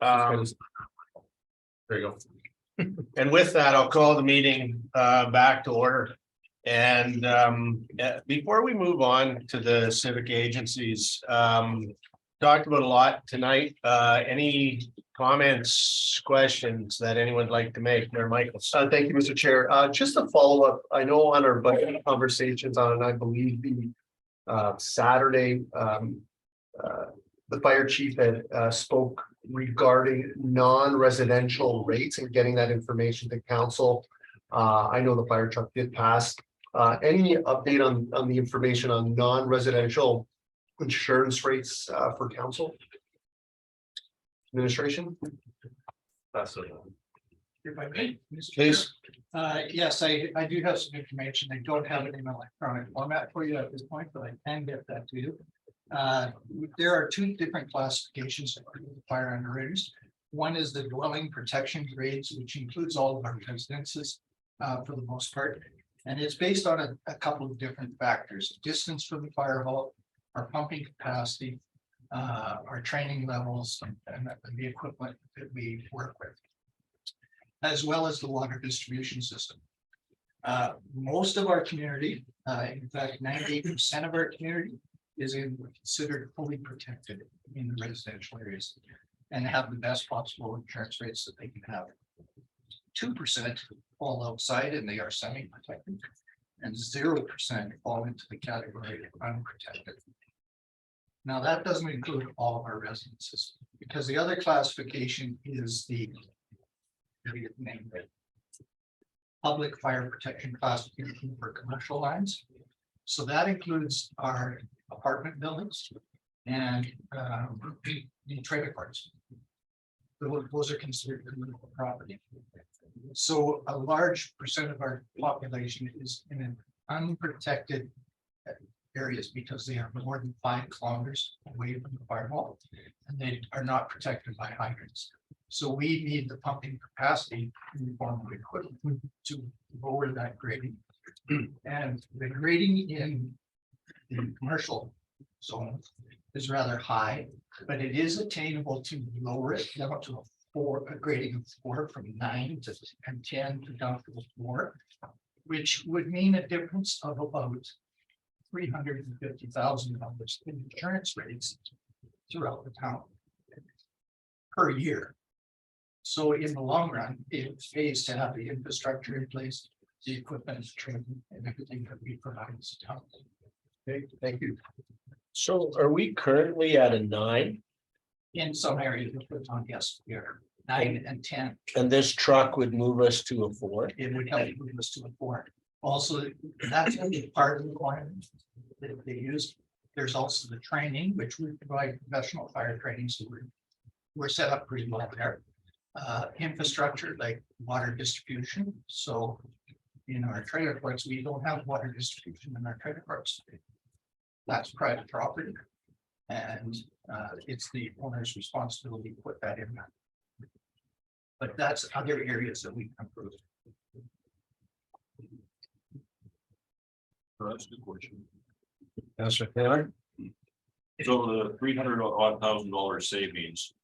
There you go. And with that, I'll call the meeting back to order. And before we move on to the civic agencies, talked about a lot tonight. Any comments, questions that anyone would like to make? Mayor Michaels. Thank you, Mr. Chair. Just a follow up. I know on our budget conversations on, I believe the Saturday, the fire chief had spoke regarding non-residential rates and getting that information to council. I know the fire truck did pass. Any update on the information on non-residential insurance rates for council administration? If I may, Mr. Please. Chair. Yes, I do have some information. I don't have it in electronic format for you at this point, but I can get that to you. There are two different classifications of fire underwriters. One is the dwelling protection grades, which includes all of our residences for the most part. And it's based on a couple of different factors: distance from the fire hall, our pumping capacity, our training levels, and the equipment that we work with, as well as the water distribution system. Most of our community, in fact, 98% of our community is considered fully protected in the residential areas and have the best possible insurance rates that they can have. 2% fall outside and they are semi-protected, and 0% fall into the category of unprotected. Now, that doesn't include all of our residences, because the other classification is the public fire protection classification for commercial lines. So that includes our apartment buildings and the trailer parks. Those are considered commercial property. So a large percent of our population is in an unprotected areas because they are more than 5 kilometers away from the fire hall, and they are not protected by hydrants. So we need the pumping capacity in the form of equipment to lower that grading. And the grading in the commercial zone is rather high, but it is attainable to lower it down to a grading of 4 from 9 to 10 to down to 4, which would mean a difference of about $350,000 in insurance rates throughout the town per year. So in the long run, it pays to have the infrastructure in place, the equipment, training, and everything that we provide as a town. Okay, thank you. So are we currently at a 9? In some areas, on yes, we are 9 and 10. And this truck would move us to a 4? It would help move us to a 4. Also, that's only part of the requirement that they use. There's also the training, which we provide professional fire training, so we're set up pretty well there. Infrastructure like water distribution. So in our trailer parks, we don't have water distribution in our trailer parks. That's private property, and it's the owner's responsibility to put that in. But that's other areas that we can improve. That's a good question. Councilor Taylor. So the $300,000 savings,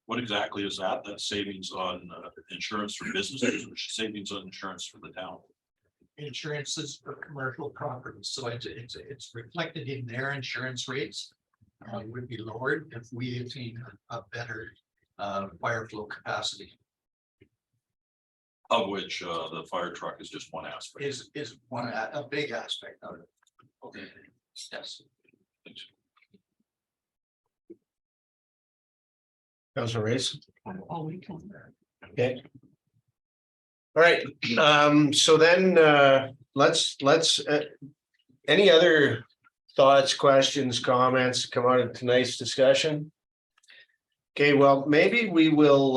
what exactly is that? That's savings on insurance for businesses, or savings on insurance for the town? Insurances for commercial properties, so it's reflected in their insurance rates. Would be lowered if we attain a better fire flow capacity. Of which the fire truck is just one aspect. Is one a big aspect of it. Okay. Yes. Thanks. Councilor Race. All we can. Okay. All right. So then let's any other thoughts, questions, comments come out of tonight's discussion? Okay, well, maybe we will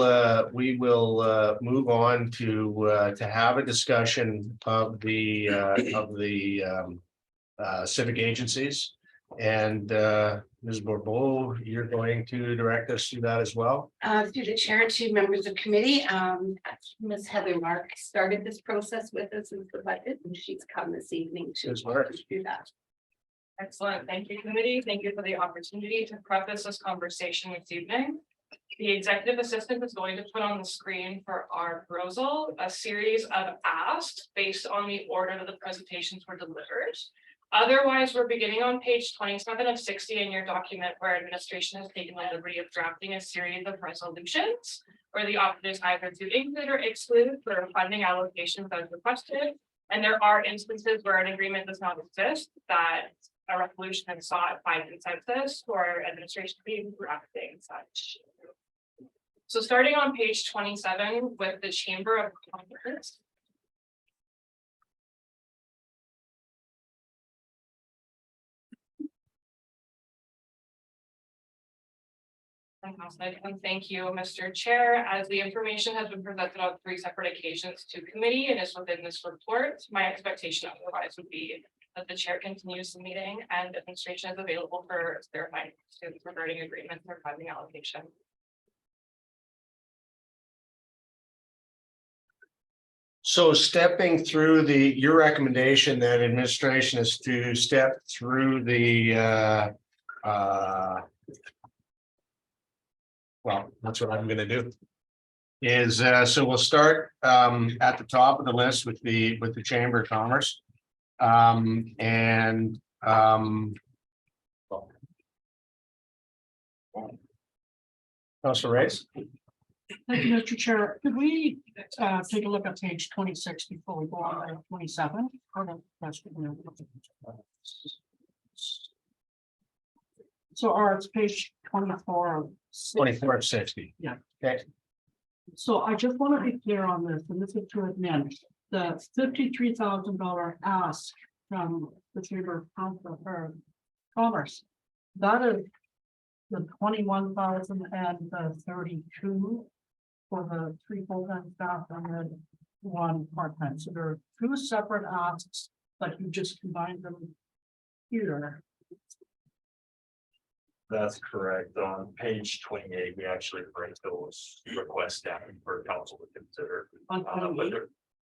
move on to have a discussion of the civic agencies, and Ms. Bourbeau, you're going to direct us through that as well. Through the chair, 2 members of committee, Ms. Heather Mark started this process with us as the budget, and she's come this evening to do that. Excellent. Thank you, committee. Thank you for the opportunity to preface this conversation this evening. The executive assistant is going to put on the screen for our perusal a series of asks based on the order that the presentations were delivered. Otherwise, we're beginning on page 27 of 60 in your document, where administration has taken the liberty of drafting a series of resolutions where the option is either to include or exclude for funding allocations as requested. And there are instances where an agreement does not exist, that a resolution is sought by consensus for administration to be drafting such. So starting on page 27 with the Chamber of Commerce. Fantastic, and thank you, Mr. Chair. As the information has been presented on 3 separate occasions to committee and is within this report, my expectation otherwise would be that the chair continues the meeting and administration is available for clarifying questions regarding agreements or funding allocation. So stepping through your recommendation that administration is to step through well, that's what I'm gonna do. So we'll start at the top of the list with the Chamber of Commerce. Councilor Reyes? Thank you, Mr. Chair. Could we take a look at page 26 before we go on to 27? So it's page 24. 24 of 60. Yeah. Okay. So I just want to be clear on this, and this is to admin, the $53,000 ask from the Chamber of Commerce. That is the 21,000 and the 32 for the 3 full-time staff and then 1 part-time. So there are 2 separate asks, but you just combined them here. That's correct. On page 28, we actually break those requests down for council to consider. On But 28. they're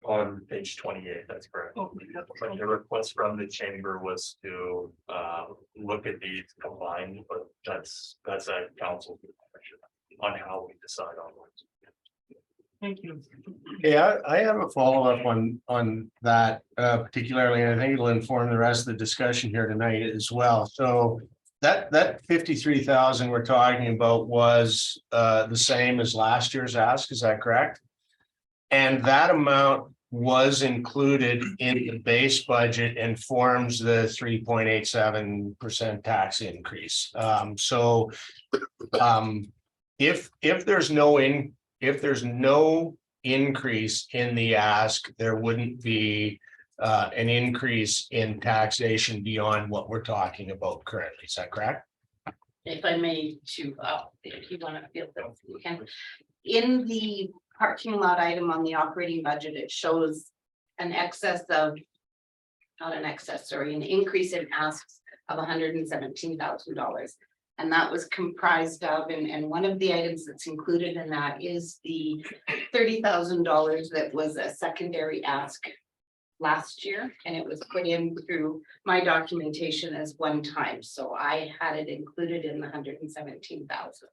on page 28, that's correct. Oh, But the request from the chamber was to look at these combined, but that's a council discussion on how we decide on those. thank you. Yeah, I have a follow-up on that particularly, and I think it'll inform the rest of the discussion here tonight as well. So that 53,000 we're talking about was the same as last year's ask, is that correct? And that amount was included in the base budget and forms the 3.87% tax increase. If there's no increase in the ask, there wouldn't be an increase in taxation beyond what we're talking about currently. Is that correct? If I may, if you want to feel that you can. In the parking lot item on the operating budget, it shows an excess of, not an excess, sorry, an increase in asks of $117,000. And that was comprised of, and one of the items that's included in that is the $30,000 that was a secondary ask last year, and it was put in through my documentation as one time. So I had it included in the 117,000.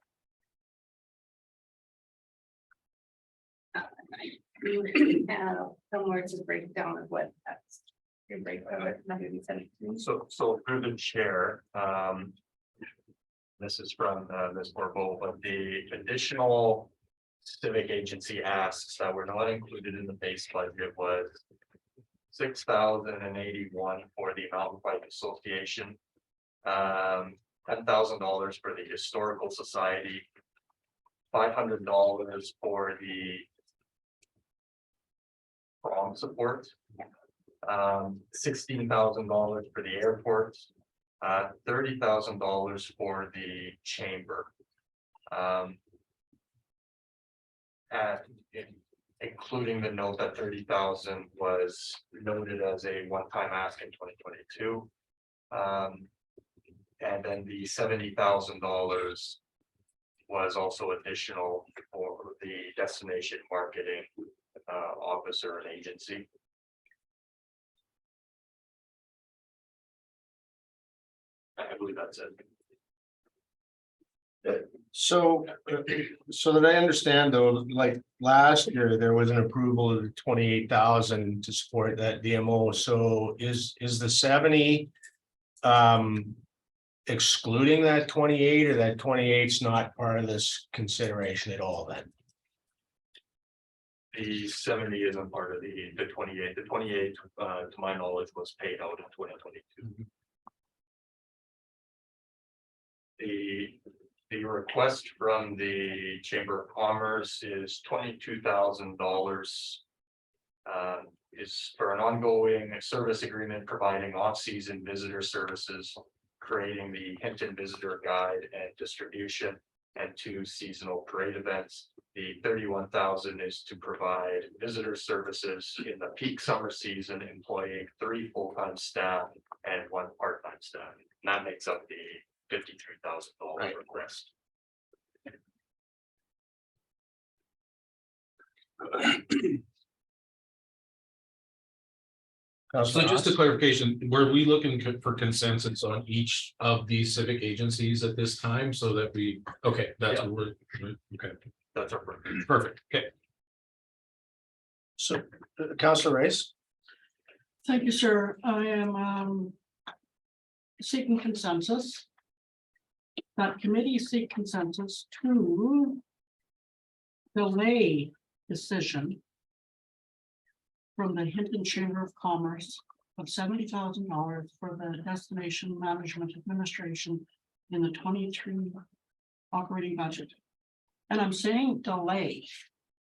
You have somewhere to break down of what that's your breakdown of 117. So through the chair, this is from Ms. Borbo, but the additional civic agency asks that were not included in the base budget was $6,081 for the Mountain Bike Association, $10,000 for the Historical Society, $500 for the prom support, $16,000 for the airport, $30,000 for the chamber. Including the note that 30,000 was noted as a one-time ask in 2022. And then the $70,000 was also additional for the destination marketing officer and agency. I believe that's it. So, so that I understand though, like last year, there was an approval of 28,000 to support that DMO. So is the 70? Excluding that 28, or that 28's not part of this consideration at all then? The 70 isn't part of the 28. The 28, to my knowledge, was paid out in 2022. The request from the Chamber of Commerce is $22,000. Is for an ongoing service agreement providing off-season visitor services, creating the Hampton Visitor Guide and distribution, and 2 seasonal parade events. The 31,000 is to provide visitor services in the peak summer season, employing 3 full-time staff and 1 part-time staff. And that makes up the $53,000 request. So just a clarification, were we looking for consensus on each of these civic agencies at this time so that we, okay, that's what we're, okay, That's our preference. perfect, okay. So, Councilor Rice, Thank you, sir. I am seeking consensus. That committee seek consensus to delay decision from the Hampton Chamber of Commerce of $70,000 for the Destination Management Administration in the 23 operating budget. And I'm saying delay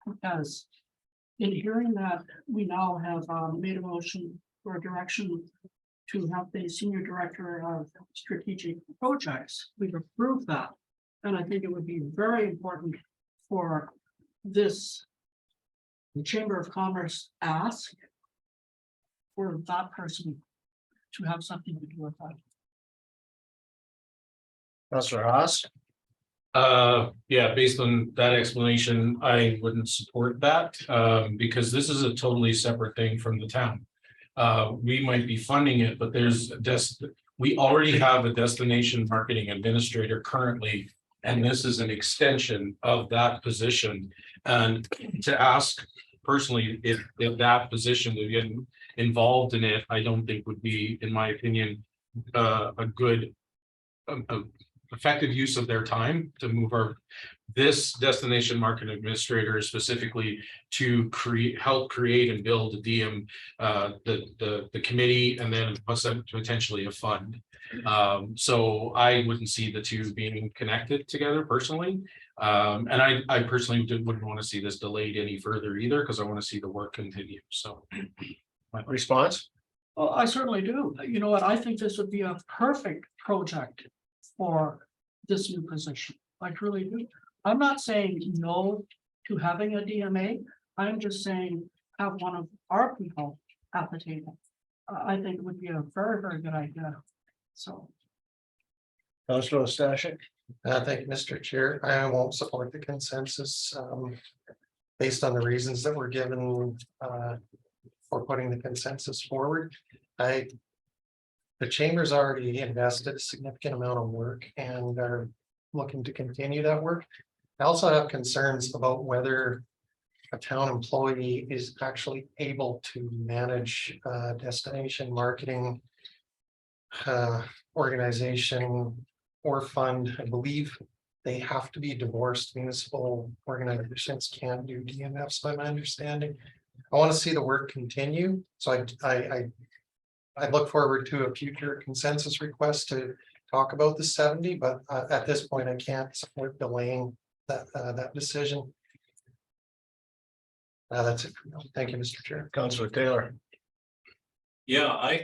because in hearing that we now have made a motion for a direction to have the Senior Director of Strategic Projects, we've approved that. And I think it would be very important for this the Chamber of Commerce ask for that person to have something to do with that. Councilor Haas, Yeah, based on that explanation, I wouldn't support that, because this is a totally separate thing from the town. We might be funding it, but we already have a destination marketing administrator currently. And this is an extension of that position. And to ask personally, if that position to get involved in it, I don't think would be, in my opinion, a good effective use of their time to move this destination market administrator specifically to help create and build a DM, the committee, and then potentially a fund. So I wouldn't see the two being connected together personally. And I personally wouldn't want to see this delayed any further either, because I want to see the work continue. So response? Well, I certainly do. You know what? I think this would be a perfect project for this new position. I truly do. I'm not saying no to having a DMA. I'm just saying have one of our people at the table. I think it would be a very, very good idea. So. Councilor Stashik, Thank you, Mr. Chair. I won't support the consensus based on the reasons that were given for putting the consensus forward. The chamber's already invested a significant amount of work and are looking to continue that work. I also have concerns about whether a town employee is actually able to manage destination marketing organization or fund. I believe they have to be divorced. Municipal organizations can't do DMFs, by my understanding. I want to see the work continue. So I look forward to a future consensus request to talk about the 70, but at this point, I can't support delaying that decision. That's it. Thank you, Mr. Chair. Councilor Taylor, Yeah,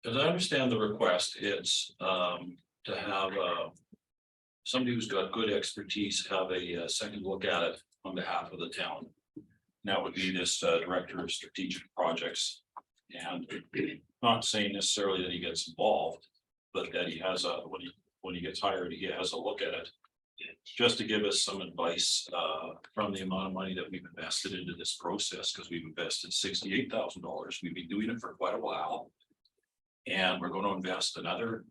as I understand the request, it's to have somebody who's got good expertise have a second look at it on behalf of the town. And that would be this Director of Strategic Projects. And not saying necessarily that he gets involved, but that he has when he gets hired, he has a look at it. Just to give us some advice from the amount of money that we've invested into this process, because we've invested $68,000. We've been doing it for quite a while. And we're going to invest another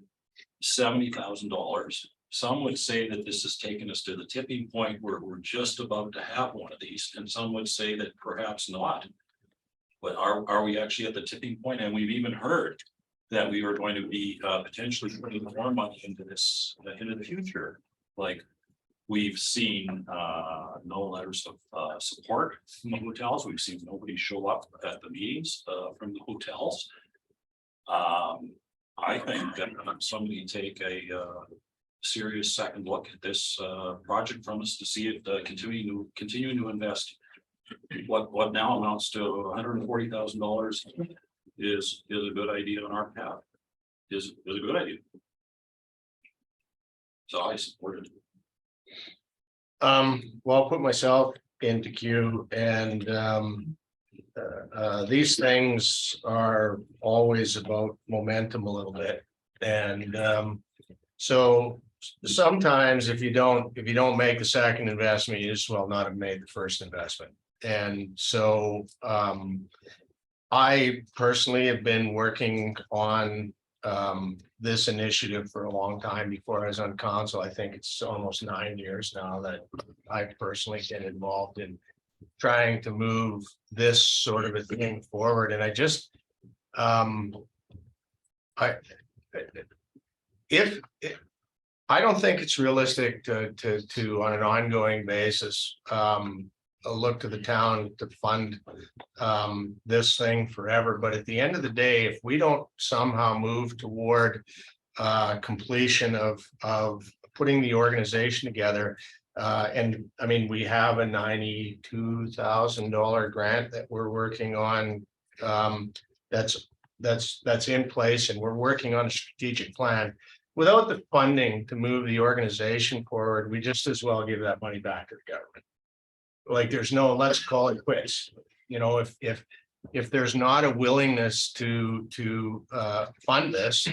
$70,000. some would say that this has taken us to the tipping point where we're just about to have one of these, and some would say that perhaps not. But are we actually at the tipping point? And we've even heard that we are going to be potentially putting more money into this into the future. Like we've seen no letters of support from the hotels. We've seen nobody show up at the meetings from the hotels. I think that somebody take a serious second look at this project from us to see if continuing to invest what now amounts to $140,000 is a good idea on our path. Is a good idea. So I support it. Well, I'll put myself into queue, and these things are always about momentum a little bit. And so sometimes if you don't make the second investment, you just will not have made the first investment. And so I personally have been working on this initiative for a long time before I was on council. I think it's almost 9 years now that I've personally been involved in trying to move this sort of a thing forward. And I just I don't think it's realistic to on an ongoing basis look to the town to fund this thing forever. But at the end of the day, if we don't somehow move toward completion of putting the organization together, and I mean, we have a $92,000 grant that we're working on, that's in place, and we're working on a strategic plan. Without the funding to move the organization forward, we just as well give that money back to the government. Like there's no, let's call it quits. You know, if there's not a willingness to fund this,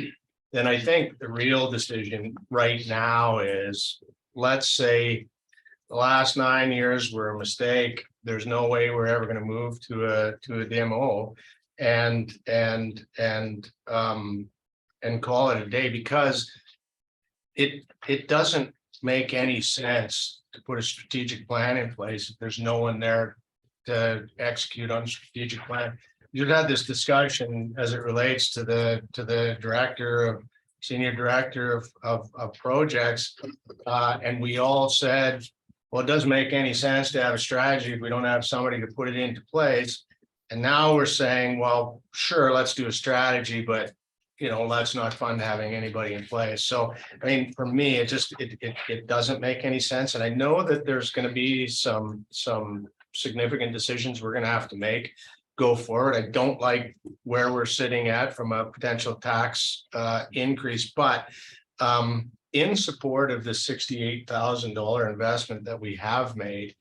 then I think the real decision right now is, let's say the last 9 years were a mistake. There's no way we're ever going to move to a demo and call it a day, because it doesn't make any sense to put a strategic plan in place if there's no one there to execute on a strategic plan. You've had this discussion as it relates to the senior director of projects, and we all said, well, it doesn't make any sense to have a strategy if we don't have somebody to put it into place. And now we're saying, well, sure, let's do a strategy, but you know, let's not fund having anybody in place. So, I mean, for me, it doesn't make any sense. And I know that there's going to be some significant decisions we're going to have to make go forward. I don't like where we're sitting at from a potential tax increase, but in support of the $68,000 investment that we have made,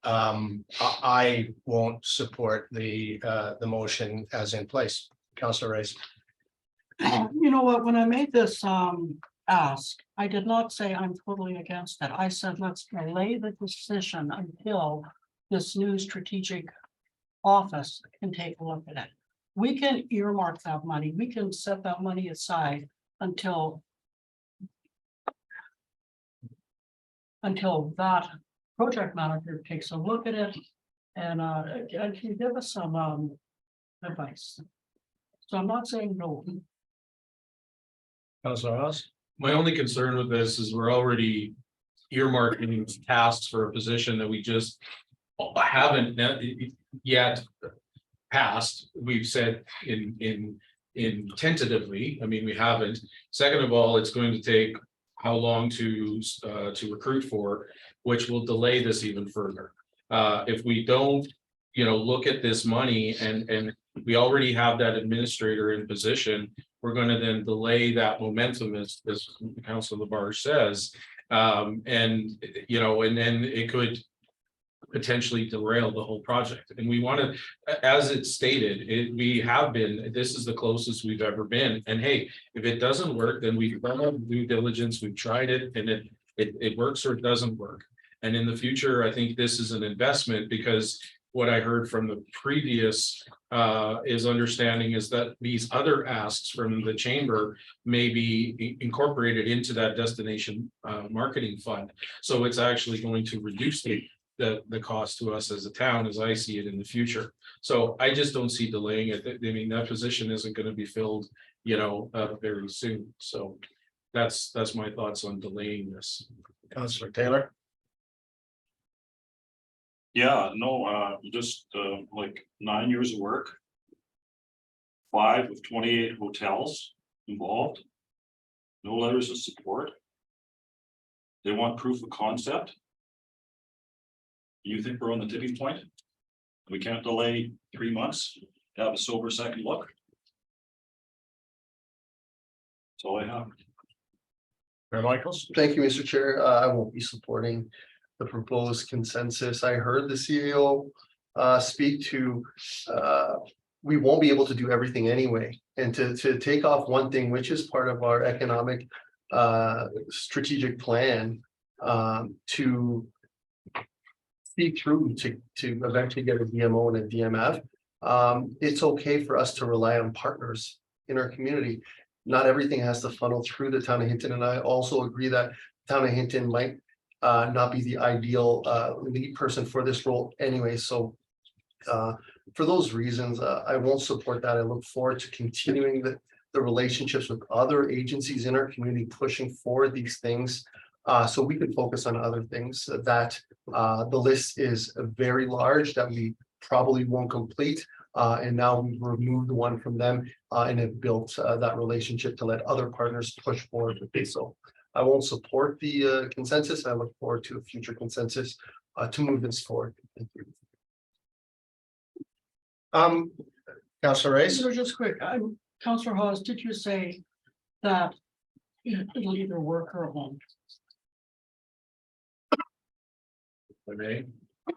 I won't support the motion as in place. Councillor Rice. You know what, when I made this ask, I did not say I'm totally against it. I said, let's delay the decision until this new strategic office can take a look at it. We can earmark that money. We can set that money aside until that project manager takes a look at it and can give us some advice. So I'm not saying no. Councillor Ross. My only concern with this is we're already earmarking tasks for a position that we just haven't yet passed. We've said in tentatively, I mean, we haven't. Second of all, it's going to take how long to recruit for, which will delay this even further. If we don't, you know, look at this money and we already have that administrator in position, we're going to then delay that momentum, as Councilor Labarge says, and you know, and then it could potentially derail the whole project. And we want to, as it's stated, we have been. This is the closest we've ever been. And hey, if it doesn't work, then we've done due diligence. We've tried it, and it works or it doesn't work. And in the future, I think this is an investment because what I heard from the previous is understanding is that these other asks from the chamber may be incorporated into that destination marketing fund. So it's actually going to reduce the cost to us as a town, as I see it in the future. So I just don't see delaying it. I mean, that position isn't going to be filled, very soon. So that's my thoughts on delaying this. Councilor Taylor. Yeah, no, just like 9 years of work. 5 of 28 hotels involved. No letters of support. They want proof of concept. You think we're on the tipping point? We can't delay 3 months to have a sober second look? That's all I have. Mayor Michaels. Thank you, Mr. Chair. I won't be supporting the proposed consensus. I heard the CEO speak to, we won't be able to do everything anyway. And to take off one thing, which is part of our economic strategic plan, to see through to eventually get a DMO and a DMF. It's okay for us to rely on partners in our community. Not everything has to funnel through the town of Hinton, and I also agree that town of Hinton might not be the ideal lead person for this role anyway. So for those reasons, I won't support that. I look forward to continuing the relationships with other agencies in our community, pushing for these things. So we can focus on other things that the list is very large that we probably won't complete. And now we've removed one from them and have built that relationship to let other partners push forward with this. So I won't support the consensus. I look forward to a future consensus to move this forward. Thank you. Councilor Reyes. So just quick, Councillor Hawes, did you say that it'll either work or it won't? Okay.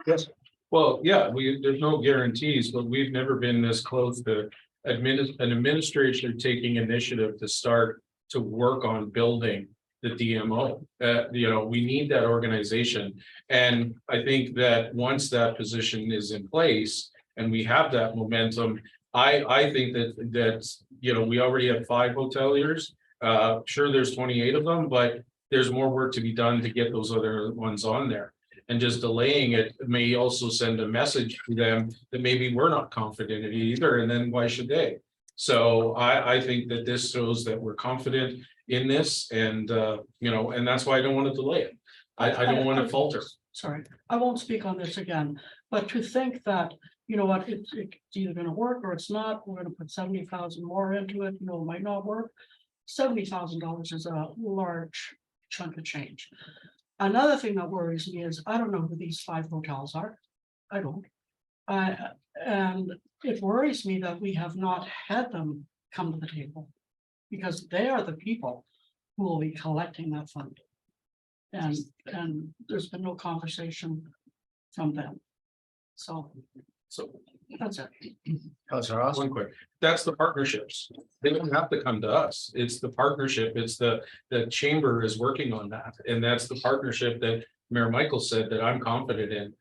Yes. Well, yeah, there's no guarantees, but we've never been this close to an administration taking initiative to start to work on building the DMO. We need that organization. And I think that once that position is in place and we have that momentum, I think that we already have 5 hoteliers. Sure, there's 28 of them, but there's more work to be done to get those other ones on there. And just delaying it may also send a message to them that maybe we're not confident in it either, and then why should they? So I think that this shows that we're confident in this, and and that's why I don't want to delay it. I don't want to falter. Sorry, I won't speak on this again, but to think that, you know what, it's either gonna work or it's not, we're gonna put 70,000 more into it, it might not work. $70,000 is a large chunk of change. Another thing that worries me is I don't know who these 5 hotels are. I don't. And it worries me that we have not had them come to the table, because they are the people who will be collecting that fund. And there's been no conversation from them. So that's it. Councilor Austin. One quick, that's the partnerships. They don't have to come to us. It's the partnership. It's the chamber is working on that. And that's the partnership that Mayor Michael said that I'm confident in,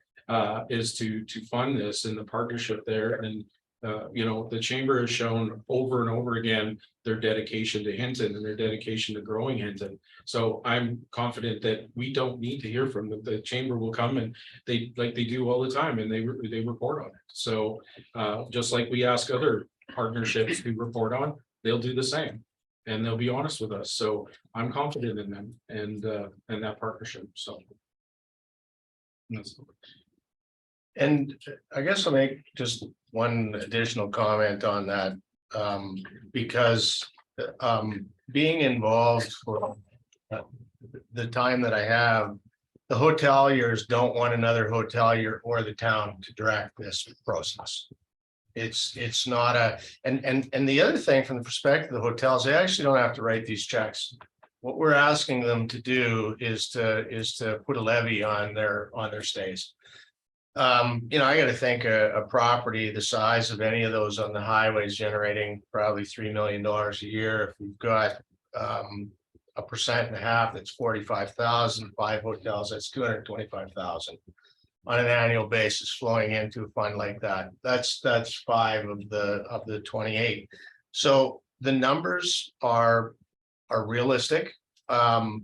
is to fund this in the partnership there. And the chamber has shown over and over again their dedication to Hinton and their dedication to growing Hinton. So I'm confident that we don't need to hear from them. The chamber will come and they do all the time, and they report on it. So just like we ask other partnerships to report on, they'll do the same, and they'll be honest with us. So I'm confident in them and that partnership. So. And I guess I'll make just one additional comment on that, because being involved for the time that I have, the hoteliers don't want another hotelier or the town to direct this process. It's not and the other thing, from the perspective of the hotels, they actually don't have to write these checks. What we're asking them to do is to put a levy on their stays. I got to think a property the size of any of those on the highways generating probably $3 million a year. If we've got 1.5%, that's 45,000. 5 hotels, that's 225,000. on an annual basis flowing into a fund like that. That's 5 of the 28. So the numbers are realistic. And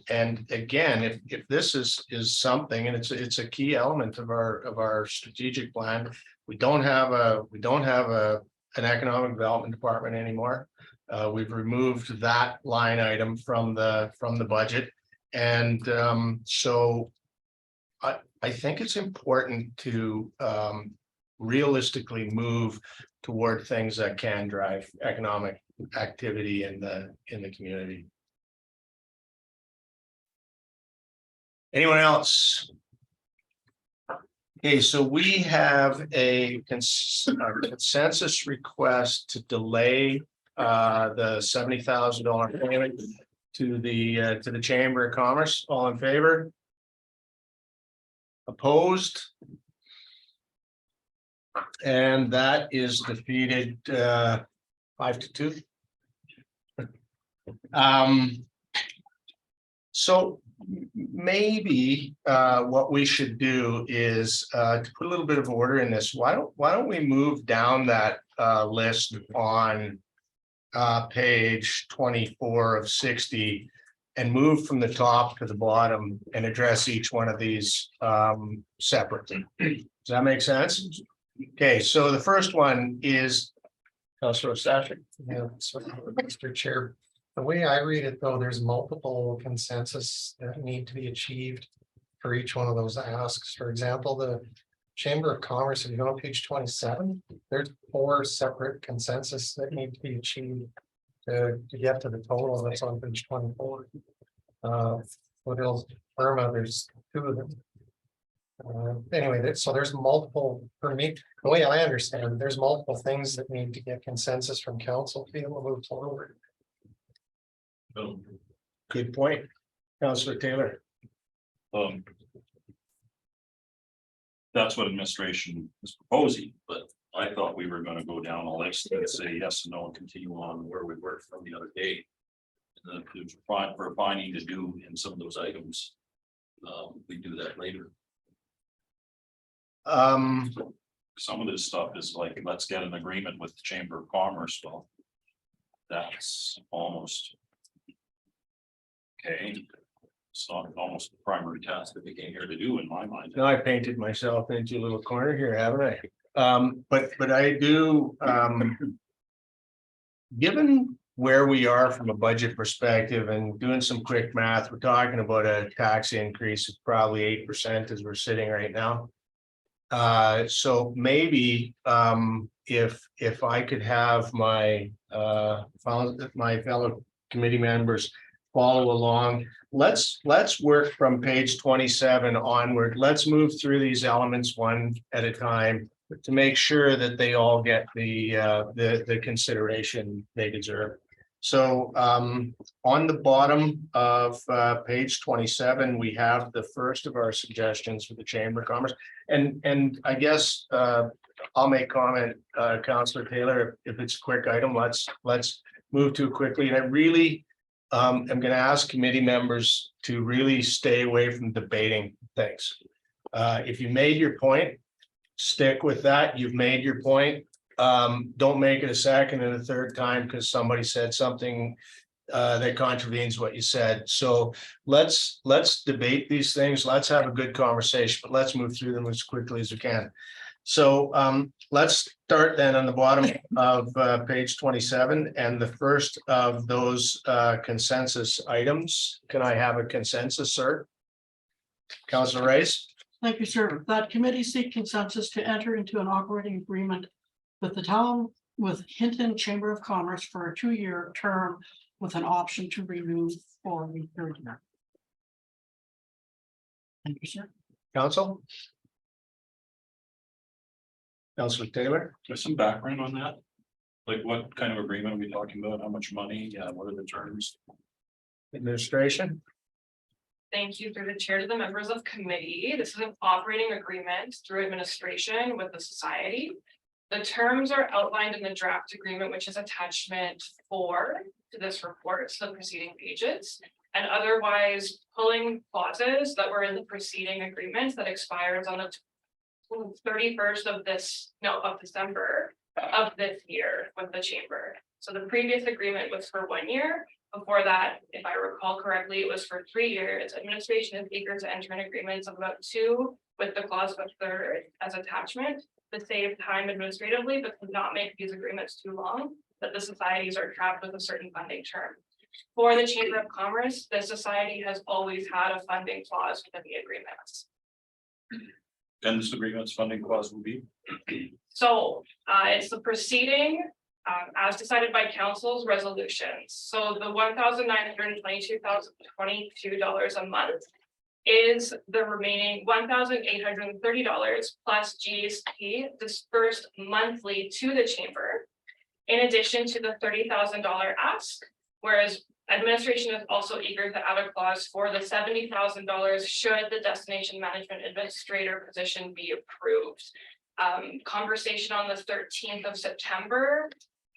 again, if this is something, and it's a key element of our strategic plan, we don't have an economic development department anymore. We've removed that line item from the budget, and so I think it's important to realistically move toward things that can drive economic activity in the community. Anyone else? Okay, so we have a consensus request to delay the $70,000 payment to the Chamber of Commerce. All in favor? Opposed? And that is defeated 5-2. So maybe what we should do is to put a little bit of order in this. Why don't we move down that list on page 24 of 60 and move from the top to the bottom and address each one of these separately. Does that make sense? Okay, so the first one is Councilor Sasha. Yeah, so, Mr. Chair, the way I read it, though, there's multiple consensus that need to be achieved for each one of those asks. For example, the Chamber of Commerce, if you go on page 27, there's 4 separate consensus that need to be achieved to get to the total that's on page 24. Foothills, Irma, there's 2 of them. Anyway, so there's multiple, for me, the way I understand it, there's multiple things that need to get consensus from council to be able to move forward. Good point. Councilor Taylor. That's what administration is proposing, but I thought we were gonna go down a list and say yes and no and continue on where we were from the other day. And then there's for finding to do in some of those items. We do that later. Some of this stuff is like, let's get an agreement with the Chamber of Commerce. Well, that's almost. Okay, it's not almost the primary task that we came here to do in my mind. Now I painted myself into a little corner here, haven't I? But I do, given where we are from a budget perspective and doing some quick math, we're talking about a tax increase of probably 8% as we're sitting right now. So maybe if I could have my fellow committee members follow along. Let's work from page 27 onward. Let's move through these elements one at a time to make sure that they all get the consideration they deserve. So on the bottom of page 27, we have the first of our suggestions for the Chamber of Commerce. And I guess I'll make comment, Councilor Taylor, if it's a quick item, let's move too quickly. And I really I'm going to ask committee members to really stay away from debating things. If you made your point, stick with that. You've made your point. Don't make it a second and a third time because somebody said something that contravenes what you said. So let's debate these things. Let's have a good conversation, but let's move through them as quickly as we can. So let's start then on the bottom of page 27 and the first of those consensus items. Can I have a consensus, sir? Councilor Rice? Thank you, sir. That committee seek consensus to enter into an operating agreement with the town with Hampton Chamber of Commerce for a 2-year term with an option to renew for a third year. Thank you, sir. Council? Councilor Taylor? There's some background on that. Like what kind of agreement are we talking about? How much money? Yeah, what are the terms? Administration? Thank you through the chair to the members of committee. This is an operating agreement through administration with the society. The terms are outlined in the draft agreement, which is attachment 4 to this report, so the preceding pages. and otherwise pulling clauses that were in the preceding agreements that expires on the 31st of December of this year with the chamber. So the previous agreement was for 1 year. Before that, if I recall correctly, it was for 3 years. Administration is eager to enter in agreements of about 2 with the clause of a third as attachment to save time administratively, but to not make these agreements too long, that the societies are trapped with a certain funding term. For the Chamber of Commerce, the society has always had a funding clause within the agreements. And this agreement's funding clause will be? So it's the proceeding as decided by council's resolutions. So the $1,922 a month is the remaining $1,830 plus GST dispersed monthly to the chamber, in addition to the $30,000 ask, whereas administration is also eager to add a clause for the $70,000 should the destination management administrator position be approved. Conversation on the 13th of September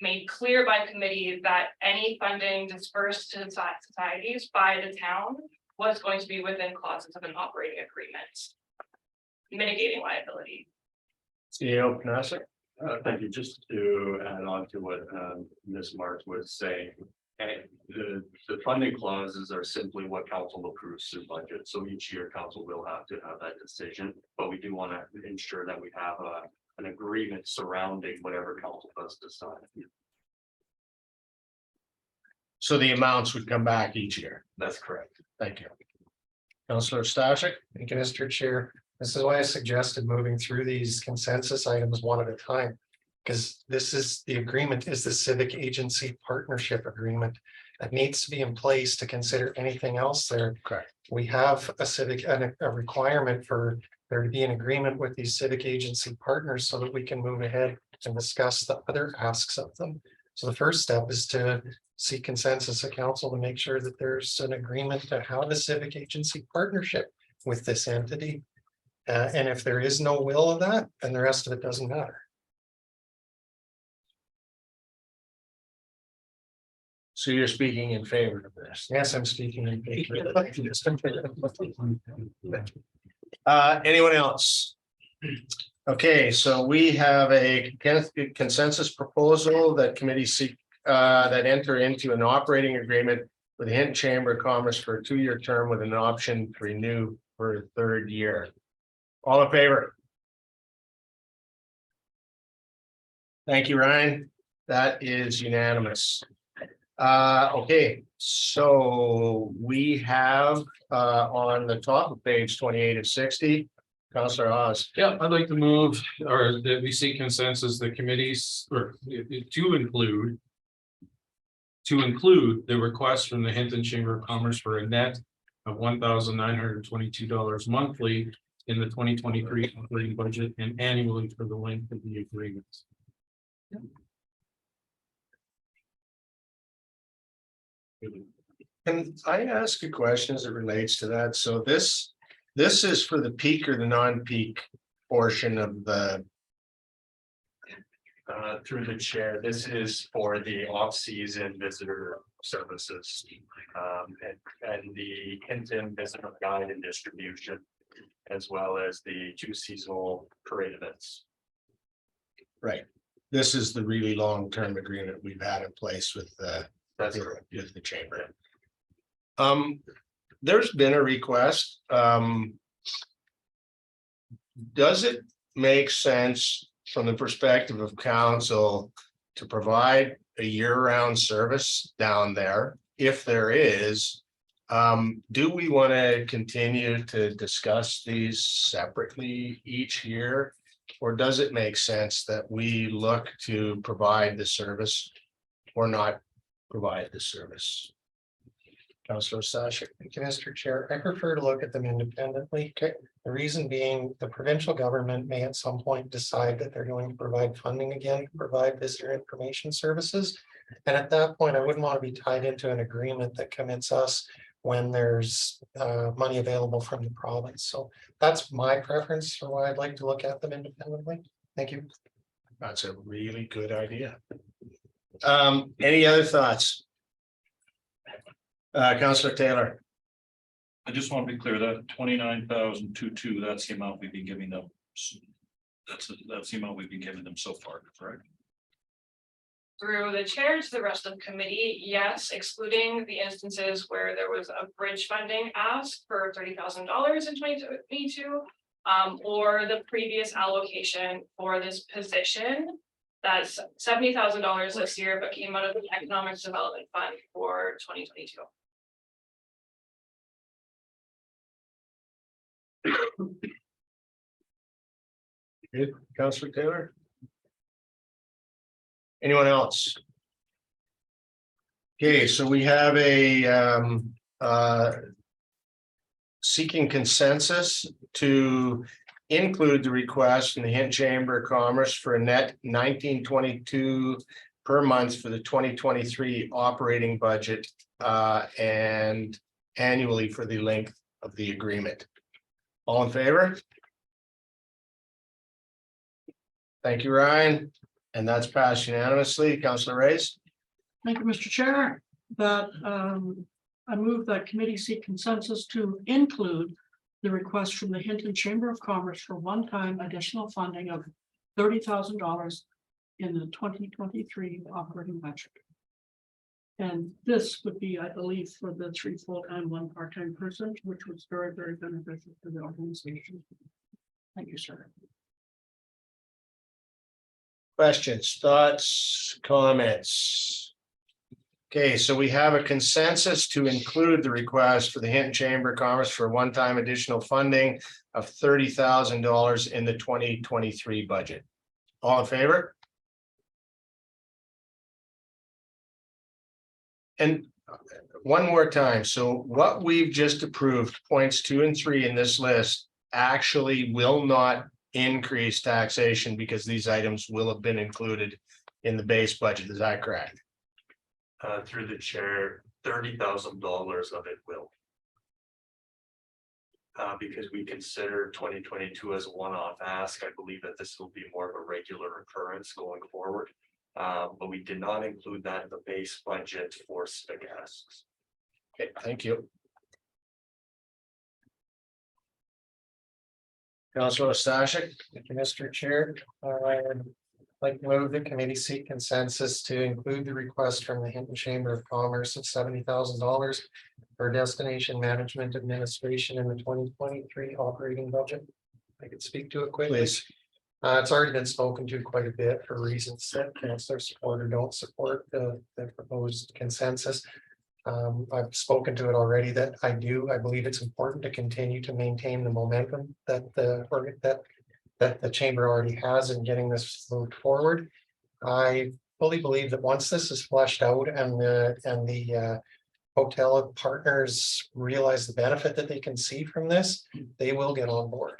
made clear by committee that any funding dispersed to societies by the town was going to be within clauses of an operating agreement, mitigating liability. CEO Panasic. Thank you. Just to add on to what Ms. Marks was saying. And the funding clauses are simply what council approves through budget. So each year council will have to have that decision, but we do want to ensure that we have an agreement surrounding whatever council does decide. So the amounts would come back each year. That's correct. Thank you. Councillor Stashik. Thank you, Mr. Chair. This is why I suggested moving through these consensus items one at a time. Because this is, the agreement is the civic agency partnership agreement that needs to be in place to consider anything else there. Correct. We have a requirement for there to be an agreement with these civic agency partners so that we can move ahead and discuss the other asks of them. So the first step is to seek consensus of council to make sure that there's an agreement to have a civic agency partnership with this entity. And if there is no will of that, then the rest of it doesn't matter. So you're speaking in favor of this. Yes, I'm speaking in favor. Anyone else? Okay, so we have a consensus proposal that committee seek that enter into an operating agreement with the Hampton Chamber of Commerce for a 2-year term with an option to renew for a 3rd year. All in favor? Thank you, Ryan. That is unanimous. Okay, so we have on the top of page 28 of 60, Councillor Oz. Yeah, I'd like to move, or that we see consensus, the committees, or to include the request from the Hampton Chamber of Commerce for a net of $1,922 monthly in the 2023 operating budget and annually for the length of the agreements. Can I ask a question as it relates to that? So this is for the peak or the non-peak portion of the. Through the chair, this is for the off-season visitor services. And the Hampton visitor guide and distribution, as well as the 2 seasonal parade events. Right. This is the really long-term agreement we've had in place with the. That's correct. With the chamber. There's been a request. Does it make sense from the perspective of council to provide a year-round service down there? If there is, do we want to continue to discuss these separately each year? Or does it make sense that we look to provide the service or not provide the service? Councillor Sasha. Thank you, Mr. Chair. I prefer to look at them independently. Okay. The reason being, the provincial government may at some point decide that they're going to provide funding again, to provide visitor information services. And at that point, I wouldn't want to be tied into an agreement that commits us when there's money available from the province. So that's my preference for why I'd like to look at them independently. Thank you. That's a really good idea. Any other thoughts? Councillor Taylor, I just want to be clear that 29,022, that's the amount we've been giving them. That's the amount we've been giving them so far, correct? Through the chair to the rest of the committee, yes, excluding the instances where there was a bridge funding ask for $30,000 in 2022. Or the previous allocation for this position. That's $70,000 this year, but came out of the Economic Development Fund for 2022. good, Councillor Taylor. Anyone else? Okay, so we have a seeking consensus to include the request in the Hampton Chamber of Commerce for a net $19.22 per month for the 2023 operating budget and annually for the length of the agreement. All in favor? Thank you, Ryan. And that's passed unanimously. Councillor Reyes. Thank you, Mr. Chair, that I move that committee seek consensus to include the request from the Hampton Chamber of Commerce for one-time additional funding of $30,000 in the 2023 operating budget. And this would be, I believe, for the 3 full-time, 1 part-time person, which was very, very beneficial to the organization. Thank you, sir. Questions, thoughts, comments? Okay, so we have a consensus to include the request for the Hampton Chamber of Commerce for one-time additional funding of $30,000 in the 2023 budget. All in favor? And one more time, so what we've just approved, points 2 and 3 in this list, actually will not increase taxation because these items will have been included in the base budget. Is that correct? Through the chair, $30,000 of it will. Because we consider 2022 as a one-off ask, I believe that this will be more of a regular occurrence going forward. But we did not include that in the base budget for civic asks. Okay, thank you. Councilor Stashik. Thank you, Mr. Chair. I'd like to move the committee seek consensus to include the request from the Hampton Chamber of Commerce of $70,000 for destination management administration in the 2023 operating budget. I could speak to it quickly. Please. It's already been spoken to quite a bit for reasons that councillors support or don't support the proposed consensus. I've spoken to it already that I believe it's important to continue to maintain the momentum that the chamber already has in getting this moved forward. I fully believe that once this is fleshed out and the hotel partners realize the benefit that they can see from this, they will get on board.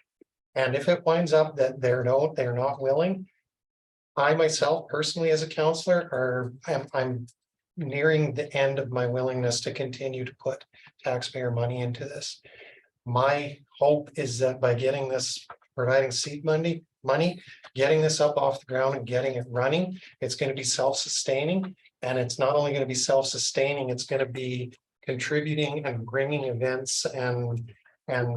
And if it winds up that they're not willing, I myself personally as a councillor I'm nearing the end of my willingness to continue to put taxpayer money into this. My hope is that by getting this, providing seed money, getting this up off the ground and getting it running, it's going to be self-sustaining. And it's not only going to be self-sustaining, it's going to be contributing and bringing events and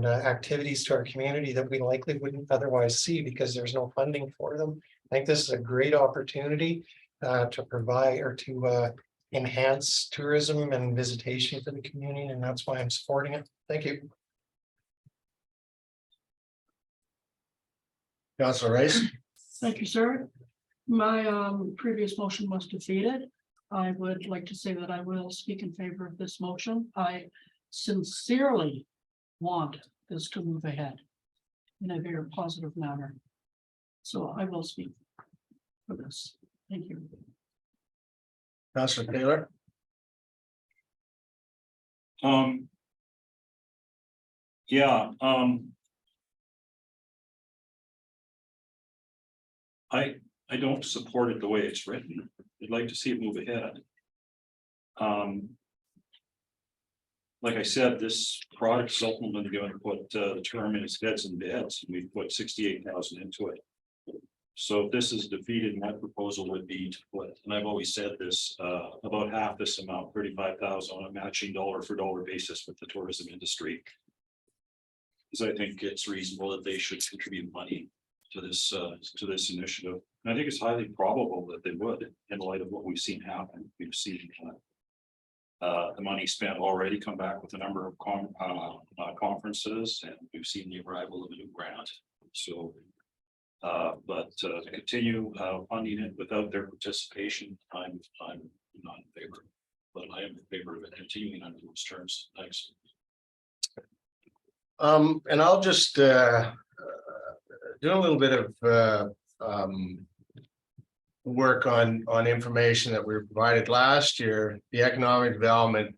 activities to our community that we likely wouldn't otherwise see because there's no funding for them. I think this is a great opportunity to provide or to enhance tourism and visitation for the community, and that's why I'm supporting it. Thank you. Councilor Reyes. Thank you, sir. My previous motion was defeated. I would like to say that I will speak in favor of this motion. I sincerely want this to move ahead in a very positive manner. So I will speak for this. Thank you. Councilor Taylor. Yeah, I don't support it the way it's written. I'd like to see it move ahead. Like I said, this product is ultimately going to put the term in its heads and beds, and we've put 68,000 into it. So if this is defeated, my proposal would be to put, and I've always said this, about half this amount, 35,000 on a matching dollar for dollar basis with the tourism industry. Because I think it's reasonable that they should contribute money to this initiative. And I think it's highly probable that they would, in light of what we've seen happen. We've seen the money spent already come back with a number of conferences, and we've seen the arrival of a new grant. So, but to continue funding it without their participation, I'm not in favor. But I am in favor of it continuing under those terms. Thanks. And I'll just do a little bit of work on information that we were provided last year. The Economic Development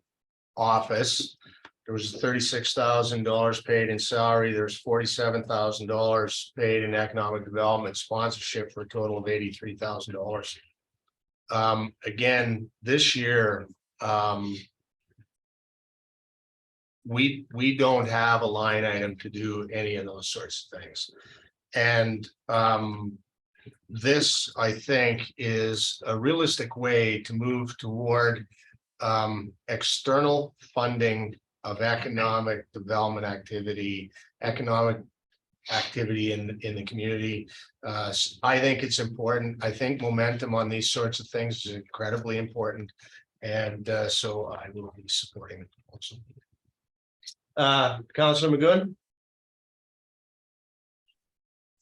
Office, there was $36,000 paid in salary. There's $47,000 paid in economic development sponsorship for a total of $83,000. Again, this year, we don't have a line item to do any of those sorts of things. And this, I think, is a realistic way to move toward external funding of economic development activity, in the community. I think it's important. I think momentum on these sorts of things is incredibly important. And so I will be supporting it also. Councilor McGood.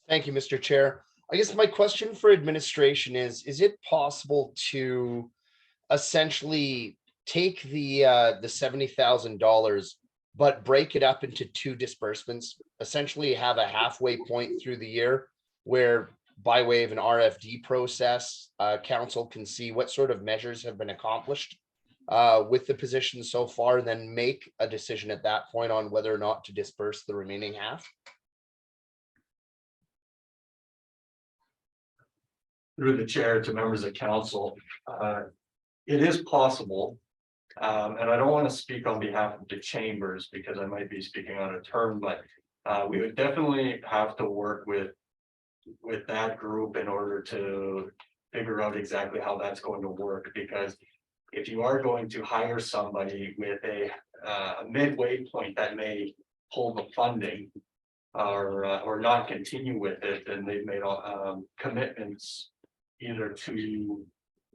Thank you, Mr. Chair. I guess my question for administration is it possible to essentially take the $70,000, but break it up into two disbursements, essentially have a halfway point through the year where by way of an RFD process, council can see what sort of measures have been accomplished with the position so far, and then make a decision at that point on whether or not to disperse the remaining half? Through the chair to members of council, it is possible. And I don't want to speak on behalf of the chambers because I might be speaking on a term, but we would definitely have to work with that group in order to figure out exactly how that's going to work. Because if you are going to hire somebody with a midway point that may pull the funding or not continue with it, then they've made commitments either to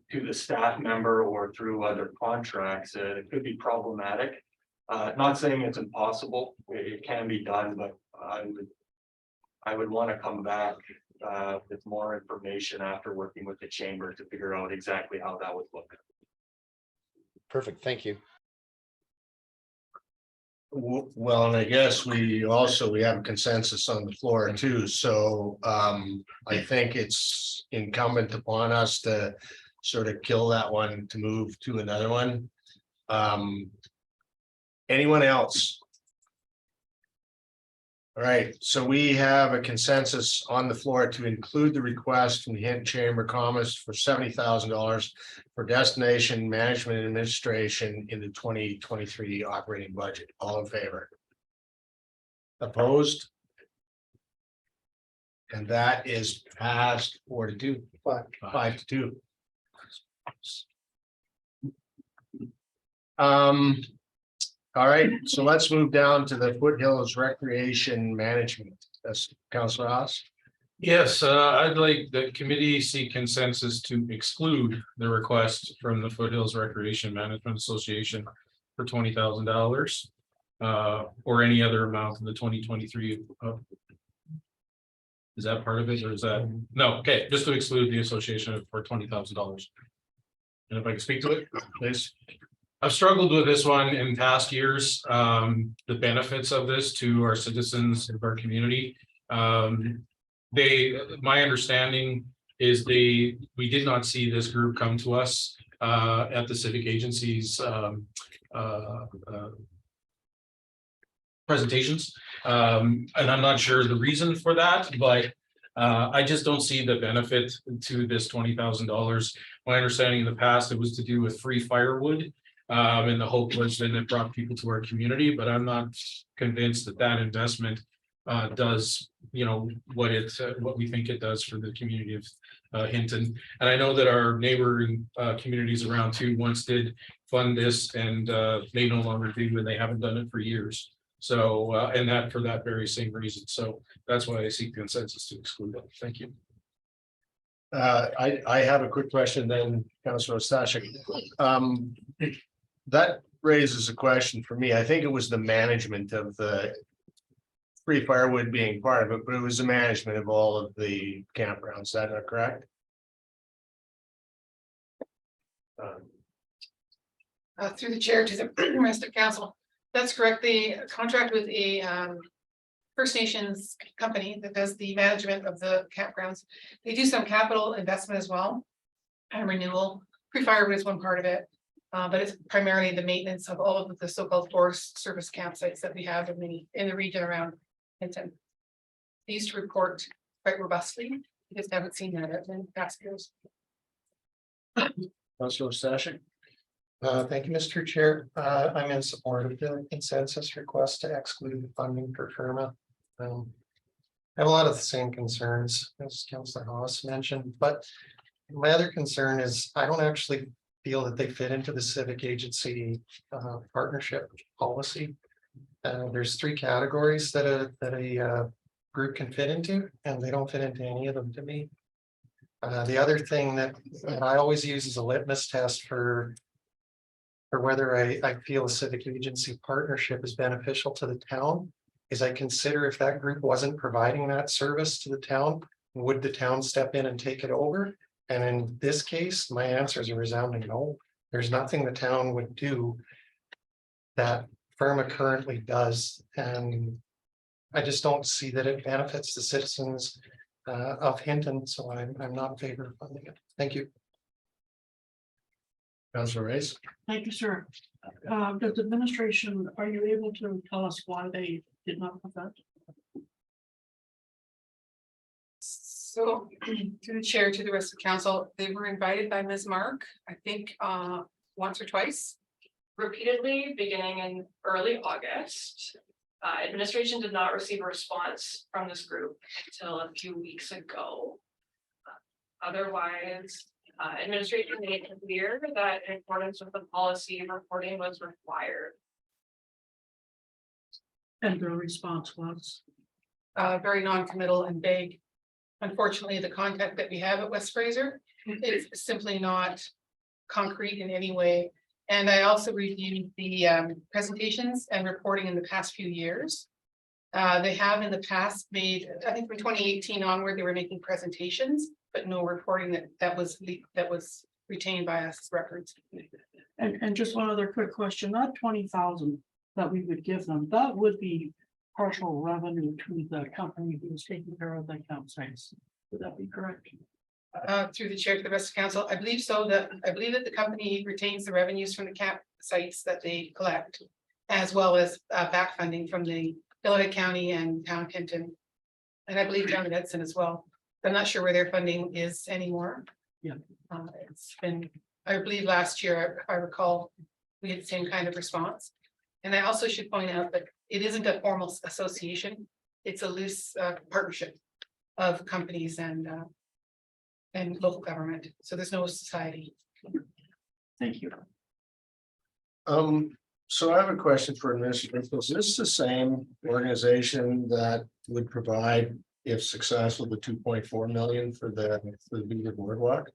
the staff member or through other contracts. It could be problematic. Not saying it's impossible, it can be done, but I would want to come back with more information after working with the chamber to figure out exactly how that would look. Perfect, thank you. Well, and I guess we have consensus on the floor too. So I think it's incumbent upon us to sort of kill that one to move to another one. Anyone else? All right, so we have a consensus on the floor to include the request from the Hampton Chamber of Commerce for $70,000 for destination management and administration in the 2023 operating budget. All in favor? Opposed? And that is passed 4-2, 5-2. All right, so let's move down to the Foothills Recreation Management. That's Councilor Haas. Yes, I'd like the committee seek consensus to exclude the request from the Foothills Recreation Management Association for $20,000 or any other amount in the 2023. Is that part of it, or is that no? Okay, just to exclude the association for $20,000. And if I can speak to it, please. I've struggled with this one in past years. The benefits of this to our citizens of our community. My understanding is we did not see this group come to us at the civic agencies presentations. And I'm not sure the reason for that, but I just don't see the benefit to this $20,000. My understanding in the past, it was to do with free firewood. And the hope was that it brought people to our community, but I'm not convinced that investment does, what we think it does for the community of Hinton. And I know that our neighboring communities around too once did fund this, and they no longer do, and they haven't done it for years. So, and that for that very same reason. So that's why I seek consensus to exclude it. Thank you. I have a quick question then, Councilor Stashik. That raises a question for me. I think it was the management of the Free Firewood being part of it, but it was the management of all of the campgrounds. Is that not correct? Through the chair to the rest of council. That's correct. The contract with a First Nations company that does the management of the campgrounds. They do some capital investment as well. And renewal. Free Firewood is one part of it. But it's primarily the maintenance of all of the so-called Forest Service campsites that we have in the region around Hinton. They used to report quite robustly. We just haven't seen that in past years. Councilor Stashik? Thank you, Mr. Chair. I'm in support of the consensus request to exclude the funding for FERMA. I have a lot of the same concerns as Councilor Haas mentioned, but my other concern is I don't actually feel that they fit into the civic agency partnership policy. There's 3 categories that a group can fit into, and they don't fit into any of them to me. The other thing that I always use as a litmus test for whether I feel a civic agency partnership is beneficial to the town is I consider if that group wasn't providing that service to the town, would the town step in and take it over? And in this case, my answer is a resounding no. There's nothing the town would do that FERMA currently does, and I just don't see that it benefits the citizens of Hinton, so I'm not in favor of funding it. Thank you. Councilor Reyes? Thank you, sir. Does administration, are you able to tell us why they did not put that? So to the chair, to the rest of council, they were invited by Ms. Mark, I think, once or twice. Repeatedly, beginning in early August. Administration did not receive a response from this group until a few weeks ago. Otherwise, administration made it clear that in accordance with the policy, reporting was required. And the response was? Very non-committal and vague. Unfortunately, the contact that we have at West Fraser is simply not concrete in any way. And I also reviewed the presentations and reporting in the past few years. They have in the past made, I think from 2018 onward, they were making presentations, but no reporting that was retained by us as records. And just one other quick question, that 20,000 that we would give them, that would be partial revenue to the company who is taking care of the campsites. Would that be correct? Through the chair to the rest of council, I believe so. I believe that the company retains the revenues from the campsites that they collect, as well as back funding from the Illinois County and Town of Hinton. And I believe Town of Edson as well. I'm not sure where their funding is anymore. Yeah. It's been, I believe last year, if I recall, we had the same kind of response. And I also should point out that it isn't a formal association. It's a loose partnership of companies and local government. So there's no society. Thank you. So I have a question for administration. Is this the same organization that would provide, if successful, the 2.4 million for the Beaver Boardwalk?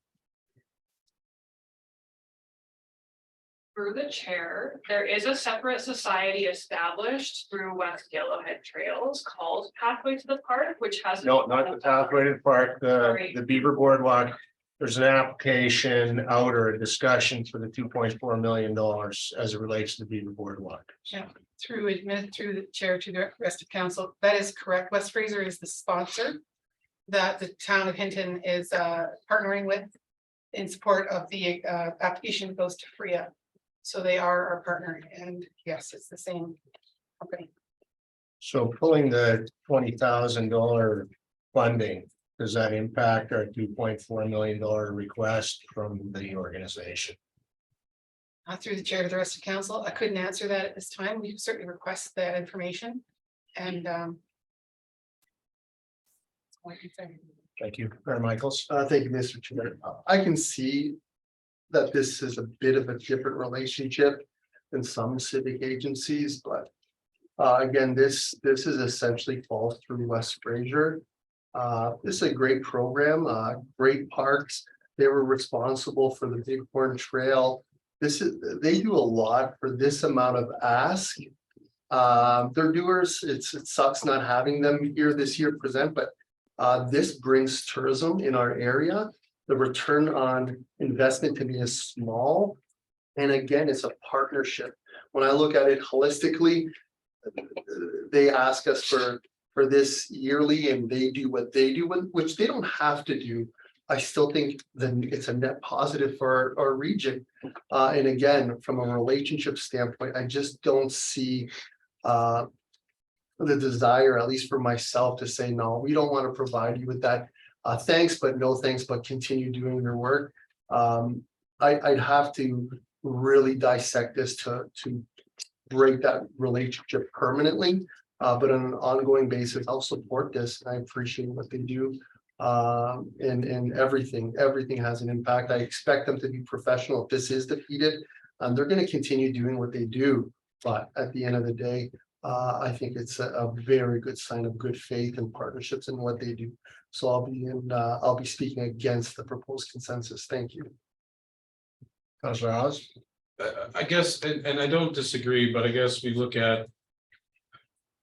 Through the chair, there is a separate society established through West Yellowhead Trails called Pathway to the Park, which has. No, not the Pathway to the Park, the Beaver Boardwalk. There's an application out or a discussion for the $2.4 million as it relates to the Beaver Boardwalk. Yeah, through the chair to the rest of council. That is correct. West Fraser is the sponsor that the town of Hinton is partnering with in support of the application that goes to Fria. So they are our partner, and yes, it's the same company. So pulling the $20,000 funding, does that impact our $2.4 million request from the organization? Through the chair to the rest of council, I couldn't answer that at this time. We certainly request that information. And what you think. Thank you, Mayor Michaels. Thank you, Mr. Chair. I can see that this is a bit of a different relationship than some civic agencies, but again, this is essentially falls through West Fraser. This is a great program, great parks. They were responsible for the Bighorn Trail. They do a lot for this amount of ask. They're doers. It sucks not having them here this year present, but this brings tourism in our area. The return on investment can be as small. And again, it's a partnership. When I look at it holistically, they ask us for this yearly and they do what they do, which they don't have to do. I still think then it's a net positive for our region. And again, from a relationship standpoint, I just don't see the desire, at least for myself, to say, no, we don't want to provide you with that. Thanks, but no thanks, but continue doing your work. I'd have to really dissect this to break that relationship permanently. But on an ongoing basis, I'll support this. I appreciate what they do. And everything has an impact. I expect them to be professional. If this is defeated, they're going to continue doing what they do. But at the end of the day, I think it's a very good sign of good faith and partnerships in what they do. So I'll be speaking against the proposed consensus. Thank you. Councilor Oz. I guess, and I don't disagree, but I guess we look at.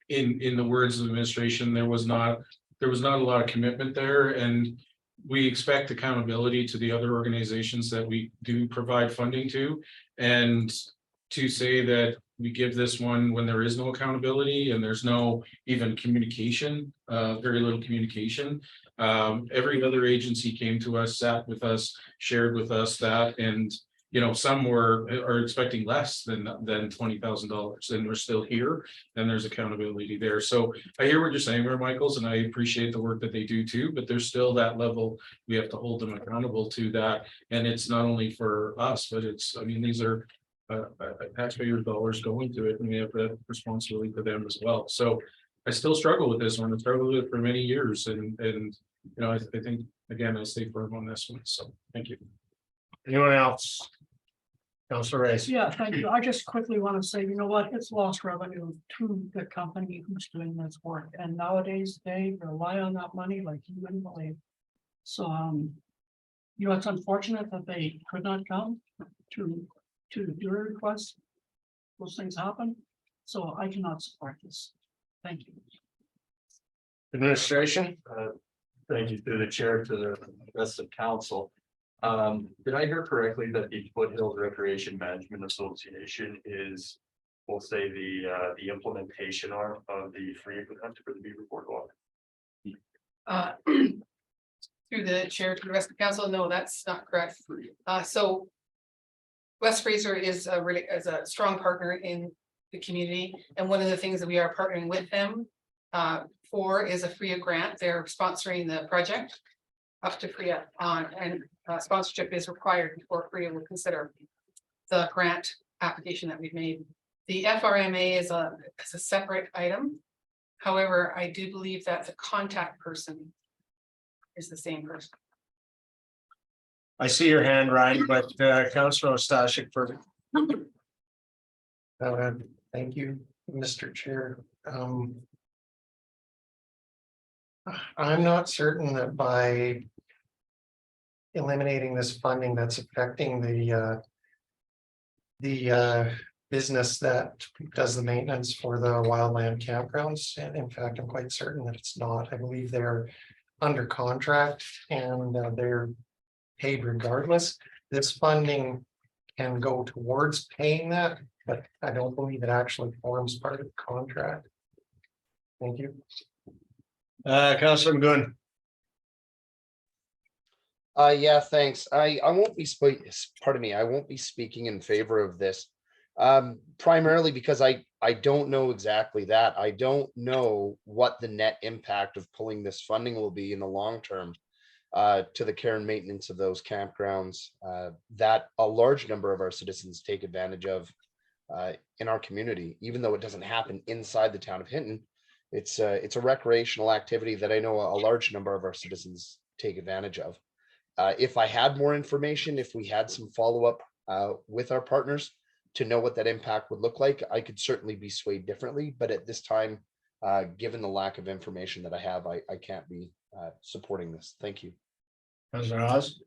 In the words of the administration, there was not a lot of commitment there, and we expect accountability to the other organizations that we do provide funding to. And to say that we give this one when there is no accountability and there's no even communication, very little communication. Every other agency came to us, sat with us, shared with us that, and some are expecting less than $20,000, and we're still here, and there's accountability there. So I hear what you're saying, Mayor Michaels, and I appreciate the work that they do too, but there's still that level. We have to hold them accountable to that. And it's not only for us, but these are taxpayer dollars going to it, and we have that responsibility for them as well. So I still struggle with this one. I've struggled with it for many years, and I think, again, I stay firm on this one. So thank you. Anyone else? Councilor Reyes. Yeah, thank you. I just quickly want to say, you know what, it's lost revenue to the company who's doing this work. And nowadays they rely on that money like you wouldn't believe. So, it's unfortunate that they could not come to do a request. Those things happen. So I cannot support this. Thank you. Administration. Thank you through the chair to the rest of council. Did I hear correctly that the Foothills Recreation Management Association is, we'll say, the implementation arm of the free for the Beaver Boardwalk? Through the chair to the rest of the council, no, that's not correct. So West Fraser is a strong partner in the community, and one of the things that we are partnering with them for is a FRIA grant. They're sponsoring the project up to FRIA and sponsorship is required before FRIA will consider the grant application that we've made. The FRMA is a separate item. However, I do believe that the contact person is the same person. I see your hand, Ryan, but Councilor Ostashik for. Thank you, Mr. Chair. I'm not certain that by eliminating this funding that's affecting the business that does the maintenance for the wildland campgrounds. And in fact, I'm quite certain that it's not. I believe they're under contract and they're paid regardless. This funding can go towards paying that, but I don't believe it actually forms part of the contract. Thank you. Councilor Gunn. Yeah, thanks. I won't be I won't be speaking in favor of this. Primarily because I don't know exactly that. I don't know what the net impact of pulling this funding will be in the long term to the care and maintenance of those campgrounds that a large number of our citizens take advantage of in our community, even though it doesn't happen inside the town of Hinton. It's a recreational activity that I know a large number of our citizens take advantage of. If I had more information, if we had some follow-up with our partners to know what that impact would look like, I could certainly be swayed differently. But at this time, given the lack of information that I have, I can't be supporting this. Thank you. Councilor Oz?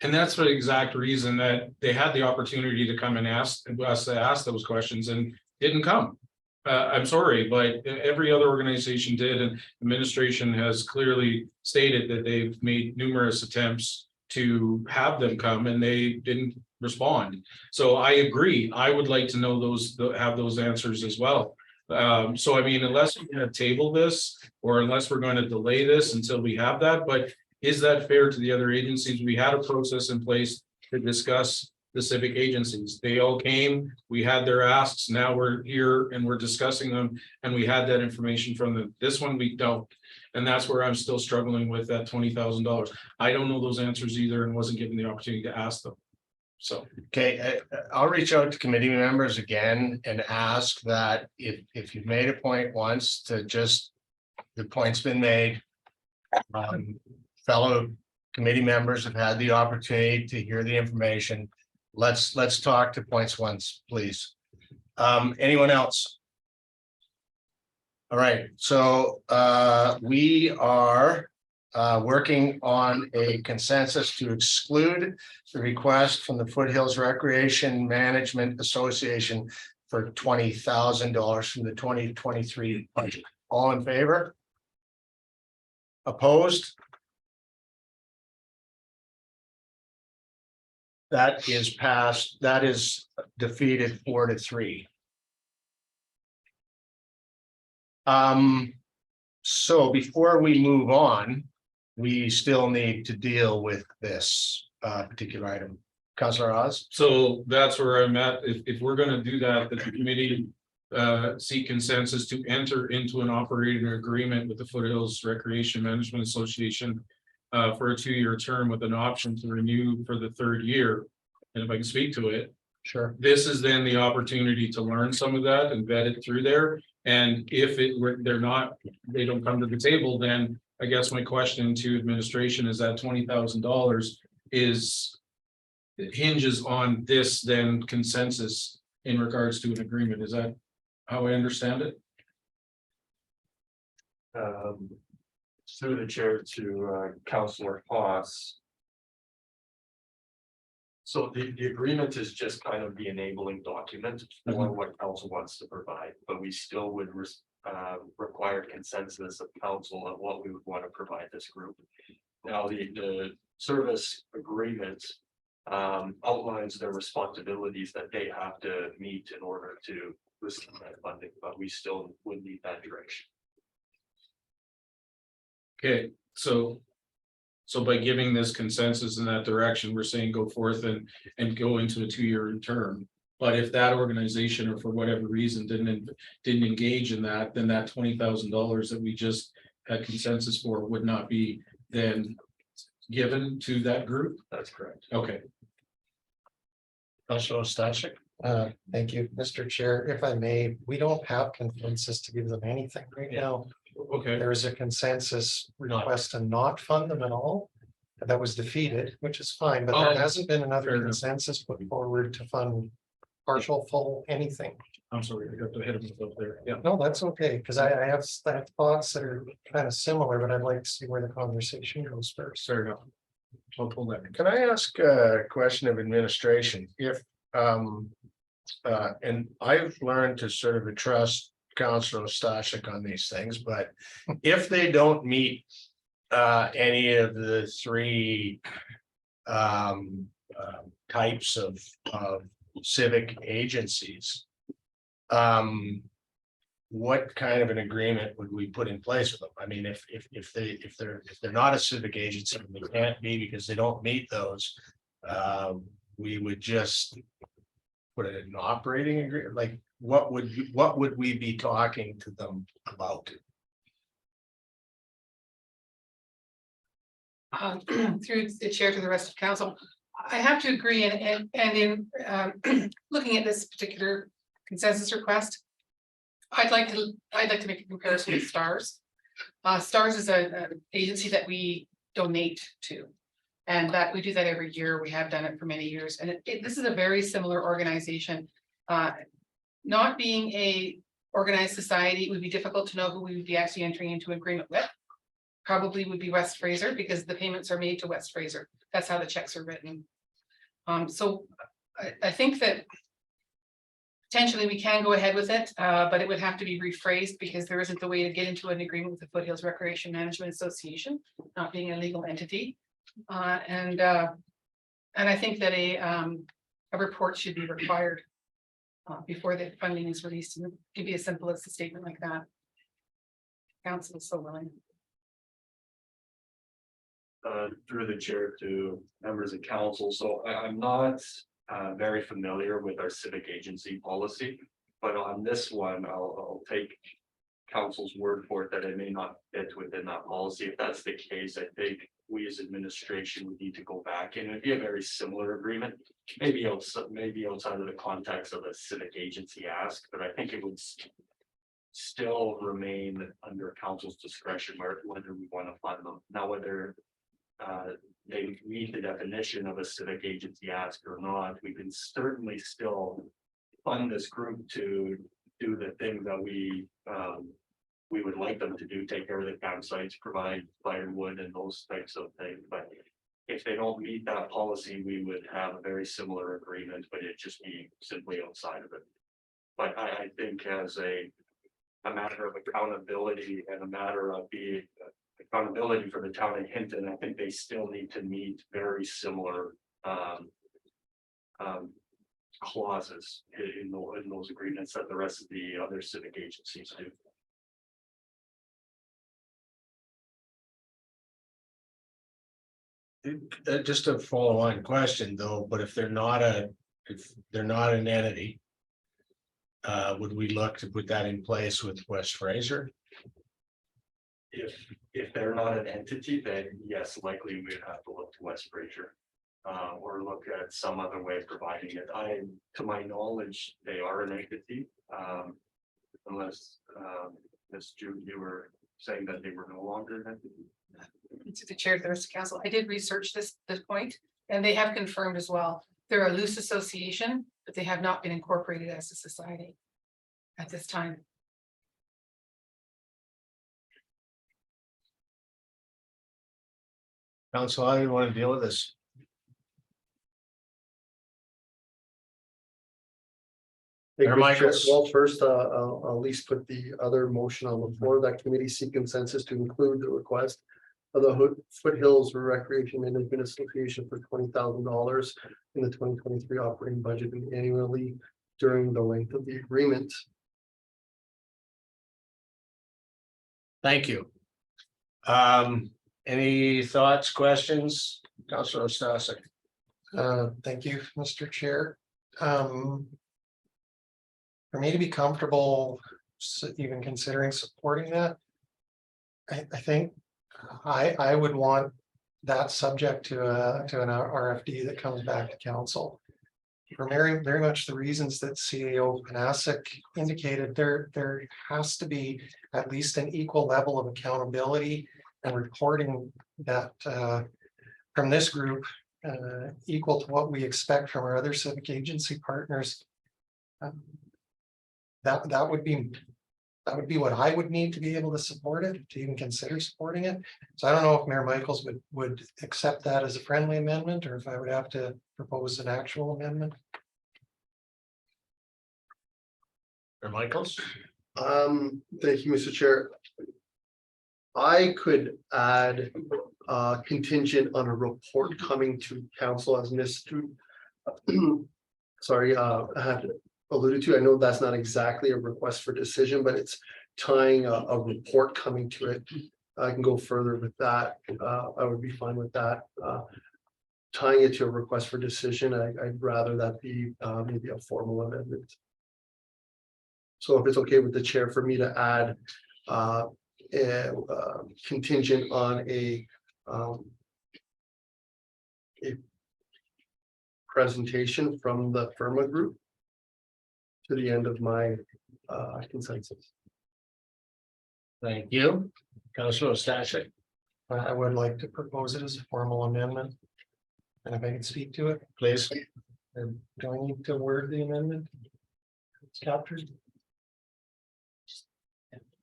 And that's for the exact reason that they had the opportunity to come and ask us to ask those questions and didn't come. I'm sorry, but every other organization did, and administration has clearly stated that they've made numerous attempts to have them come and they didn't respond. So I agree. I would like to know have those answers as well. So I mean, unless we're going to table this or unless we're going to delay this until we have that, but is that fair to the other agencies? We had a process in place to discuss the civic agencies. They all came, we had their asks, now we're here and we're discussing them, and we had that information from them. This one we don't. And that's where I'm still struggling with that $20,000. I don't know those answers either and wasn't given the opportunity to ask them. So, Okay, I'll reach out to committee members again and ask that if you've made a point once to just, the point's been made. Fellow committee members have had the opportunity to hear the information. Let's talk to points once, please. Anyone else? All right, so we are working on a consensus to exclude the request from the Foothills Recreation Management Association for $20,000 from the 2023 budget. All in favor? Opposed? That is passed. That is defeated 4-3. So before we move on, we still need to deal with this particular item. Councilor Oz? so that's where I'm at. If we're going to do that, the committee seek consensus to enter into an operating agreement with the Foothills Recreation Management Association for a 2-year term with an option to renew for the 3rd year. And if I can speak to it, Sure. this is then the opportunity to learn some of that and vet it through there. And if they don't come to the table, then I guess my question to administration is that $20,000 hinges on this then consensus in regards to an agreement. Is that how I understand it? Through the chair to Councilor Haas. So the agreement is just kind of the enabling document for what council wants to provide, but we still would require consensus of council of what we would want to provide this group. Now, the service agreement outlines their responsibilities that they have to meet in order to receive that funding, but we still would need that direction. Okay, so by giving this consensus in that direction, we're saying go forth and go into a 2-year term. But if that organization or for whatever reason didn't engage in that, then that $20,000 that we just had consensus for would not be then given to that group. That's correct. Okay. Councilor Stashik? Thank you, Mr. Chair. If I may, we don't have consensus to give them anything right now. Okay. There is a consensus request to not fund them at all. That was defeated, which is fine, but Oh, there hasn't been fair another enough. consensus put forward to fund partial, full, anything. I'm sorry, I got the head of myself there. Yeah. No, that's okay, because I have thoughts that are kind of similar, but I'd like to see where the conversation goes first. Fair enough. I'll pull that. Can I ask a question of administration? If and I've learned to sort of trust Councilor Stashik on these things, but if they don't meet any of the 3 types of civic agencies, what kind of an agreement would we put in place with them? I mean, if they're not a civic agency, and they can't be because they don't meet those, we would just put it in an operating agreement. Like, what would we be talking to them about? Through the chair to the rest of council, I have to agree, and in looking at this particular consensus request, I'd like to make a comparison with STARS. STARS is an agency that we donate to. And that we do that every year. We have done it for many years. And this is a very similar organization. Not being a organized society, it would be difficult to know who we would be actually entering into agreement with. Probably would be West Fraser because the payments are made to West Fraser. That's how the checks are written. So I think that potentially we can go ahead with it, but it would have to be rephrased because there isn't a way to get into an agreement with the Foothills Recreation Management Association, not being a legal entity. And I think that a report should be required before the funding is released. And it could be as simple as a statement like that. Council is so willing. Through the chair to members of council. So I'm not very familiar with our civic agency policy, but on this one, I'll take council's word for it that it may not fit within that policy. If that's the case, I think we as administration would need to go back and it'd be a very similar agreement, maybe outside of the context of a civic agency ask, but I think it would still remain under council's discretion whether we want to fund them. Now, whether they meet the definition of a civic agency ask or not, we can certainly still fund this group to do the things that we would like them to do, take care of the campsites, provide firewood and those types of things. But if they don't meet that policy, we would have a very similar agreement, but it'd just be simply outside of it. But I think as a matter of accountability and a matter of being accountability for the town of Hinton, I think they still need to meet very similar clauses in those agreements that the rest of the other civic agencies do. Just a follow-on question though, but if they're not an entity, would we look to put that in place with West Fraser? If they're not an entity, then yes, likely we'd have to look to West Fraser. Or look at some other way of providing it. To my knowledge, they are an entity. Unless Ms. Jude, you were saying that they were no longer an entity. To the chair of the rest of council, I did research this point, and they have confirmed as well. They're a loose association, but they have not been incorporated as a society at this time. Council, how do you want to deal with this? Mayor Michaels. Well, first, I'll at least put the other motion on the floor. That committee seek consensus to include the request of the Foothills Recreation Management Association for $20,000 in the 2023 operating budget and annually during the length of the agreement. Thank you. Any thoughts, questions? Councilor Stasek. Thank you, Mr. Chair. For me to be comfortable even considering supporting that, I think I would want that subject to an RFD that comes back to council. For very much the reasons that CAO Panasic indicated, there has to be at least an equal level of accountability and reporting that from this group equal to what we expect from our other civic agency partners. That would be what I would need to be able to support it, to even consider supporting it. So I don't know if Mayor Michaels would accept that as a friendly amendment, or if I would have to propose an actual amendment. Mayor Michaels. Thank you, Mr. Chair. I could add contingent on a report coming to council as Mr. Sorry, I had alluded to. I know that's not exactly a request for decision, but it's tying a report coming to it. I can go further with that. I would be fine with that. Tying it to a request for decision, I'd rather that be maybe a formal amendment. So if it's okay with the chair for me to add contingent on a presentation from the FIRMA group to the end of my consensus. Thank you. Councilor Stashik. I would like to propose it as a formal amendment. And if I can speak to it, Please. or do I need to word the amendment? It's captured.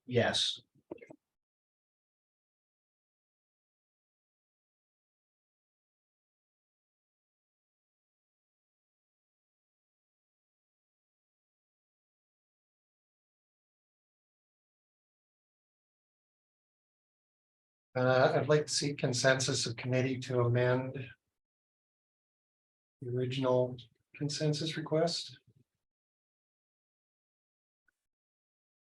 Yes. I'd like to see consensus of committee to amend the original consensus request.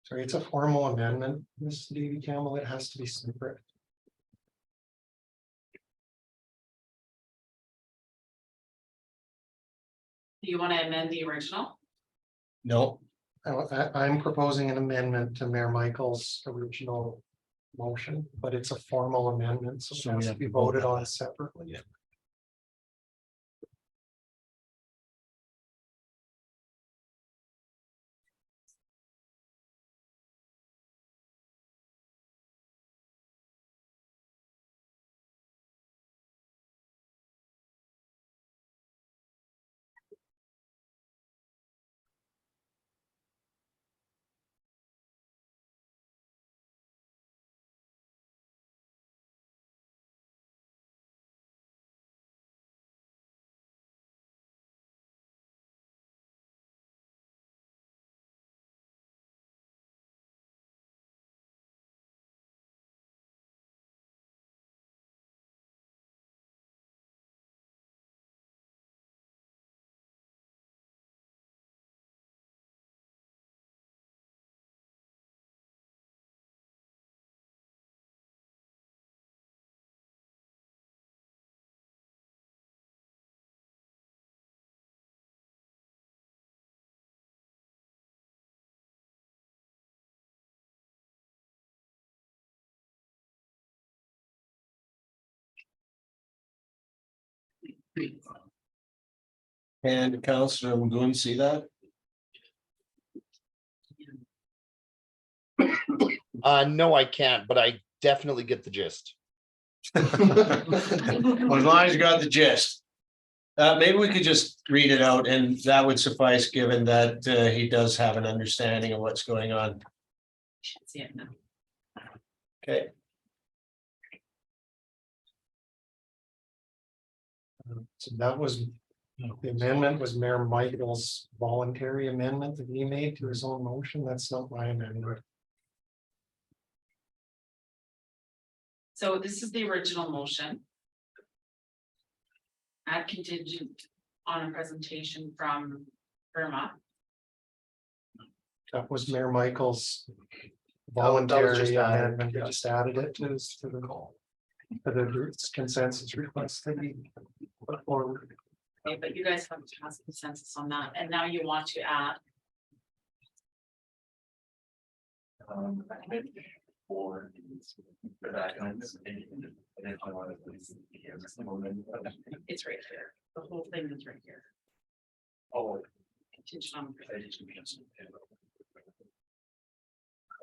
Sorry, it's a formal amendment, Ms. Davy Campbell, it has to be separate. Do you want to amend the original? No. I'm proposing an amendment to Mayor Michael's original motion, but it's a formal amendment, so So it we has to have be to vote voted on on that. separately. Yeah. And Councilor Magoon, see that? No, I can't, but I definitely get the gist. Well, as long as you got the gist. Maybe we could just read it out and that would suffice, given that he does have an understanding of what's going on. Okay. So that was, the amendment was Mayor Michael's voluntary amendment that he made to his own motion. That's not my amendment. So this is the original motion. Add contingent on a presentation from Burma. That was Mayor Michael's That was voluntary just added, amendment. We yeah. just added it to the call. To the consensus request that he put forward. Okay, but you guys have to pass consensus on that, and now you want to add. For that. It's right here. The whole thing is right here. Oh. Contingent on presentation.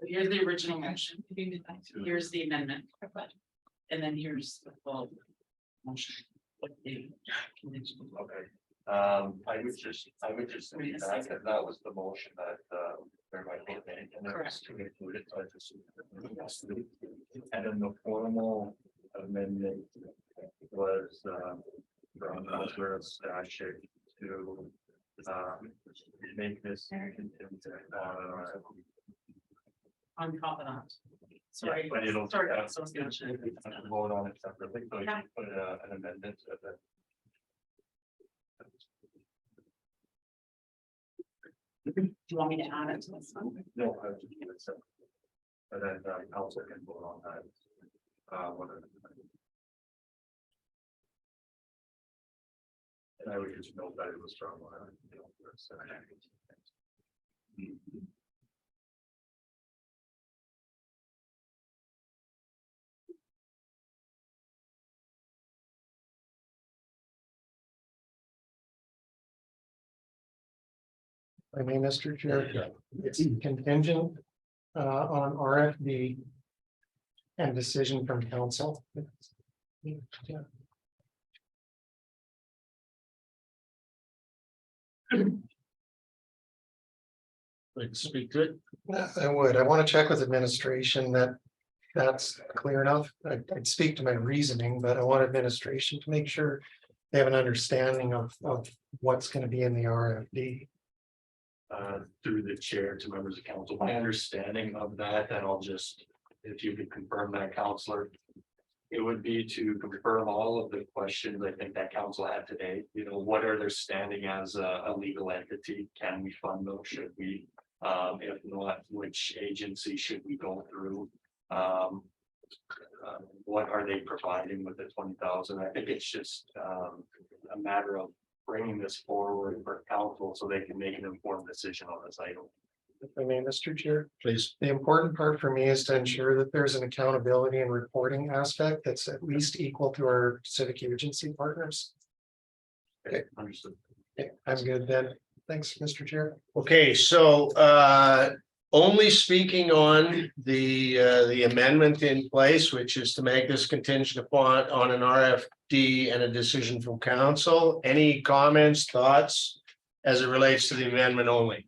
Here's the original motion. Here's the amendment. And then here's the full motion. With the condition. Okay, I would just read that, because that was the motion that, everybody made, and it was to include it, so I just. And then the formal amendment was, from Councilor Stashik to, make this. On top of that. Sorry. But it'll. Sorry. So it's gonna change. Vote on it separately, so you Yeah. can put an amendment to that. Do you want me to add it to this one? No, I would just do it separate. But then council can vote on that. Whether. And I would just note that it was from. I mean, Mr. Chair, it's contingent on RFD and decision from council. Yeah. Like, speak to it. I would. I want to check with administration that that's clear enough. I'd speak to my reasoning, but I want administration to make sure they have an understanding of what's going to be in the RFD. Through the chair to members of council, my understanding of that, and I'll just, if you could confirm that, Counselor. It would be to confirm all of the questions I think that council had today, you know, what are their standing as a legal entity? Can we fund them? Should we? If not, which agency should we go through? What are they providing with the 20,000? I think it's just a matter of bringing this forward for council so they can make an informed decision on this item. I mean, Mr. Chair, Please. the important part for me is to ensure that there's an accountability and reporting aspect that's at least equal to our civic agency partners. Okay, understood. Okay, I'm good then. Thanks, Mr. Chair. Okay, so only speaking on the amendment in place, which is to make this contingent upon an RFD and a decision from council. Any comments, thoughts as it relates to the amendment only?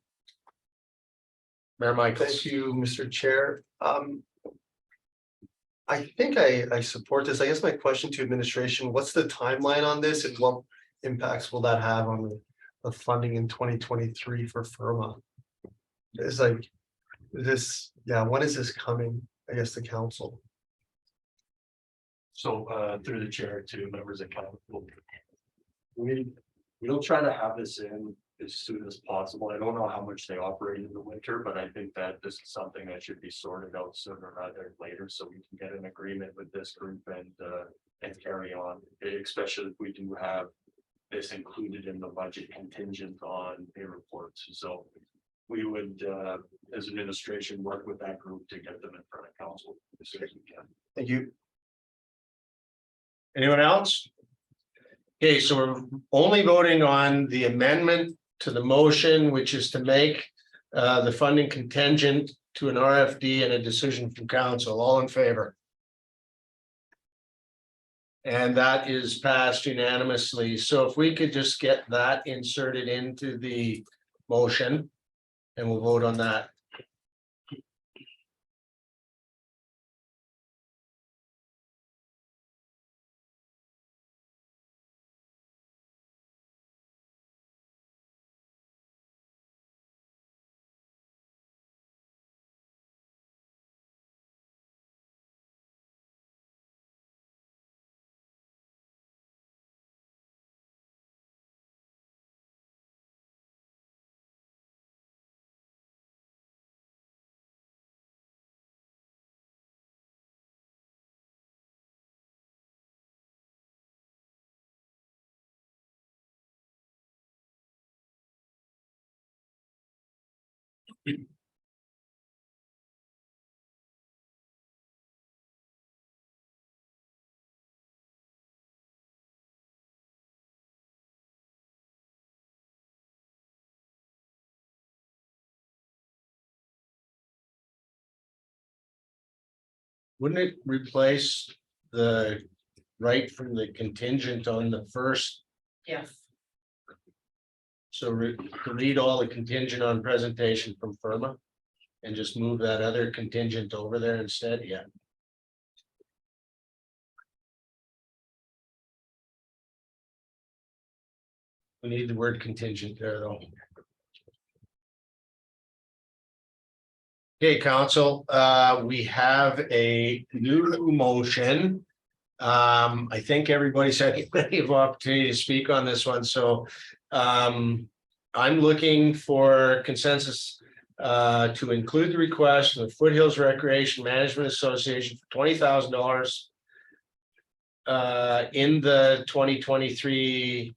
Mayor Michaels. Thank you, Mr. Chair. I think I support this. I guess my question to administration, what's the timeline on this and what impacts will that have on the funding in 2023 for FIRMA? It's like this, yeah, when is this coming? I guess the council. So through the chair to members of council. We'll try to have this in as soon as possible. I don't know how much they operate in the winter, but I think that this is something that should be sorted out sooner rather than later, so we can get an agreement with this group and carry on, especially if we do have this included in the budget contingent on pay reports. So we would, as administration, work with that group to get them in front of council as soon as we can. Thank you. Anyone else? Okay, so we're only voting on the amendment to the motion, which is to make the funding contingent to an RFD and a decision from council. All in favor? And that is passed unanimously. So if we could just get that inserted into the motion and we'll vote on that. Wouldn't it replace the right from the contingent on the first? Yes. So read all the contingent on presentation from FIRMA and just move that other contingent over there instead, yeah. We need the word contingent there though. Okay, council, we have a new motion. I think everybody's had plenty of opportunity to speak on this one, so I'm looking for consensus to include the request of the Foothills Recreation Management Association for $20,000 in the 2023,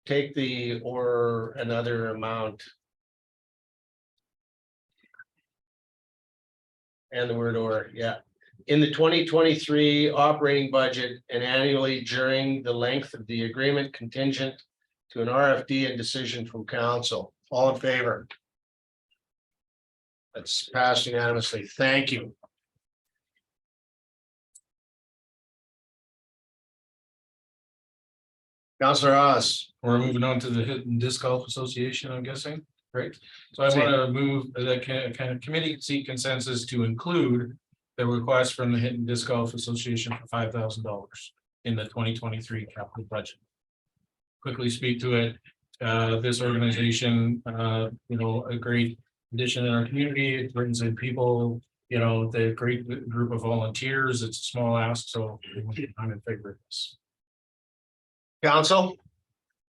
take the or another amount. And the word or, yeah. In the 2023 operating budget and annually during the length of the agreement contingent to an RFD and decision from council. All in favor? That's passed unanimously. Thank you. Councillor Oz, We're moving on to the Hit and Disc Golf Association, I'm guessing, right? So I want to move the kind of committee seek consensus to include the request from the Hit and Disc Golf Association for $5,000 in the 2023 capital budget. Quickly speak to it. This organization, a great addition in our community. It brings in people, the great group of volunteers. It's a small ask, so I'm in favor of this. Council.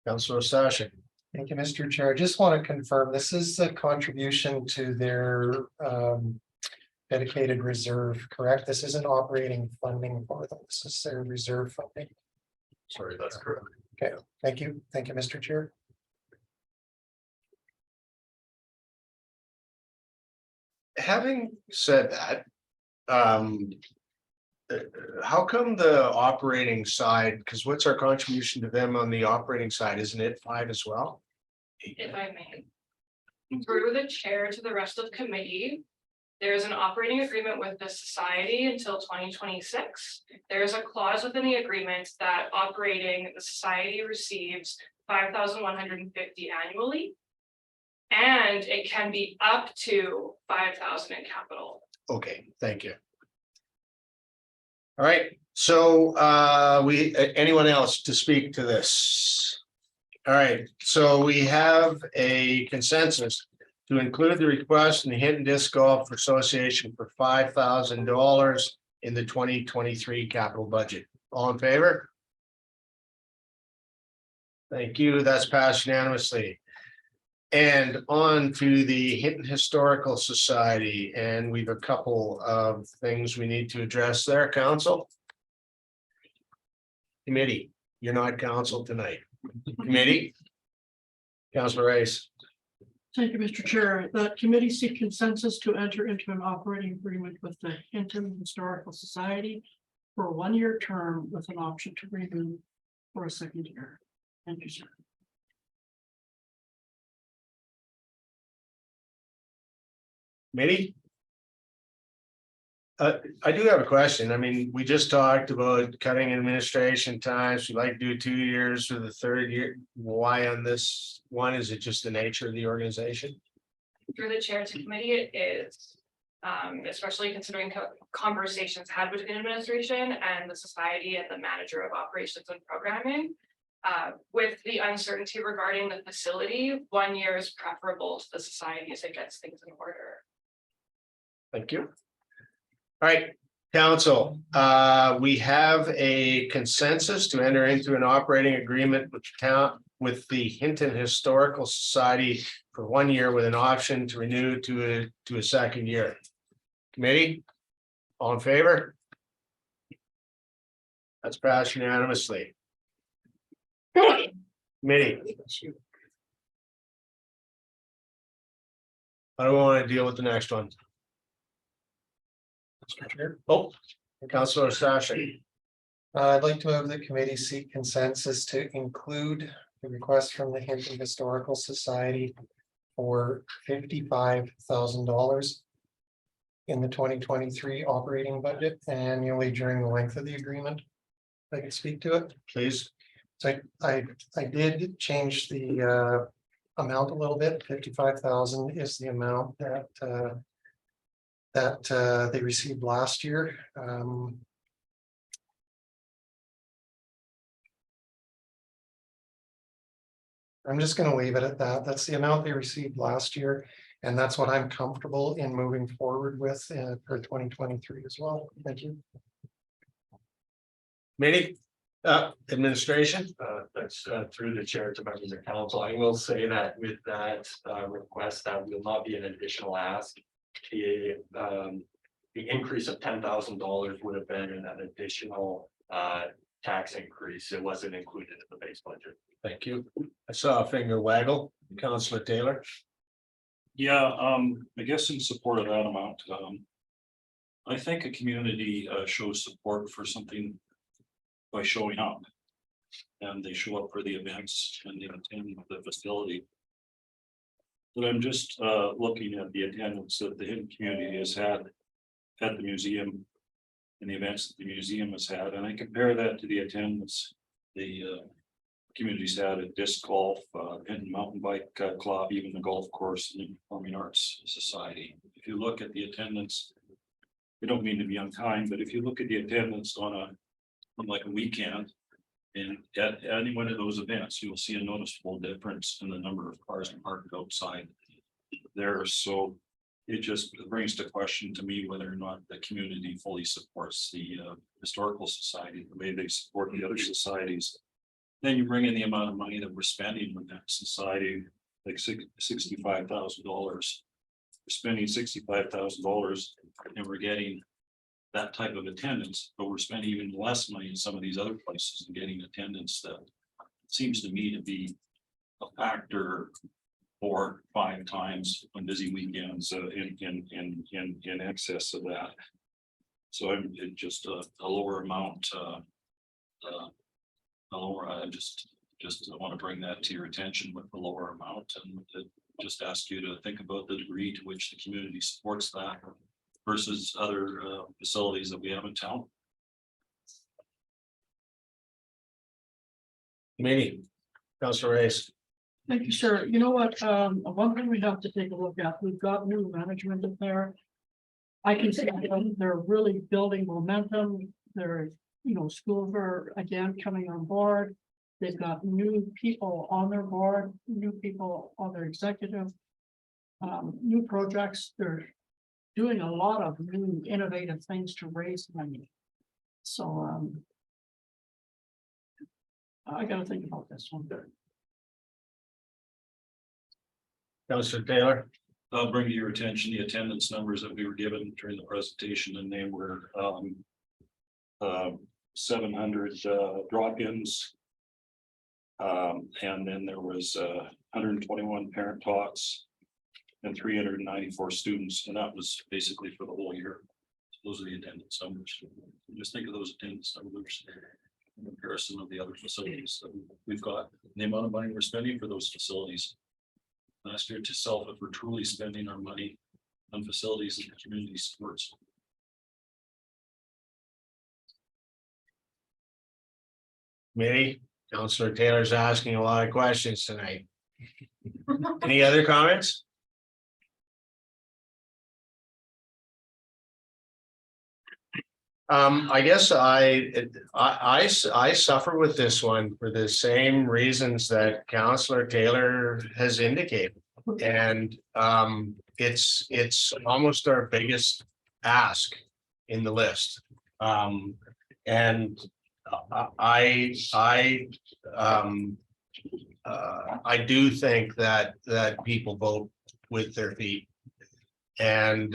Councillor Sasha. Thank you, Mr. Chair. Just want to confirm, this is a contribution to their dedicated reserve, correct? This isn't operating funding for them. This is their reserve funding. Sorry, that's correct. Okay, thank you. Thank you, Mr. Chair. Having said that, how come the operating side, because what's our contribution to them on the operating side? Isn't it 5 as well? If I may. Through the chair to the rest of the committee, there is an operating agreement with the society until 2026. There is a clause within the agreement that operating the society receives 5,150 annually. And it can be up to 5,000 in capital. Okay, thank you. All right, so anyone else to speak to this? All right, so we have a consensus to include the request in the Hit and Disc Golf Association for $5,000 in the 2023 capital budget. All in favor? Thank you. That's passed unanimously. And on to the Hinton Historical Society, and we've a couple of things we need to address there. Council. Committee, you're not council tonight. Committee. Councilor Rice. Thank you, Mr. Chair. The committee seek consensus to enter into an operating agreement with the Hampton Historical Society for a 1-year term with an option to renew for a 2nd year. Thank you, sir. Committee. I do have a question. I mean, we just talked about cutting administration times. We like to do 2 years for the 3rd year. Why on this one? Is it just the nature of the organization? Through the chair to committee, it is. Especially considering conversations had between administration and the society and the manager of operations and programming. With the uncertainty regarding the facility, 1 year is preferable to the society as it gets things in order. Thank you. All right, council, we have a consensus to enter into an operating agreement with the Hinton Historical Society for 1 year with an option to renew to a 2nd year. Committee, all in favor? That's passed unanimously. Committee. I don't want to deal with the next one. Mr. Chair. Oh, Councilor Sasha. I'd like to move the committee seek consensus to include the request from the Hampton Historical Society for $55,000 in the 2023 operating budget annually during the length of the agreement. If I can speak to it, Please. so I did change the amount a little bit. 55,000 is the amount that they received last year. I'm just going to leave it at that. That's the amount they received last year, and that's what I'm comfortable in moving forward with for 2023 as well. Thank you. Committee, administration. That's through the chair to members of council. I will say that with that request, that will not be an additional ask. The increase of $10,000 would have been an additional tax increase. It wasn't included in the base budget. Thank you. I saw a finger waggle. Councilor Taylor. Yeah, I guess in support of that amount, I think a community shows support for something by showing up. And they show up for the events and they attend the facility. But I'm just looking at the attendance that the Hinton community has had at the museum. And the events that the museum has had, and I compare that to the attendance the communities had at disc golf and mountain bike club, even the golf course and the Performing Arts Society. If you look at the attendance, we don't mean to be unkind, but if you look at the attendance on like a weekend. And at any one of those events, you'll see a noticeable difference in the number of cars parked outside there. So it just brings to question to me whether or not the community fully supports the historical society the way they support the other societies. Then you bring in the amount of money that we're spending with that society, like $65,000. We're spending $65,000 and we're getting that type of attendance, but we're spending even less money in some of these other places and getting attendance that seems to me to be a factor 4 or 5 times on busy weekends in excess of that. So I'm just a lower amount, a lower, I just want to bring that to your attention with the lower amount and just ask you to think about the degree to which the community supports that versus other facilities that we have in town. Committee, Councilor Race. Thank you, sir. You know what, one thing we have to take a look at, we've got new management in there. I can see them, they're really building momentum. They're, schools are again coming on board. They've got new people on their board, new people on their executive. New projects, they're doing a lot of new innovative things to raise money. So I gotta think about this one. Councilor Taylor. I'll bring to your attention the attendance numbers that we were given during the presentation, and they were 700 drop-ins. And then there was 121 parent talks and 394 students, and that was basically for the whole year. Those are the attendance numbers. Just think of those attendance numbers in comparison of the other facilities that we've got, the amount of money we're spending for those facilities. Last year to self, if we're truly spending our money on facilities and community supports. Committee, Councilor Taylor's asking a lot of questions tonight. Any other comments? I guess I suffer with this one for the same reasons that Councilor Taylor has indicated. And it's almost our biggest ask in the list. And I do think that people vote with their feet. And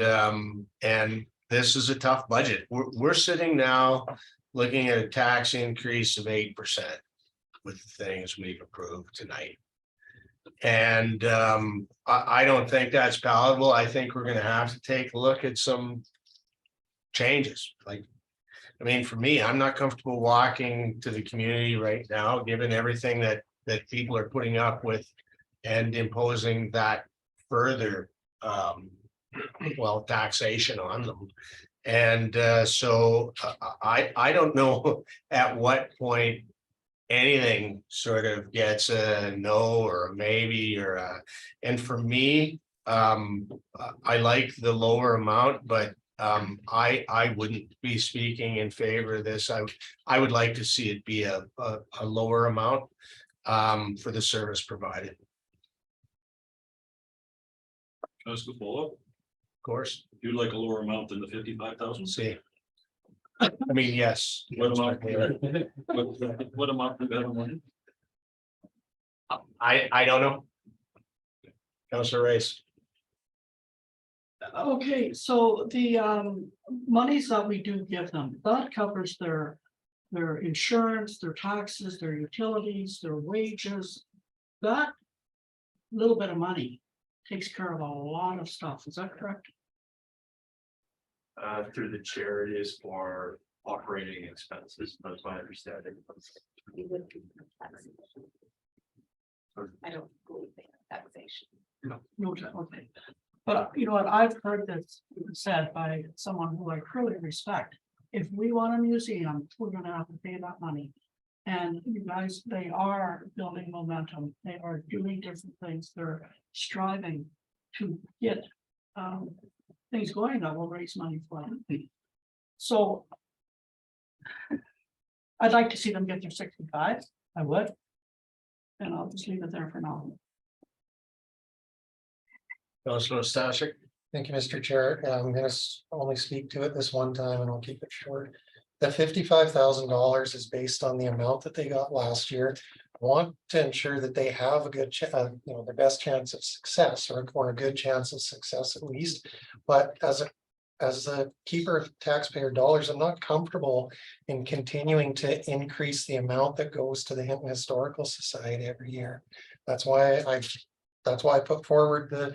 this is a tough budget. We're sitting now looking at a tax increase of 8% with the things we've approved tonight. And I don't think that's palatable. I think we're going to have to take a look at some changes. Like, I mean, for me, I'm not comfortable walking to the community right now, given everything that people are putting up with and imposing that further taxation on them. And so I don't know at what point anything sort of gets a no or a maybe or a, and for me, I like the lower amount, but I wouldn't be speaking in favor of this. I would like to see it be a lower amount for the service provided. Can I ask a follow-up? Of course, You'd like a lower amount than the 55,000? see. I mean, yes. What amount? What amount for better money? I don't know. Councilor Race. Okay, so the monies that we do give them, that covers their insurance, their taxes, their utilities, their wages. That little bit of money takes care of a lot of stuff. Is that correct? Through the chair, it is for operating expenses. That's my understanding. You would be taxation. I don't believe they have taxation. No, okay. But you know what, I've heard this said by someone who I truly respect. If we want a museum, we're gonna have to pay that money. And you guys, they are building momentum. They are doing different things. They're striving to get things going that will raise money for them. So I'd like to see them get their 65. I would. And I'll just leave it there for now. Councilor Stashik. Thank you, Mr. Chair. I'm gonna only speak to it this one time and I'll keep it short. The $55,000 is based on the amount that they got last year. I want to ensure that they have a good, the best chance of success or a good chance of success at least. But as a keeper of taxpayer dollars, I'm not comfortable in continuing to increase the amount that goes to the Hampton Historical Society every year. That's why I put forward the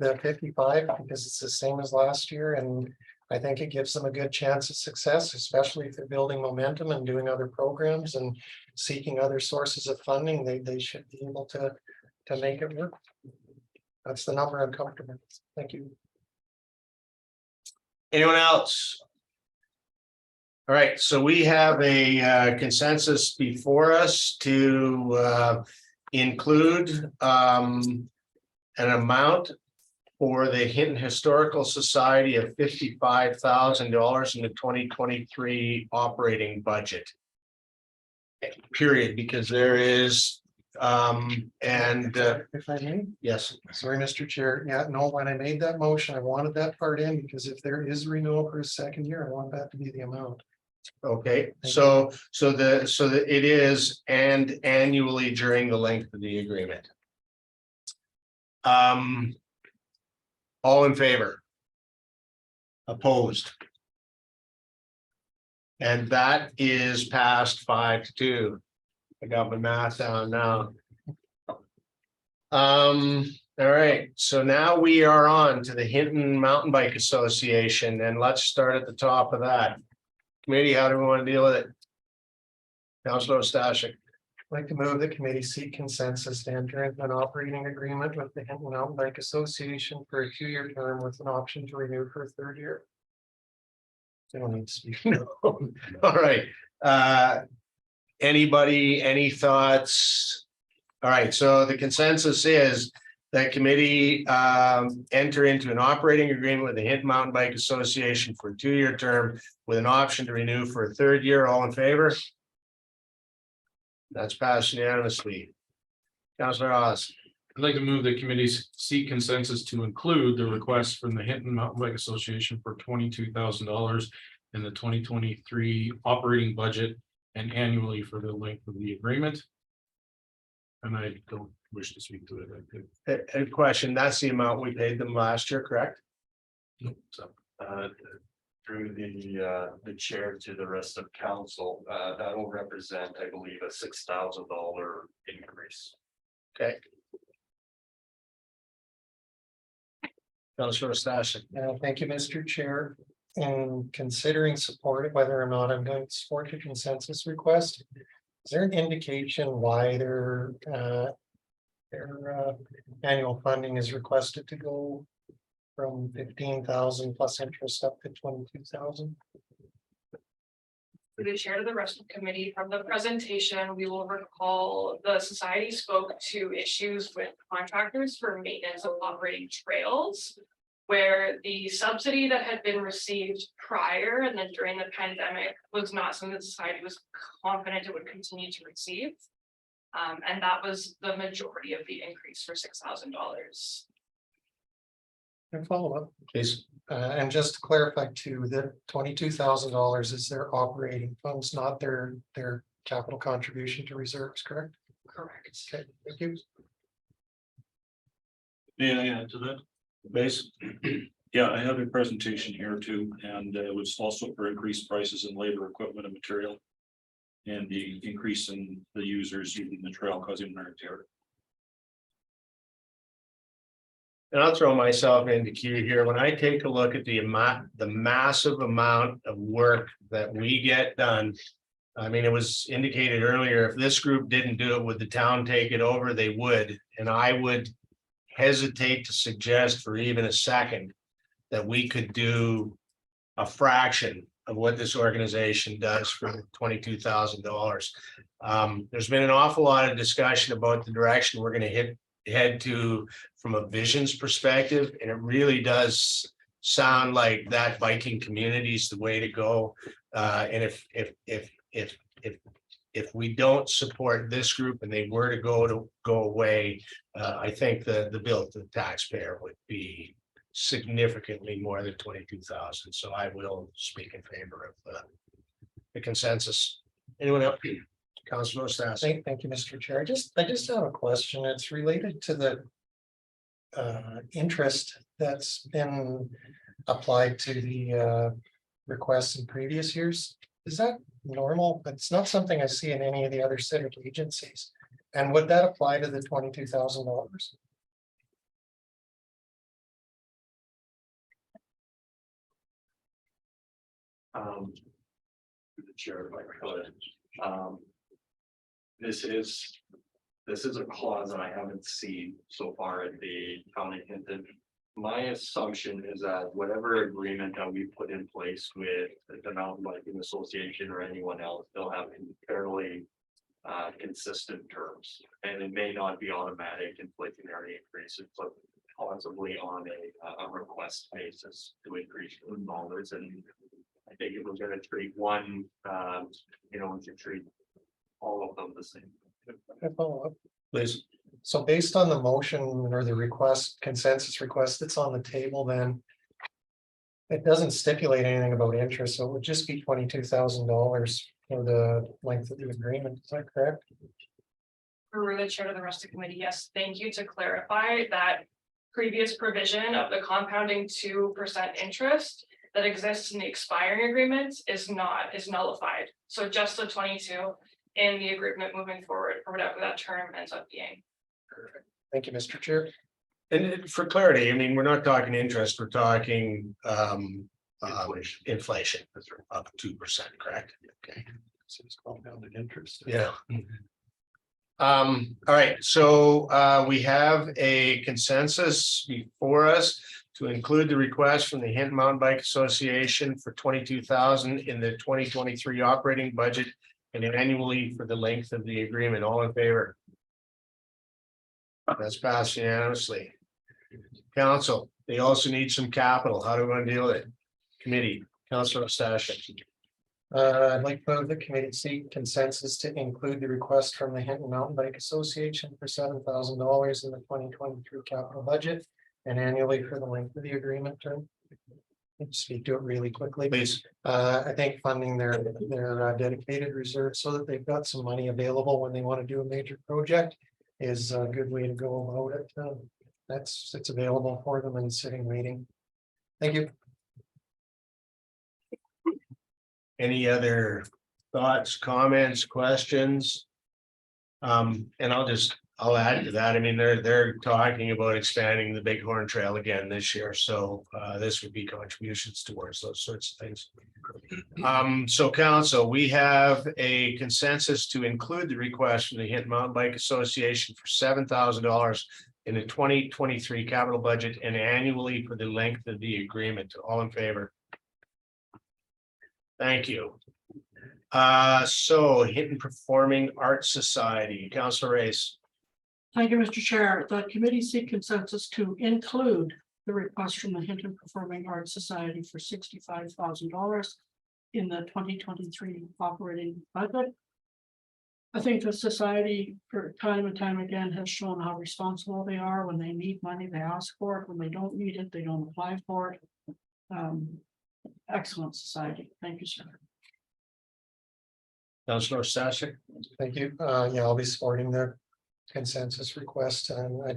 55, because it's the same as last year, and I think it gives them a good chance of success, especially if they're building momentum and doing other programs and seeking other sources of funding. They should be able to make it work. That's the number I'm comfortable with. Thank you. Anyone else? All right, so we have a consensus before us to include an amount for the Hinton Historical Society of $55,000 in the 2023 operating budget. Period, because there is If I may. yes, Sorry, Mr. Chair. Yeah, no, when I made that motion, I wanted that part in because if there is renewal for a second year, I want that to be the amount. okay, so it is and annually during the length of the agreement. All in favor? Opposed? And that is passed 5-2. I got my math down now. All right, so now we are on to the Hinton Mountain Bike Association, and let's start at the top of that. Committee, how do we want to deal with it? Councilor Stashik. I'd like to move the committee seek consensus to enter into an operating agreement with the Hampton Mountain Bike Association for a 2-year term with an option to renew for a 3rd year. They don't need to speak. No. All right. Anybody, any thoughts? All right, so the consensus is that committee enter into an operating agreement with the Hinton Mountain Bike Association for a 2-year term with an option to renew for a 3rd year. All in favor? That's passed unanimously. Councilor Oz. I'd like to move the committee's seek consensus to include the request from the Hinton Mountain Bike Association for $22,000 in the 2023 operating budget and annually for the length of the agreement. And I don't wish to speak to it. A question, that's the amount we paid them last year, correct? So, Through the chair to the rest of council, that will represent, I believe, a $6,000 increase. Okay. Councilor Stashik. Thank you, Mr. Chair. And considering support, whether or not I'm going to support the consensus request, is there an indication why their annual funding is requested to go from 15,000 plus interest up to 22,000? To the chair to the rest of the committee, from the presentation, we will recall the society spoke to issues with contractors for maintenance of operating trails, where the subsidy that had been received prior and then during the pandemic was not something the society was confident it would continue to receive. And that was the majority of the increase for $6,000. And follow up. Please. And just to clarify too, that $22,000 is their operating funds, not their capital contribution to reserves, correct? Correct. Okay, thank you. May I add to that? Base. Yeah, I have a presentation here too, and it was also for increased prices in labor, equipment and material. And the increase in the users using the trail causing wear and tear. And I'll throw myself into queue here. When I take a look at the massive amount of work that we get done. I mean, it was indicated earlier, if this group didn't do it, would the town take it over? They would, and I would hesitate to suggest for even a second that we could do a fraction of what this organization does for $22,000. There's been an awful lot of discussion about the direction we're gonna head to from a visions perspective, and it really does sound like that biking community is the way to go. And if we don't support this group and they were to go away, I think the bill to the taxpayer would be significantly more than 22,000. So I will speak in favor of the consensus. Anyone else? Councilor Stas. Thank you, Mr. Chair. I just have a question. It's related to the interest that's been applied to the requests in previous years. Is that normal? It's not something I see in any of the other civic agencies. And would that apply to the $22,000? The chair, if I could, this is a clause that I haven't seen so far at the county Hampton. My assumption is that whatever agreement that we put in place with the Mountain Biking Association or anyone else, they'll have fairly consistent terms, and it may not be automatic inflationary increases, but possibly on a request basis to increase the dollars. And I think if we're going to treat one, we should treat all of them the same. Please. So based on the motion or the request, consensus request that's on the table, then it doesn't stipulate anything about interest, so it would just be $22,000 for the length of the agreement. Is that correct? For the chair of the rest of the committee, yes, thank you to clarify that previous provision of the compounding 2% interest that exists in the expiring agreements is nullified. So just the 22 in the agreement moving forward for whatever that term ends up being. Perfect. Thank you, Mr. Chair. And for clarity, I mean, we're not talking interest, we're talking inflation up 2%, correct? Okay. So it's compounded interest. Yeah. All right, so we have a consensus before us to include the request from the Hampton Mountain Bike Association for 22,000 in the 2023 operating budget and annually for the length of the agreement. All in favor? That's passed unanimously. Council, they also need some capital. How do we want to deal with it? Committee, Councilor Stashik. I'd like to move the committee seek consensus to include the request from the Hampton Mountain Bike Association for $7,000 in the 2023 capital budget and annually for the length of the agreement term. Speak to it really quickly. Please. I think funding their dedicated reserve so that they've got some money available when they want to do a major project is a good way to go about it. It's available for them and sitting waiting. Thank you. Any other thoughts, comments, questions? And I'll add to that. I mean, they're talking about expanding the Bighorn Trail again this year. So this would be contributions towards those sorts of things. So council, we have a consensus to include the request from the Hampton Mountain Bike Association for $7,000 in the 2023 capital budget and annually for the length of the agreement. All in favor? Thank you. So Hinton Performing Arts Society, Councilor Race. Thank you, Mr. Chair. The committee seek consensus to include the request from the Hampton Performing Arts Society for $65,000 in the 2023 operating budget. I think the society for time and time again has shown how responsible they are. When they need money, they ask for it. When they don't need it, they don't apply for it. Excellent society. Thank you, sir. Councilor Stashik. Thank you. Yeah, I'll be supporting their consensus request, and I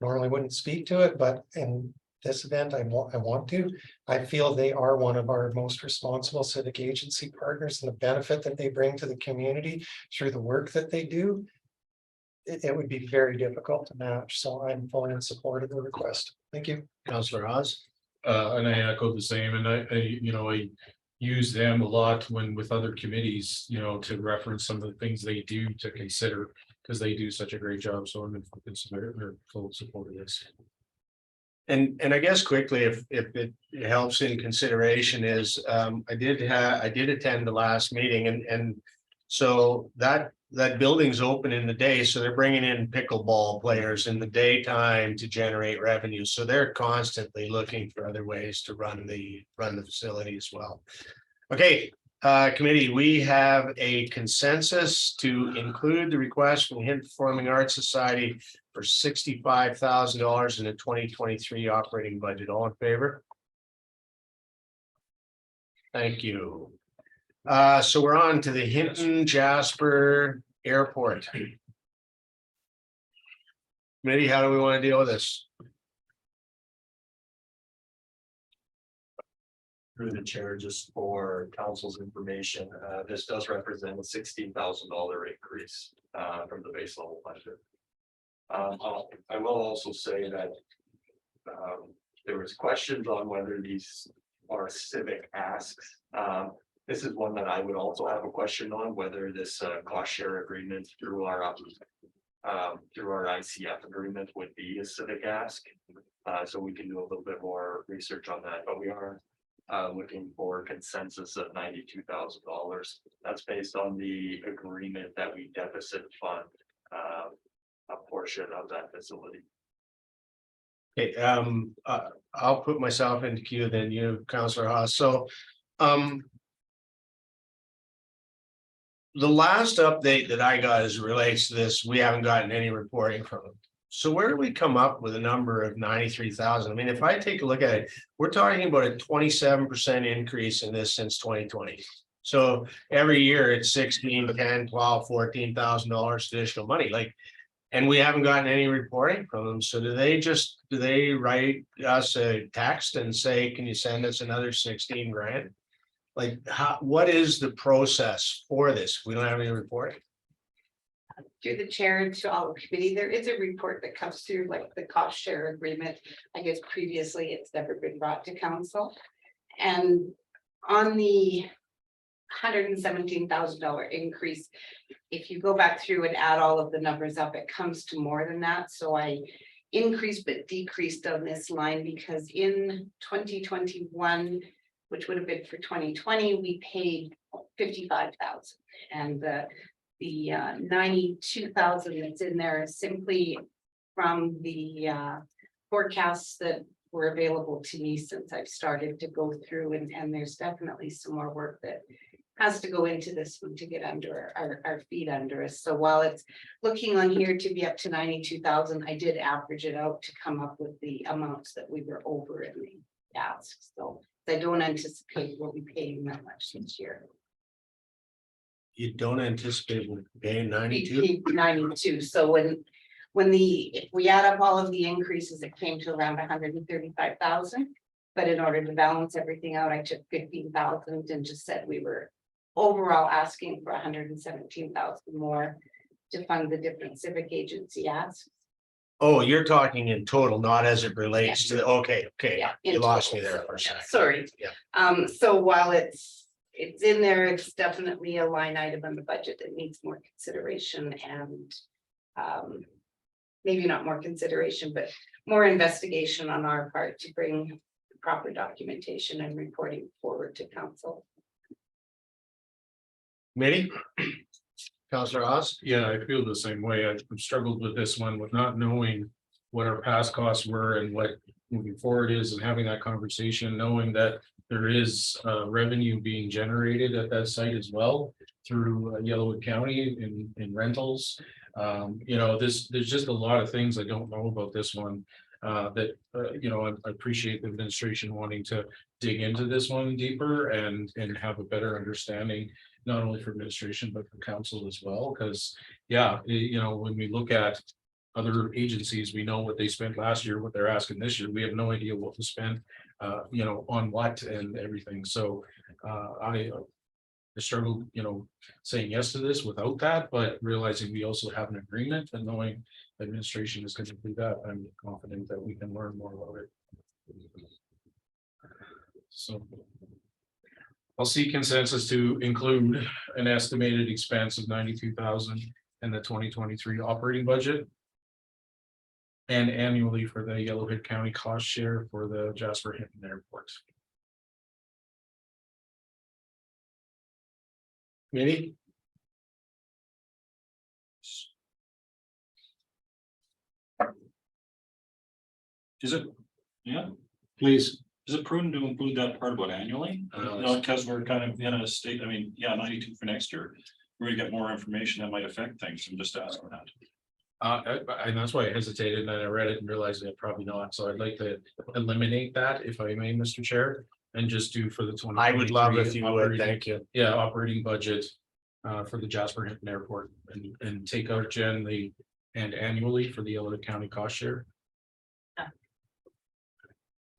normally wouldn't speak to it, but in this event, I want to. I feel they are one of our most responsible civic agency partners, and the benefit that they bring to the community through the work that they do. It would be very difficult to match, so I'm fully in support of the request. Thank you. Councilor Oz. And I echo the same, and I use them a lot when with other committees, to reference some of the things they do to consider. because they do such a great job. So I'm in full support of this. And I guess quickly, if it helps in consideration is, I did attend the last meeting and so that building's open in the day, so they're bringing in pickleball players in the daytime to generate revenue. So they're constantly looking for other ways to run the facility as well. Okay, committee, we have a consensus to include the request from the Hampton Performing Arts Society for $65,000 in the 2023 operating budget. All in favor? Thank you. So we're on to the Hinton Jasper Airport. Committee, how do we want to deal with this? Through the chair, just for council's information, this does represent a $16,000 increase from the base level budget. I will also say that there was questions on whether these are civic asks. This is one that I would also have a question on, whether this cost share agreement through our ICF agreement would be a civic ask. So we can do a little bit more research on that, but we are looking for consensus of $92,000. That's based on the agreement that we deficit fund a portion of that facility. Okay, I'll put myself into queue, then you, Councillor Haas. So the last update that I got as it relates to this, we haven't gotten any reporting from them. So where do we come up with a number of 93,000? I mean, if I take a look at it, we're talking about a 27% increase in this since 2020. So every year it's 16, 10, 12, $14,000 additional money. Like, and we haven't gotten any reporting from them. So do they write us a text and say, can you send us another 16 grand? Like, what is the process for this? We don't have any reporting. Through the chair to all the committee, there is a report that comes through, like the cost share agreement. I guess previously it's never been brought to council. And on the $117,000 increase, if you go back through and add all of the numbers up, it comes to more than that. So I increased but decreased on this line because in 2021, which would have been for 2020, we paid $55,000, and the 92,000 that's in there is simply from the forecasts that were available to me since I've started to go through, and there's definitely some more work that has to go into this one to get under our feet under us. So while it's looking on here to be up to 92,000, I did average it out to come up with the amounts that we were over in the asks. So I don't anticipate we'll be paying that much this year. You don't anticipate we'll be paying 92? We paid 92. So if we add up all of the increases, it came to around 135,000. But in order to balance everything out, I took 15,000 and just said we were overall asking for 117,000 more to fund the different civic agency asks. Oh, you're talking in total, not as it relates to, okay, Yeah, you lost me total. there for a second. Sorry. Yeah. So while it's in there, it's definitely a line item in the budget that needs more consideration and maybe not more consideration, but more investigation on our part to bring proper documentation and reporting forward to council. Committee? Councillor Haas? Yeah, I feel the same way. I've struggled with this one with not knowing what our past costs were and what moving forward is, and having that conversation, knowing that there is revenue being generated at that site as well through Yellowwood County in rentals. There's just a lot of things I don't know about this one. I appreciate the administration wanting to dig into this one deeper and have a better understanding, not only for administration, but for council as well. Because, when we look at other agencies, we know what they spent last year, what they're asking this year. We have no idea what to spend, on what and everything. So I struggled, saying yes to this without that, but realizing we also have an agreement and knowing the administration is going to do that, I'm confident that we can learn more about it. So I'll seek consensus to include an estimated expense of 92,000 and the 2023 operating budget. And annually for the Yellowhead County cost share for the Jasper Hampton Airport. Committee? Is it, yeah, Please. is it prudent to include that part about annually? No, because we're kind of in a state, I mean, yeah, 92 for next year. We're gonna get more information that might affect things. I'm just asking that. And that's why I hesitated and I read it and realized that probably not. So I'd like to eliminate that if I may, Mr. Chair, and just do for the 20. I would love if you would, thank you. Yeah, operating budget for the Jasper Hampton Airport and take out and annually for the Yellowhead County cost share.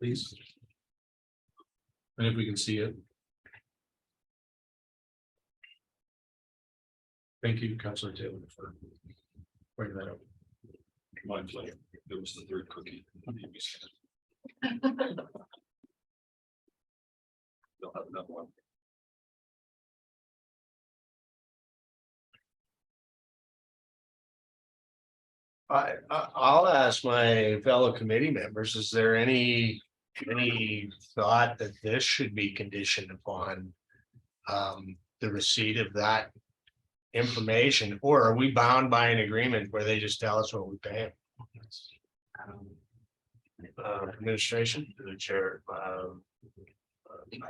Please. And if we can see it. Thank you, Councilor Taylor, for bringing that up. My pleasure. It was the third cookie. They'll have another one. I'll ask my fellow committee members, is there any thought that this should be conditioned upon the receipt of that information, or are we bound by an agreement where they just tell us what we pay them? Administration? To the chair, I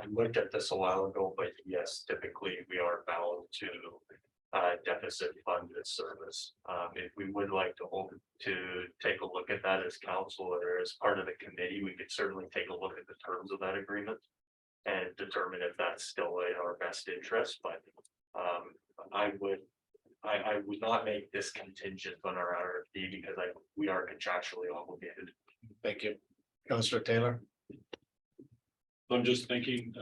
looked at this a while ago, but yes, typically we are bound to deficit fund this service. If we would like to take a look at that as council or as part of the committee, we could certainly take a look at the terms of that agreement and determine if that's still in our best interest, but I would not make this contingent on our RFP because we are contractually obligated. Thank you. Councilor Taylor? I'm just thinking,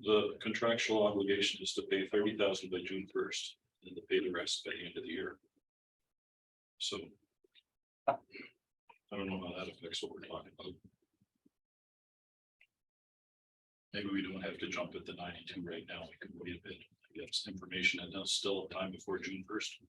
the contractual obligation is to pay 30,000 by June 1st, and to pay the rest by the end of the year. So. I don't know how that affects what we're talking about. Maybe we don't have to jump at the 92 right now. We can wait a bit, get some information, and there's still time before June 1st.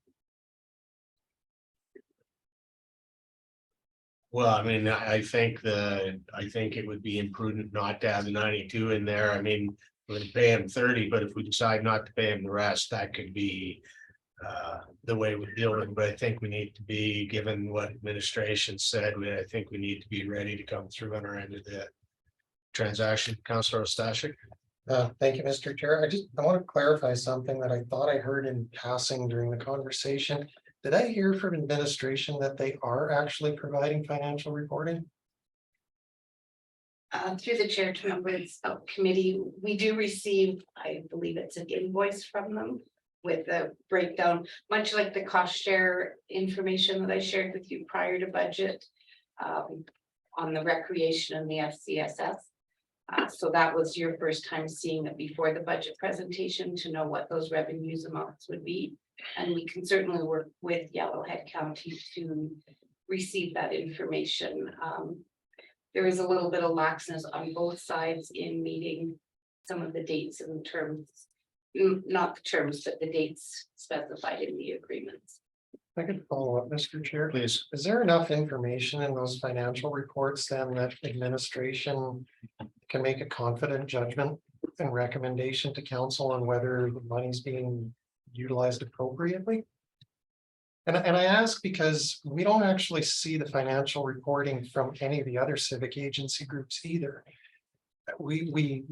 Well, I mean, I think it would be imprudent not to have the 92 in there. I mean, we're gonna pay him 30, but if we decide not to pay him the rest, that could be the way we deal with it. But I think we need to be, given what administration said, I think we need to be ready to come through on our end of the transaction. Councilor Stashik? Thank you, Mr. Chair. I want to clarify something that I thought I heard in passing during the conversation. Did I hear from administration that they are actually providing financial reporting? Through the chair to members of committee, we do receive, I believe it's an invoice from them with a breakdown, much like the cost share information that I shared with you prior to budget on the recreation and the FCSS. So that was your first time seeing it before the budget presentation to know what those revenues amounts would be. And we can certainly work with Yellowhead County to receive that information. There is a little bit of laxness on both sides in meeting some of the dates and terms, not the terms, but the dates specified in the agreements. If I could follow up, Mr. Chair. Please. Is there enough information in those financial reports then that administration can make a confident judgment and recommendation to council on whether the money's being utilized appropriately? And I ask because we don't actually see the financial reporting from any of the other civic agency groups either. We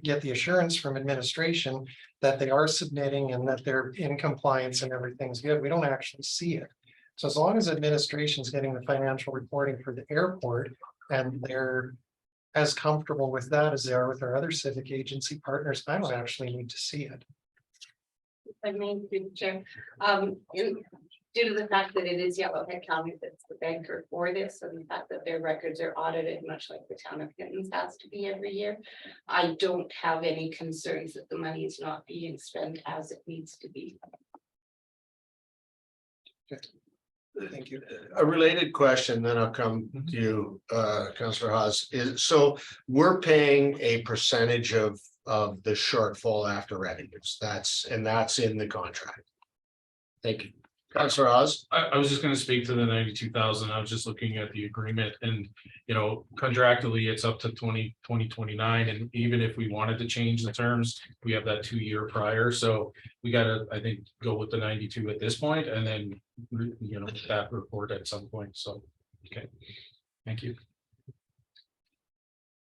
get the assurance from administration that they are submitting and that they're in compliance and everything's good. We don't actually see it. So as long as administration is getting the financial reporting for the airport and they're as comfortable with that as they are with our other civic agency partners, I don't actually need to see it. I mean, through the chair, due to the fact that it is Yellowhead County that's the banker for this, and the fact that their records are audited, much like the town of Hampton has to be every year, I don't have any concerns that the money is not being spent as it needs to be. Thank you. A related question, then I'll come to you, Councilor Haas, is so we're paying a percentage of the shortfall after revenues. That's in the contract. Thank you. Councillor Oz. I was just gonna speak to the 92,000. I was just looking at the agreement and, you know, contractually, it's up to 2029. And even if we wanted to change the terms, we have that 2 year prior. So we gotta, I think, go with the 92 at this point and then, you know, that report at some point. So, okay. Thank you.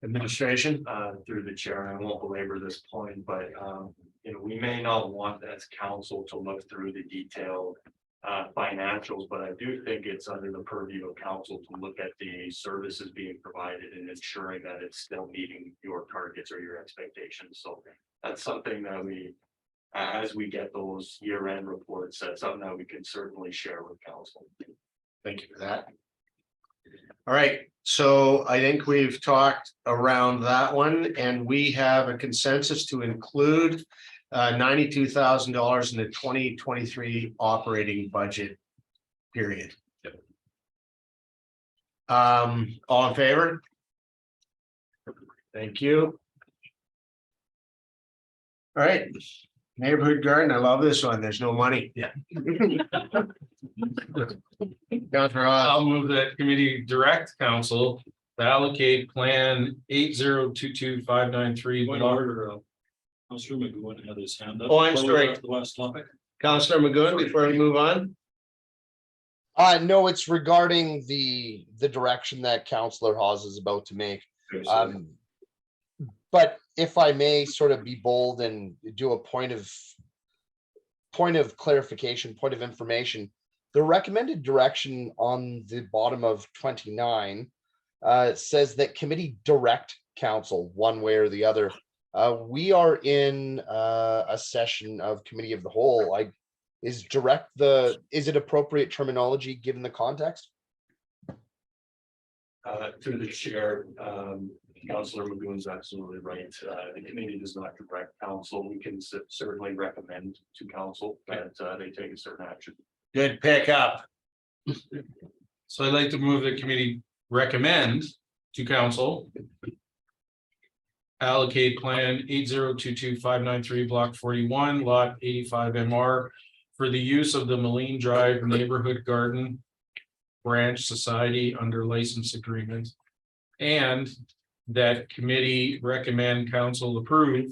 Administration. Through the chair, and I won't belabor this point, but, you know, we may not want as council to look through the detailed financials, but I do think it's under the purview of council to look at the services being provided and ensuring that it's still meeting your targets or your expectations. So that's something that we, as we get those year-end reports, that's something that we can certainly share with council. Thank you for that. All right, so I think we've talked around that one and we have a consensus to include $92,000 in the 2023 operating budget period. All in favor? Thank you. All right, neighborhood garden, I love this one, there's no money. Yeah. Councillor Oz. I'll move that committee direct council to allocate plan 8022593. Point of order, Councilor McGowan had his hand up. Oh, I'm Before we sorry. go to the last topic. Councillor McGowan, before we move on. No, it's regarding the direction that Councillor Hawes is about to make. But if I may sort of be bold and do a point of clarification, point of information, the recommended direction on the bottom of 29 says that committee direct council one way or the other. We are in a session of committee of the whole. Is it appropriate terminology given the context? Through the chair, Councillor McGowan's absolutely right. The committee does not direct council. We can certainly recommend to council that they take a certain action. Good pickup. So I'd like to move the committee recommend to council allocate plan 8022593 block 41 lot 85 MR for the use of the Moline Drive Neighborhood Garden Branch Society under license agreement, and that committee recommend council approve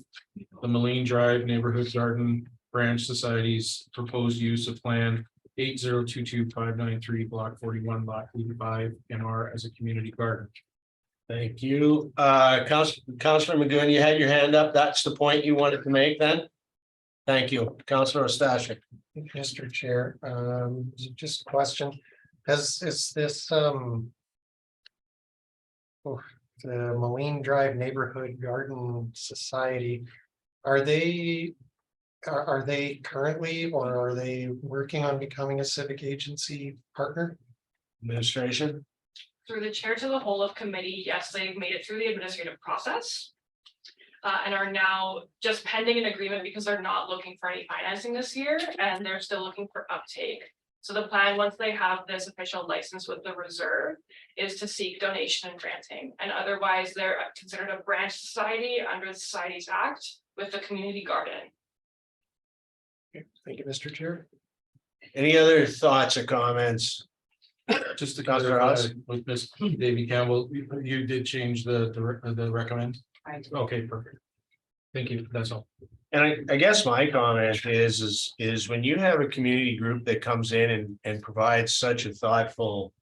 the Moline Drive Neighborhood Garden Branch Society's proposed use of plan 8022593 block 41 lot 85 MR as a community garden. Thank you. Councillor McGowan, you had your hand up. That's the point you wanted to make then? Thank you. Councillor Stashik. Mr. Chair, just a question. Is this the Moline Drive Neighborhood Garden Society, are they currently or are they working on becoming a civic agency partner? Administration. Through the chair to the whole of committee, yes, they've made it through the administrative process. And are now just pending an agreement because they're not looking for any financing this year and they're still looking for uptake. So the plan, once they have this official license with the reserve, is to seek donation and granting. And otherwise, they're considered a branch society under the Societies Act with the community garden. Thank you, Mr. Chair. Any other thoughts or comments? Just to Councillor clarify Oz. with Ms. Davy Campbell, you did change the recommend? I do. Okay, perfect. Thank you. That's all. And I guess my comment is when you have a community group that comes in and provides such a thoughtful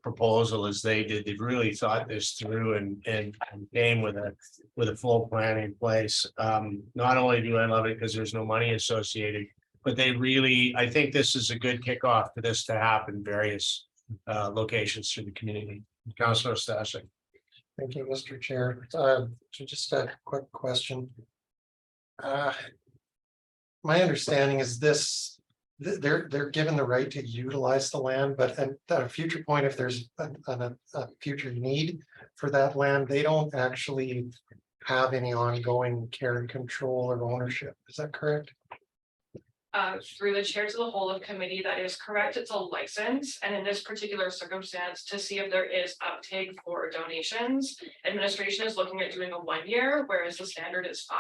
proposal as they did, they've really thought this through and came with a full plan in place. Not only do I love it because there's no money associated, but they really, I think this is a good kickoff for this to happen, various locations through the community. Councillor Stashik. Thank you, Mr. Chair. Just a quick question. My understanding is they're given the right to utilize the land, but at a future point, if there's a future need for that land, they don't actually have any ongoing care and control or ownership. Is that correct? Through the chair to the whole of committee, that is correct. It's a license. And in this particular circumstance, to see if there is uptake for donations, administration is looking at doing a 1 year, whereas the standard is 5.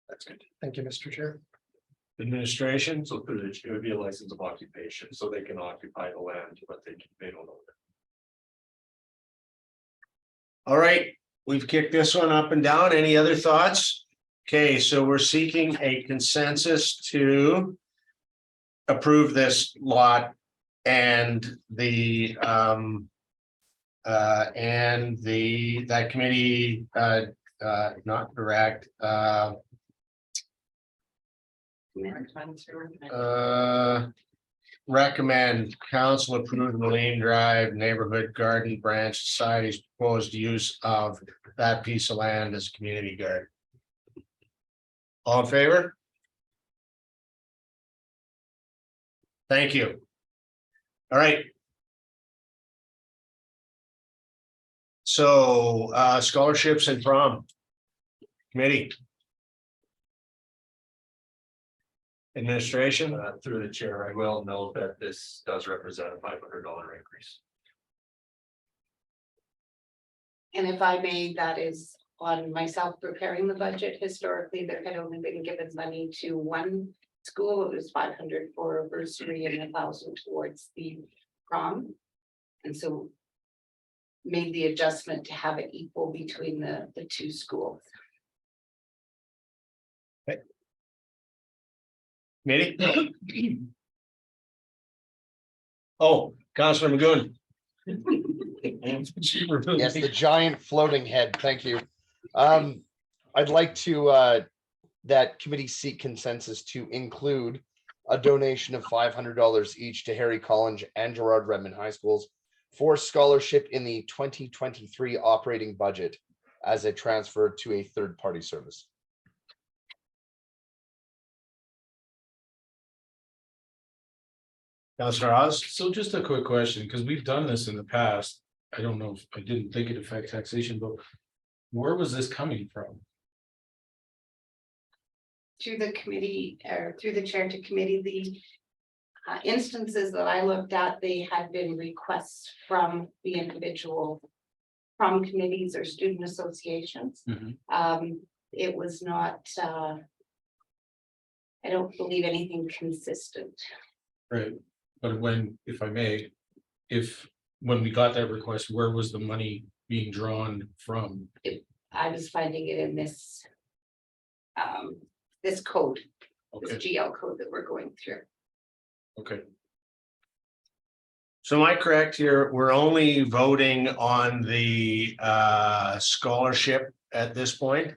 That's good. Thank you, Mr. Chair. Administration, So through the, it would be a license of occupation, so they can occupy the land, but they don't own it. all right, we've kicked this one up and down. Any other thoughts? Okay, so we're seeking a consensus to approve this lot and that committee, not direct, recommend council approve the Moline Drive Neighborhood Garden Branch Society's proposed use of that piece of land as a community garden. All in favor? Thank you. All right. So scholarships and prom committee. Administration, Through the chair, I will note that this does represent a $500 increase. And if I may, that is on myself preparing the budget. Historically, there had only been given money to one school. It was 500 for a bursary and 1,000 towards the prom. And so made the adjustment to have it equal between the two schools. committee. Oh, Councilor Magoon. Yes, the giant floating head. Thank you. I'd like to that committee seek consensus to include a donation of $500 each to Harry College and Gerard Redmond High Schools for scholarship in the 2023 operating budget as a transfer to a third-party service. Councilor Oz. So just a quick question, because we've done this in the past. I don't know if I didn't think it affects taxation, but where was this coming from? To the committee or through the chair to committee, the instances that I looked at, they had been requests from the individual from committees or student associations. It was not, I don't believe anything consistent. Right, but when, if I may, when we got that request, where was the money being drawn from? I was finding it in this this code, this Okay, GL code that we're going through. okay. So am I correct here? We're only voting on the scholarship at this point?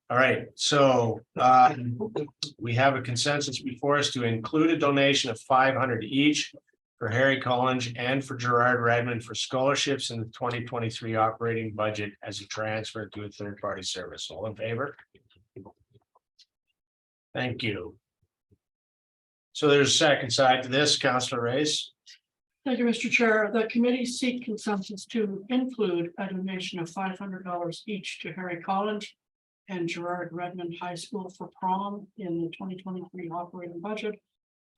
All right, so we have a consensus before us to include a donation of 500 each for Harry College and for Gerard Redmond for scholarships in the 2023 operating budget as a transfer to a third-party service. All in favor? Thank you. So there's a second side to this, Councilor Reyes. Thank you, Mr. Chair. The committee seek consensus to include a donation of $500 each to Harry College and Gerard Redmond High School for prom in the 2023 operating budget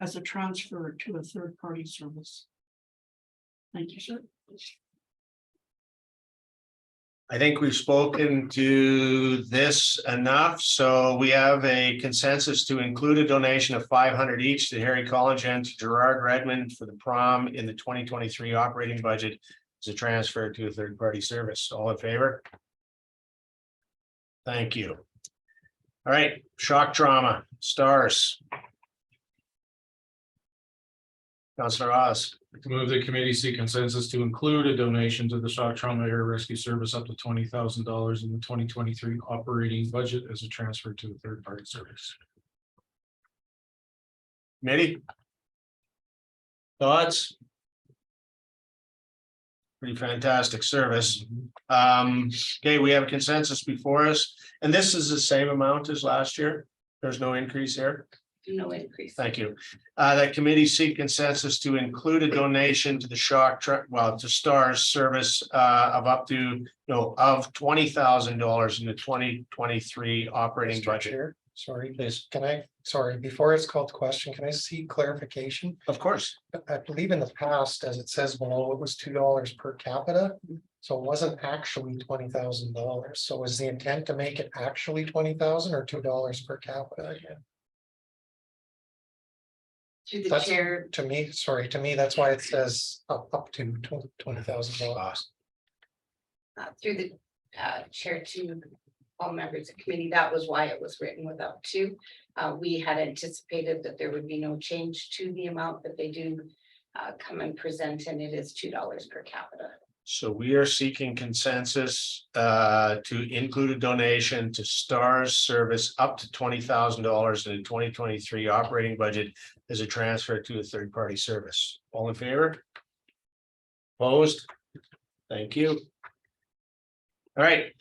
as a transfer to a third-party service. Thank you, sir. I think we've spoken to this enough, so we have a consensus to include a donation of 500 each to Harry College and to Gerard Redmond for the prom in the 2023 operating budget as a transfer to a third-party service. All in favor? Thank you. All right, shock trauma, stars. Councilor Oz. To move the committee seek consensus to include a donation to the shock trauma air rescue service up to $20,000 in the 2023 operating budget as a transfer to a third-party service. Committee? Thoughts? Pretty fantastic service. Okay, we have a consensus before us, and this is the same amount as last year. There's no increase here. No increase. Thank you. That committee seek consensus to include a donation to the to STARS service of up to of $20,000 in the 2023 operating Mr. budget. Chair, sorry, before it's called to question, can I see clarification? Of course. I believe in the past, as it says below, it was $2 per capita. So it wasn't actually $20,000. So was the intent to make it actually 20,000 or $2 per capita again? Through the That's- chair, To me, sorry, to me, that's why it says up to $20,000. through the chair to all members of committee, that was why it was written with up to. We had anticipated that there would be no change to the amount that they do come and present, and it is $2 per capita. So we are seeking consensus to include a donation to STARS service up to $20,000 in the 2023 operating budget as a transfer to a third-party service. All in favor? Opposed? Thank you. All right.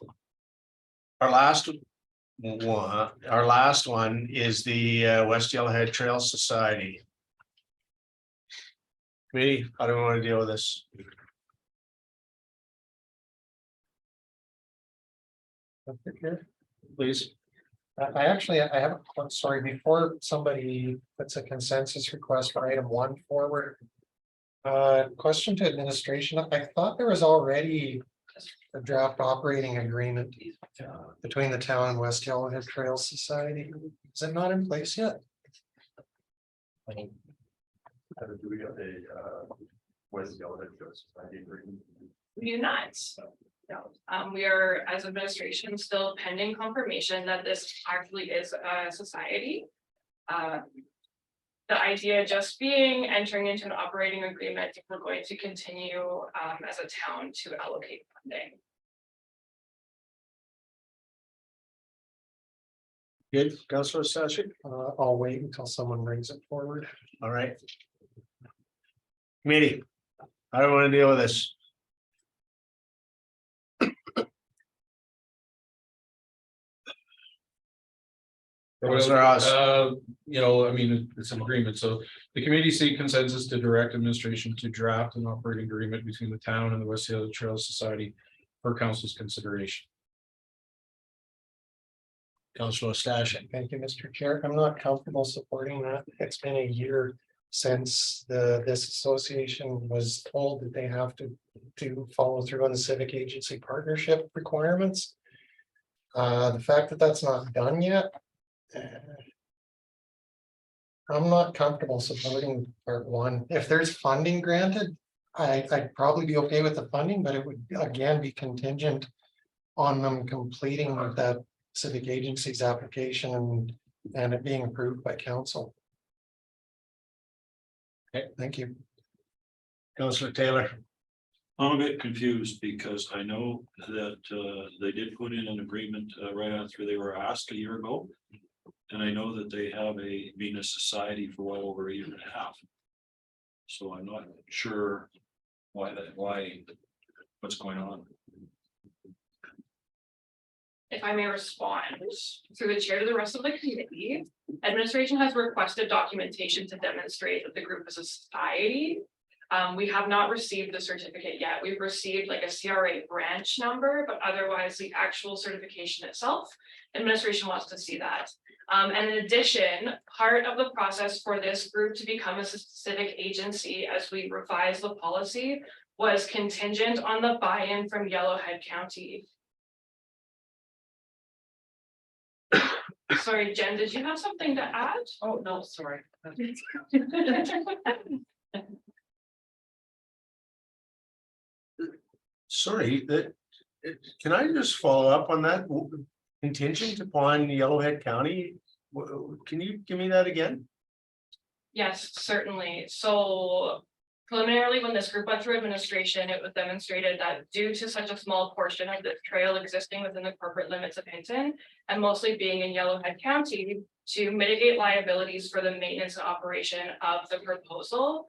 Our last one is the West Yellowhead Trail Society. Committee, how do we want to deal with this? Please. I actually, I have, sorry, before somebody puts a consensus request for item 1 forward. Question to administration. I thought there was already a draft operating agreement between the town and West Yellowhead Trail Society. Is it not in place yet? Do we have a West Yellowhead Trail Society agreement? We do not. No, we are, as administration, still pending confirmation that this actually is a society. The idea just being entering into an operating agreement if we're going to continue as a town to allocate funding. Good, Councilor Sashi. I'll wait until someone brings it forward. All right. Committee, I don't want to deal with this. Councilor Oz. You know, I mean, it's an agreement, so the committee seek consensus to direct administration to draft an operating agreement between the town and the West Yellowhead Trail Society for council's consideration. Councilor Stash. Thank you, Mr. Chair. I'm not comfortable supporting that. It's been a year since this association was told that they have to follow through on the civic agency partnership requirements. The fact that that's not done yet. I'm not comfortable supporting part 1. If there's funding granted, I'd probably be okay with the funding, but it would again be contingent on them completing that civic agency's application and it being approved by council. Okay, thank you. Councilor Taylor. I'm a bit confused because I know that they did put in an agreement right after they were asked a year ago. And I know that they have been a society for well over a year and a half. So I'm not sure why what's going on. If I may respond through the chair to the rest of the committee, administration has requested documentation to demonstrate that the group is a society. We have not received the certificate yet. We've received like a CRA branch number, but otherwise the actual certification itself, administration wants to see that. And in addition, part of the process for this group to become a civic agency as we revise the policy was contingent on the buy-in from Yellowhead County. Sorry, Jen, did you have something to add? Oh, no, sorry. Sorry, can I just follow up on that? Contingent upon Yellowhead County? Can you give me that again? Yes, certainly. So preliminarily, when this group went through administration, it was demonstrated that due to such a small portion of the trail existing within the corporate limits of Hampton and mostly being in Yellowhead County, to mitigate liabilities for the maintenance and operation of the proposal,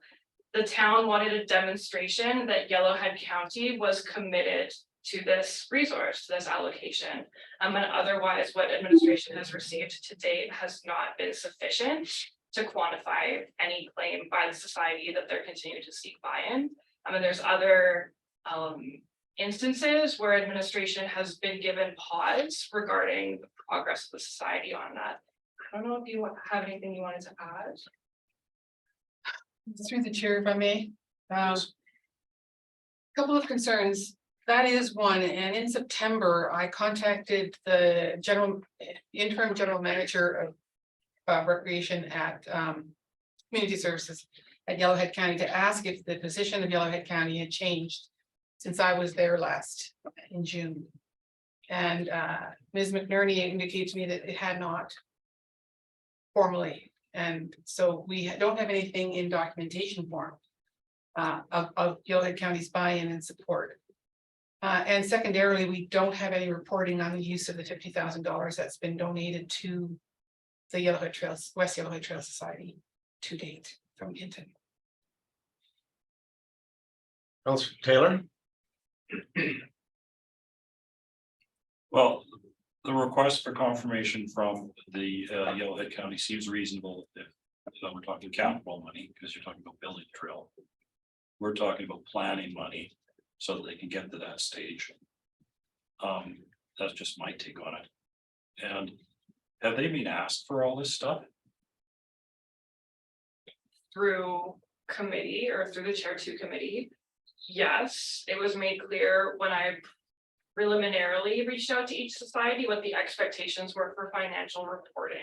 the town wanted a demonstration that Yellowhead County was committed to this resource, to this allocation. And otherwise, what administration has received to date has not been sufficient to quantify any claim by the society that they're continuing to seek buy-in. I mean, there's other instances where administration has been given pause regarding the progress of the society on that. I don't know if you have anything you wanted to add. Through the chair, if I may. Couple of concerns. That is one, and in September, I contacted the interim general manager of recreation at Community Services at Yellowhead County to ask if the position of Yellowhead County had changed since I was there last in June. And Ms. McNerney indicated to me that it had not formally, and so we don't have anything in documentation form of Yellowhead County's buy-in and support. And secondarily, we don't have any reporting on the use of the $50,000 that's been donated to the Yellowhead Trails, West Yellowhead Trail Society to date from Hampton. Councilor Taylor? Well, the request for confirmation from the Yellowhead County seems reasonable. If we're talking capital money, because you're talking about building a trail. We're talking about planning money so that they can get to that stage. That's just my take on it. And have they been asked for all this stuff? Through committee or through the chair two committee. Yes, it was made clear when I preliminarily reached out to each society what the expectations were for financial reporting.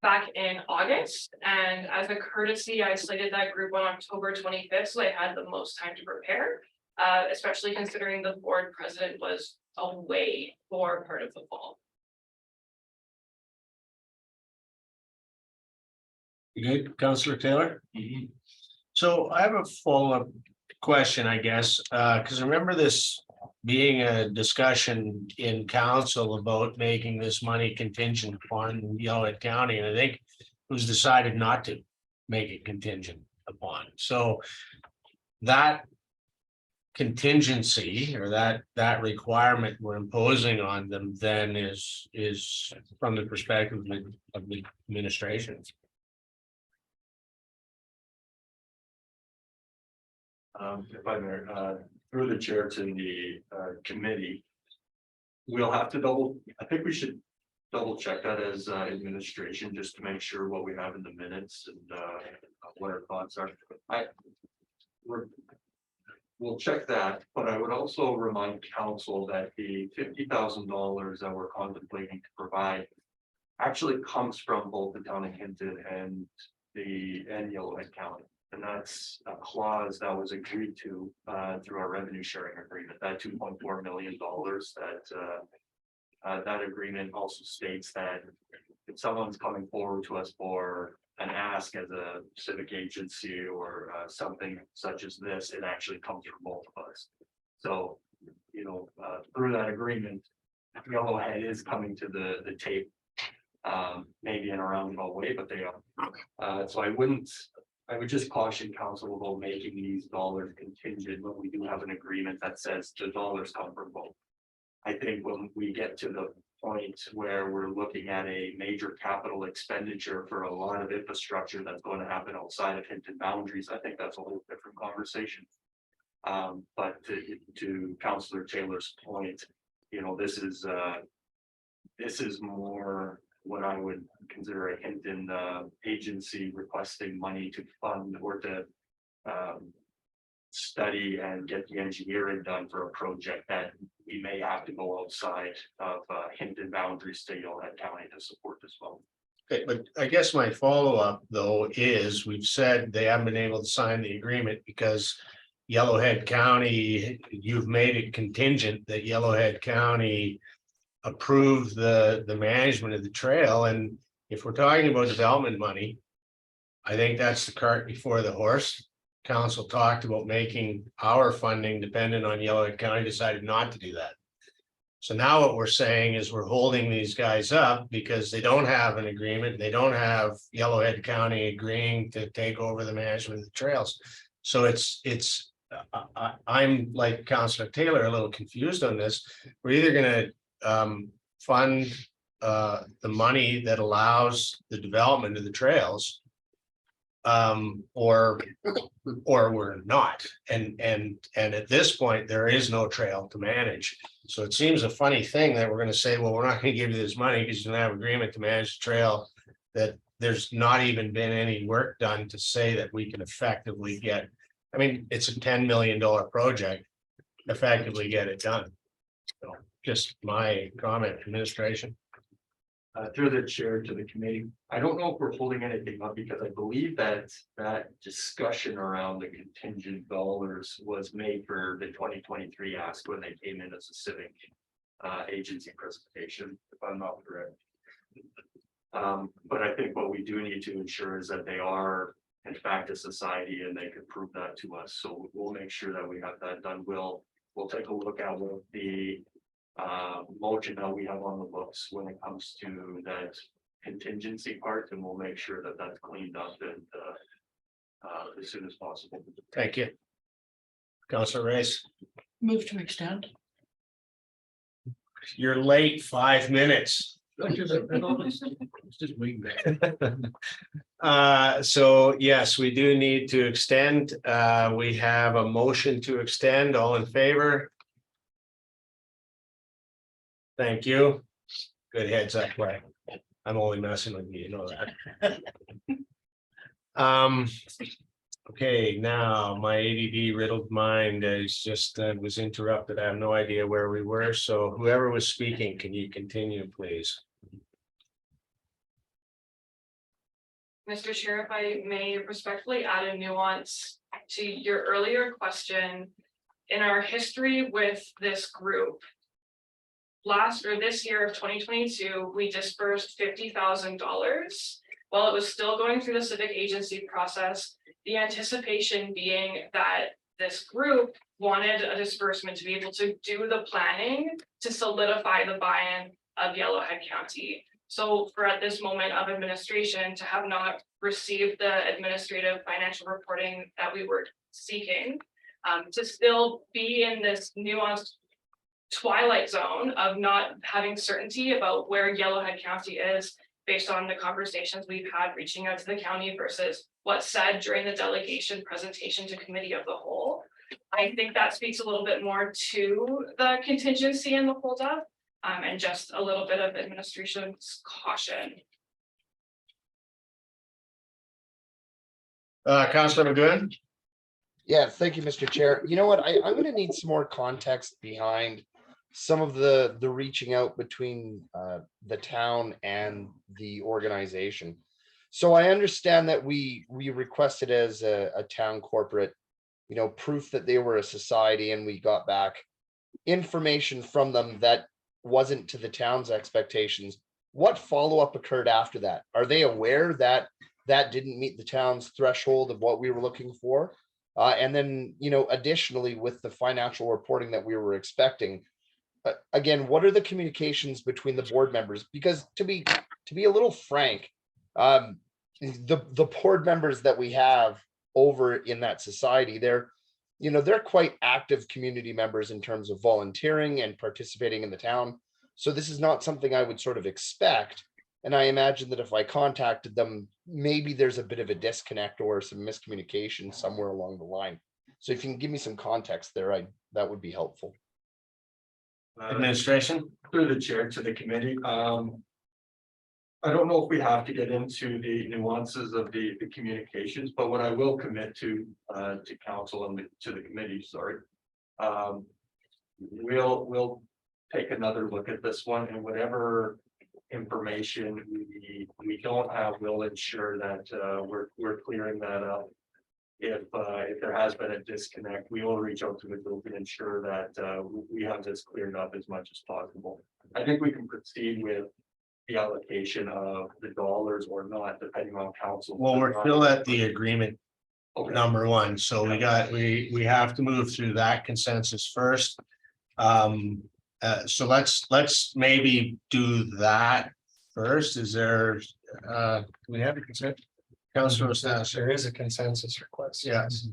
Back in August, and as a courtesy, I slated that group on October 25th, so I had the most time to prepare. Especially considering the board president was away for part of the fall. You good, Councilor Taylor? So I have a follow-up question, I guess, because remember this being a discussion in council about making this money contingent upon Yellowhead County, and I think it was decided not to make it contingent upon. So that contingency or that requirement we're imposing on them then is from the perspective of the administration. If I may, through the chair to the committee. We'll have to I think we should double check that as administration, just to make sure what we have in the minutes and what our thoughts are. We'll check that, but I would also remind council that the $50,000 that we're contemplating to provide actually comes from both the town of Hampton and Yellowhead County. And that's a clause that was agreed to through our revenue sharing agreement, that $2.4 million that agreement also states that if someone's coming forward to us for an ask as a civic agency or something such as this, it actually comes from both of us. So, you know, through that agreement, Yellowhead is coming to the tape, maybe in a roundabout way, but they are. So I would just caution council about making these dollars contingent when we do have an agreement that says the dollars come from both. I think when we get to the point where we're looking at a major capital expenditure for a lot of infrastructure that's going to happen outside of Hampton boundaries, I think that's a whole different conversation. But to Councilor Taylor's point, you know, this is more what I would consider a Hampton agency requesting money to fund or to study and get the engineering done for a project that we may have to go outside of Hampton boundaries to Yellowhead County to support as well. Okay, but I guess my follow-up though is we've said they haven't been able to sign the agreement because Yellowhead County, you've made it contingent that Yellowhead County approve the management of the trail. And if we're talking about development money, I think that's the cart before the horse. Council talked about making our funding dependent on Yellowhead County, decided not to do that. So now what we're saying is we're holding these guys up because they don't have an agreement. They don't have Yellowhead County agreeing to take over the management of the trails. So I'm like Councilor Taylor, a little confused on this. We're either going to fund the money that allows the development of the trails, or we're not. And at this point, there is no trail to manage. So it seems a funny thing that we're going to say, well, we're not going to give you this money because you don't have agreement to manage the trail, that there's not even been any work done to say that we can effectively get, I mean, it's a $10 million project, effectively get it done. So just my comment, administration. Through the chair to the committee, I don't know if we're holding anything up because I believe that discussion around the contingent dollars was made for the 2023 ask when they came in as a civic agency presentation, if I'm not correct. But I think what we do need to ensure is that they are in fact a society and they can prove that to us. So we'll make sure that we have that done. We'll take a look at what the motion that we have on the books when it comes to that contingency part, and we'll make sure that that's cleaned up and as soon as possible. Thank you. Councilor Rice, Move to extend. you're late 5 minutes. Just waiting back. So yes, we do need to extend. We have a motion to extend. All in favor? Thank you. Good heads up play. I'm only messing with you, you know that. Okay, now my ADD riddled mind is just was interrupted. I have no idea where we were. So whoever was speaking, can you continue, please? Mr. Chair, if I may respectfully add a nuance to your earlier question. In our history with this group, this year of 2022, we dispersed $50,000 while it was still going through the civic agency process. The anticipation being that this group wanted a disbursement to be able to do the planning to solidify the buy-in of Yellowhead County. So for at this moment of administration to have not received the administrative financial reporting that we were seeking, to still be in this nuanced twilight zone of not having certainty about where Yellowhead County is based on the conversations we've had reaching out to the county versus what's said during the delegation presentation to committee of the whole. I think that speaks a little bit more to the contingency and the holdup, and just a little bit of administration's caution. Councilor McGowan? Yeah, thank you, Mr. Chair. You know what? I'm gonna need some more context behind some of the reaching out between the town and the organization. So I understand that we requested as a town corporate, you know, proof that they were a society, and we got back information from them that wasn't to the town's expectations. What follow-up occurred after that? Are they aware that that didn't meet the town's threshold of what we were looking for? And then, you know, additionally, with the financial reporting that we were expecting, again, what are the communications between the board members? Because to be a little frank, the board members that we have over in that society, they're quite active community members in terms of volunteering and participating in the town. So this is not something I would sort of expect. And I imagine that if I contacted them, maybe there's a bit of a disconnect or some miscommunication somewhere along the line. So if you can give me some context there, that would be helpful. Administration? Through the chair to the committee. I don't know if we have to get into the nuances of the communications, but what I will commit to council and to the committee, sorry. We'll take another look at this one, and whatever information we don't have, we'll ensure that we're clearing that up. If there has been a disconnect, we will reach out to the group and ensure that we have this cleared up as much as possible. I think we can proceed with the allocation of the dollars or not, depending on council. Well, we're still at the agreement. Okay. Number one, so we have to move through that consensus first. So let's maybe do that first. Is there, do we have a consent? Councilor Stas. There is a consensus request. Yes.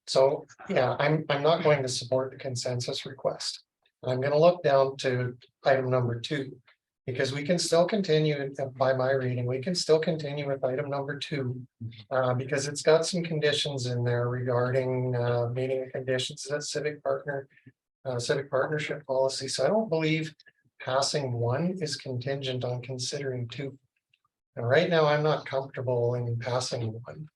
So, yeah, I'm not going to support the consensus request. I'm gonna look down to item number 2. Because we can still continue, by my reading, we can still continue with item number 2. Because it's got some conditions in there regarding meeting conditions that civic partnership policy. So I don't believe passing 1 is contingent on considering 2. And right now, I'm not comfortable in passing 1.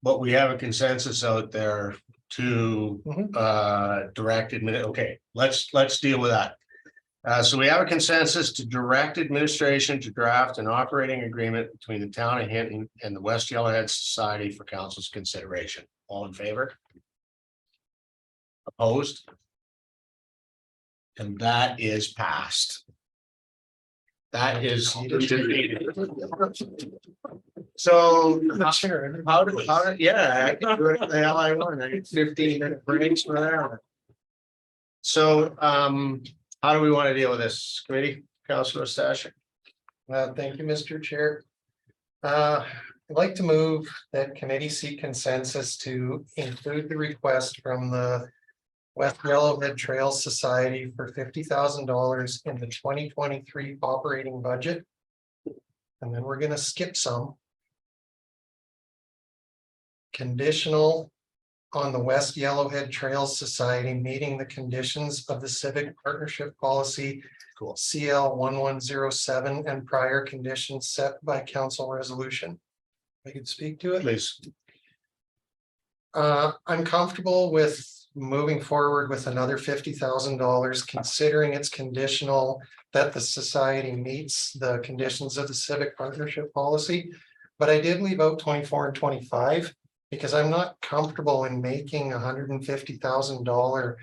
But we have a consensus out there to Mhm. direct admin, okay, let's deal with that. So we have a consensus to direct administration to draft an operating agreement between the town of Hampton and the West Yellowhead Society for council's consideration. All in favor? Opposed? And that is passed. That is. So yeah, I can do it the hell I want. I get 15-minute breaks for there. So how do we want to deal with this committee, Councilor Stasher? Thank you, Mr. Chair. I'd like to move that committee seek consensus to include the request from the West Yellowhead Trails Society for $50,000 in the 2023 operating budget. And then we're gonna skip some. Conditional on the West Yellowhead Trails Society meeting the conditions of the civic partnership policy. Cool. CL 1107 and prior conditions set by council resolution. I could speak to it. Please. I'm comfortable with moving forward with another $50,000, considering it's conditional that the society meets the conditions of the civic partnership policy. But I did leave out 24 and 25 because I'm not comfortable in making $150,000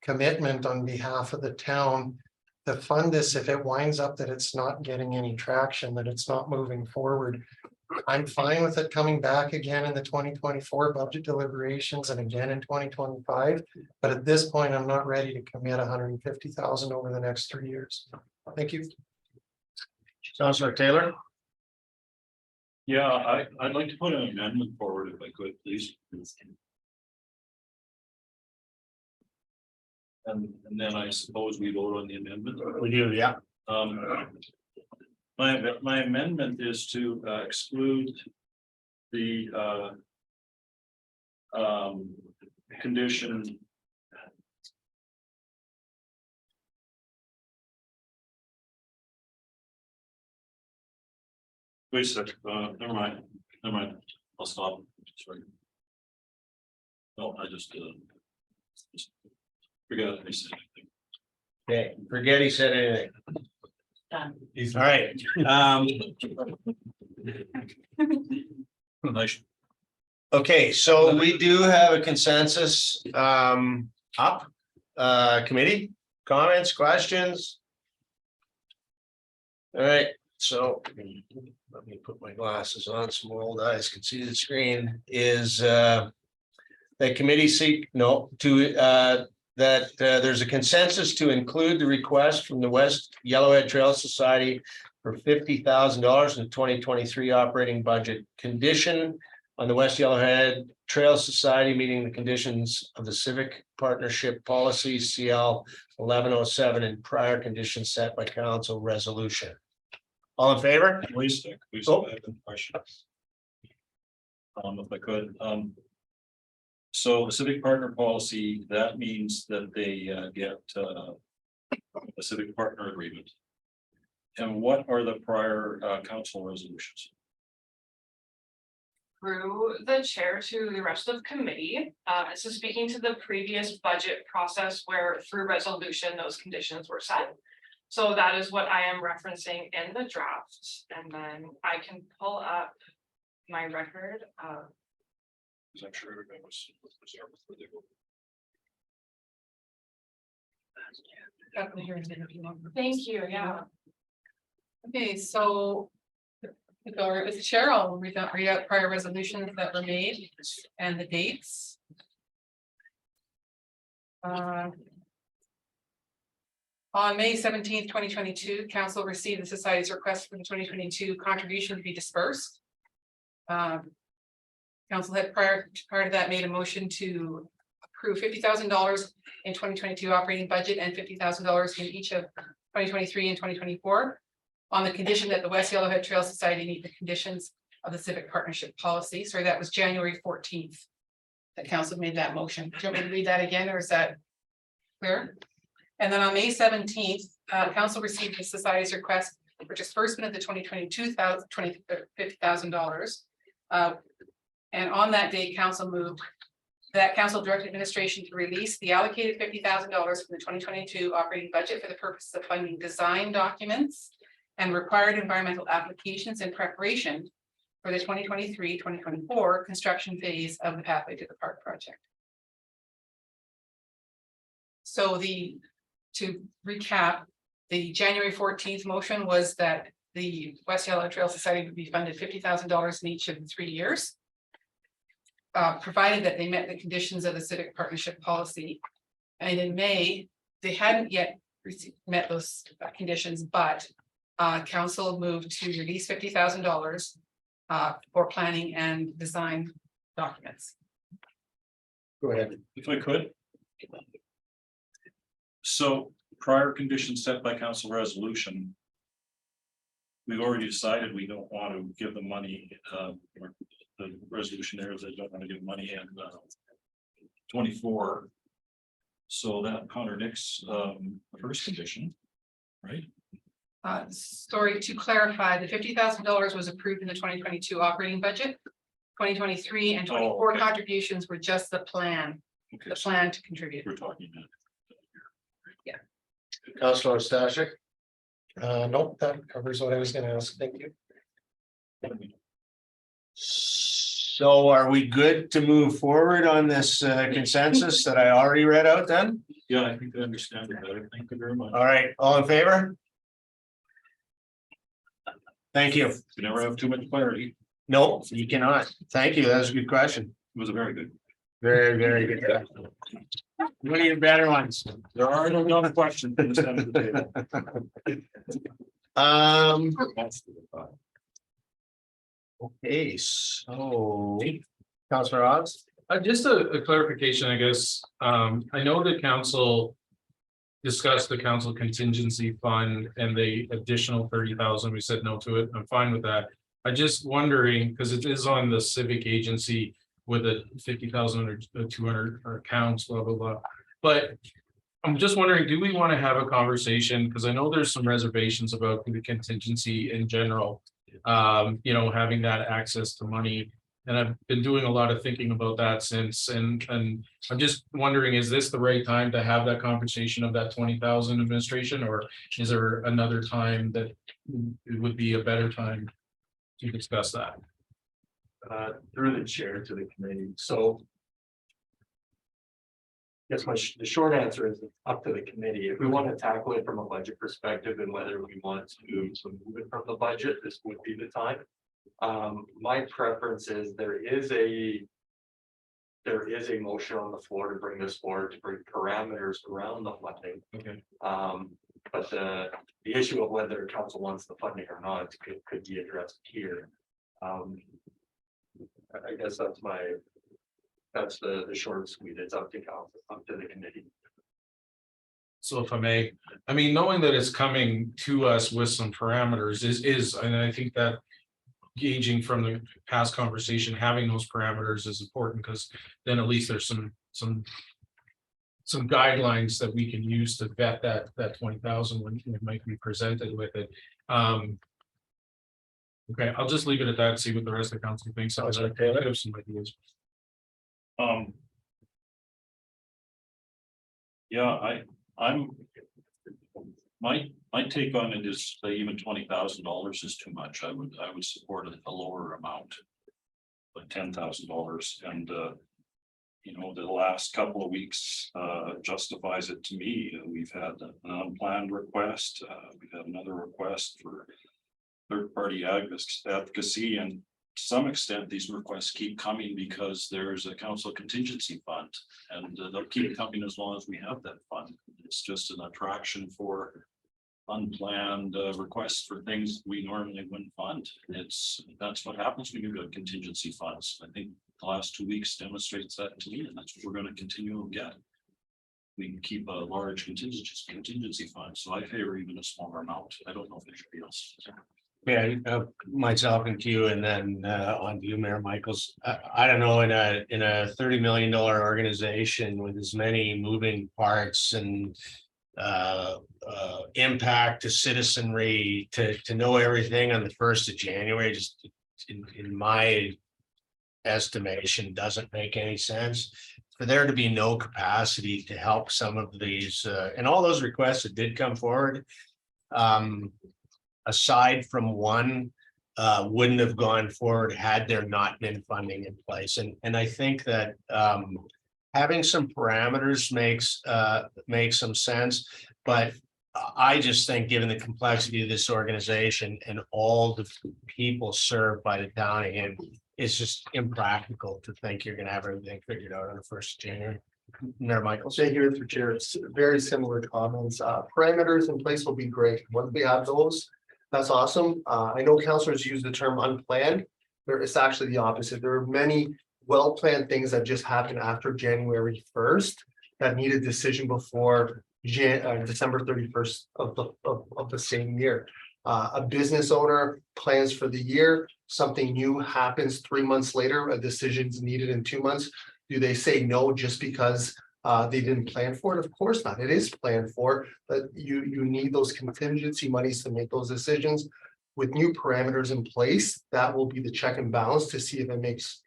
commitment on behalf of the town to fund this if it winds up that it's not getting any traction, that it's not moving forward. I'm fine with it coming back again in the 2024 budget deliberations and again in 2025. But at this point, I'm not ready to commit $150,000 over the next 3 years. Thank you. Councilor Taylor? Yeah, I'd like to put an amendment forward if I could, please. And then I suppose we vote on the amendment. We do, yeah. My amendment is to exclude the condition. Wait a sec, never mind, I'll stop. Sorry. No, I just forgot I said anything. Okay, forget he said anything. Done. All right. Nice. Okay, so we do have a consensus up. Committee, comments, questions? All right, so let me put my glasses on so my old eyes can see the screen. Is the committee seek that there's a consensus to include the request from the West Yellowhead Trail Society for $50,000 in the 2023 operating budget, condition on the West Yellowhead Trail Society meeting the conditions of the civic partnership policy CL 1107 and prior conditions set by council resolution. All in favor? Wait a sec, please, Oh. I have a question. If I could, so the civic partner policy, that means that they get a civic partner agreement. And what are the prior council resolutions? Through the chair to the rest of the committee, so speaking to the previous budget process where through resolution, those conditions were set. So that is what I am referencing in the draft, and then I can pull up my record. Because I'm sure everybody was there before they go. Thank you, yeah. Okay, so. With the chair, I'll read out prior resolutions that were made and the dates. On May 17th, 2022, council received the society's request for the 2022 contribution to be dispersed. Council had prior to that made a motion to approve $50,000 in 2022 operating budget and $50,000 in each of 2023 and 2024. On the condition that the West Yellowhead Trail Society meet the conditions of the civic partnership policy. Sorry, that was January 14th. That council made that motion. Do you want me to read that again, or is that clear? And then on May 17th, council received the society's request for disbursement of the 2022 $50,000. And on that day, council moved that council direct administration to release the allocated $50,000 from the 2022 operating budget for the purpose of funding design documents and required environmental applications in preparation for the 2023-2024 construction phase of the Pathway to the Park project. So to recap, the January 14th motion was that the West Yellow Trail Society would be funded $50,000 in each of the 3 years. Provided that they met the conditions of the civic partnership policy. And in May, they hadn't yet met those conditions, but council moved to release $50,000 for planning and design documents. Go ahead. If I could. So prior conditions set by council resolution. We've already decided we don't want to give them money, or the resolution there is they don't want to give money in 24. So that contradicts the first condition, right? Sorry, to clarify, the $50,000 was approved in the 2022 operating budget. 2023 and 24 okay. contributions were just the plan, Okay, the so plan to contribute. we're talking about. Councilor Stashik. Nope, that covers what I was gonna ask. Thank you. So are we good to move forward on this consensus that I already read out then? Yeah, I think I understand it better. Thank you very much. All right, all in favor? Thank you. You never have too much clarity. No, you cannot. Thank you. That was a good question. It was a very good. Very, very good. One of your better ones. There are no other questions. From this end of the table. That's the thought. Okay, so Councilor Oz. Just a clarification, I guess. I know the council discussed the council contingency fund and the additional 30,000. We said no to it. I'm fine with that. I just wondering, because it is on the civic agency with a 50,000 or 200 accounts, blah, blah, blah. But I'm just wondering, do we want to have a conversation? Because I know there's some reservations about the contingency in general. You know, having that access to money. And I've been doing a lot of thinking about that since, and I'm just wondering, is this the right time to have that conversation of that 20,000 administration, or is there another time that it would be a better time to discuss that? Through the chair to the committee, so. Yes, the short answer is it's up to the committee. If we want to tackle it from a budget perspective and whether we want to move it from the budget, this would be the time. My preference is there is a motion on the floor to bring this forward to bring parameters around the funding. Okay. But the issue of whether council wants the funding or not could be addressed here. I guess that's the short and sweet. It's up to council, up to the committee. So if I may, I mean, knowing that it's coming to us with some parameters is, and I think that gauging from the past conversation, having those parameters is important, because then at least there's some guidelines that we can use to vet that 20,000 when it might be presented with it. Okay, I'll just leave it at that, see what the rest of the council thinks. I have some ideas. Yeah, I'm. My take on it is that even $20,000 is too much. I would support a lower amount. Like $10,000, and you know, the last couple of weeks justifies it to me. We've had an unplanned request. We've had another request for third-party advocacy, and to some extent, these requests keep coming because there's a council contingency fund, and they'll keep coming as long as we have that fund. It's just an attraction for unplanned requests for things we normally wouldn't fund. That's what happens when you've got contingency funds. I think the last 2 weeks demonstrates that to me, and that's what we're going to continue to get. We can keep a large contingency fund, so I favor even a smaller amount. I don't know if anybody else. Yeah, myself and Q, and then on to you, Mayor Michaels. I don't know, in a $30 million organization with as many moving parts and impact to citizenry, to know everything on the 1st of January, just in my estimation, doesn't make any sense. for there to be no capacity to help some of these, and all those requests that did come forward. Aside from one, wouldn't have gone forward had there not been funding in place. And I think that having some parameters makes some sense. But I just think, given the complexity of this organization and all the people served by the town, and it's just impractical to think you're gonna have everything figured out on the 1st of January. Mayor Michael. Stay here through chair. It's very similar comments. Parameters in place will be great. Once we have those, that's awesome. I know councilors use the term unplanned. It's actually the opposite. There are many well-planned things that just happened after January 1st that need a decision before December 31st of the same year. A business owner plans for the year, something new happens 3 months later, a decision is needed in 2 months. Do they say no just because they didn't plan for it? Of course not. It is planned for, but you need those contingency monies to make those decisions. With new parameters in place, that will be the check and balance to see if it makes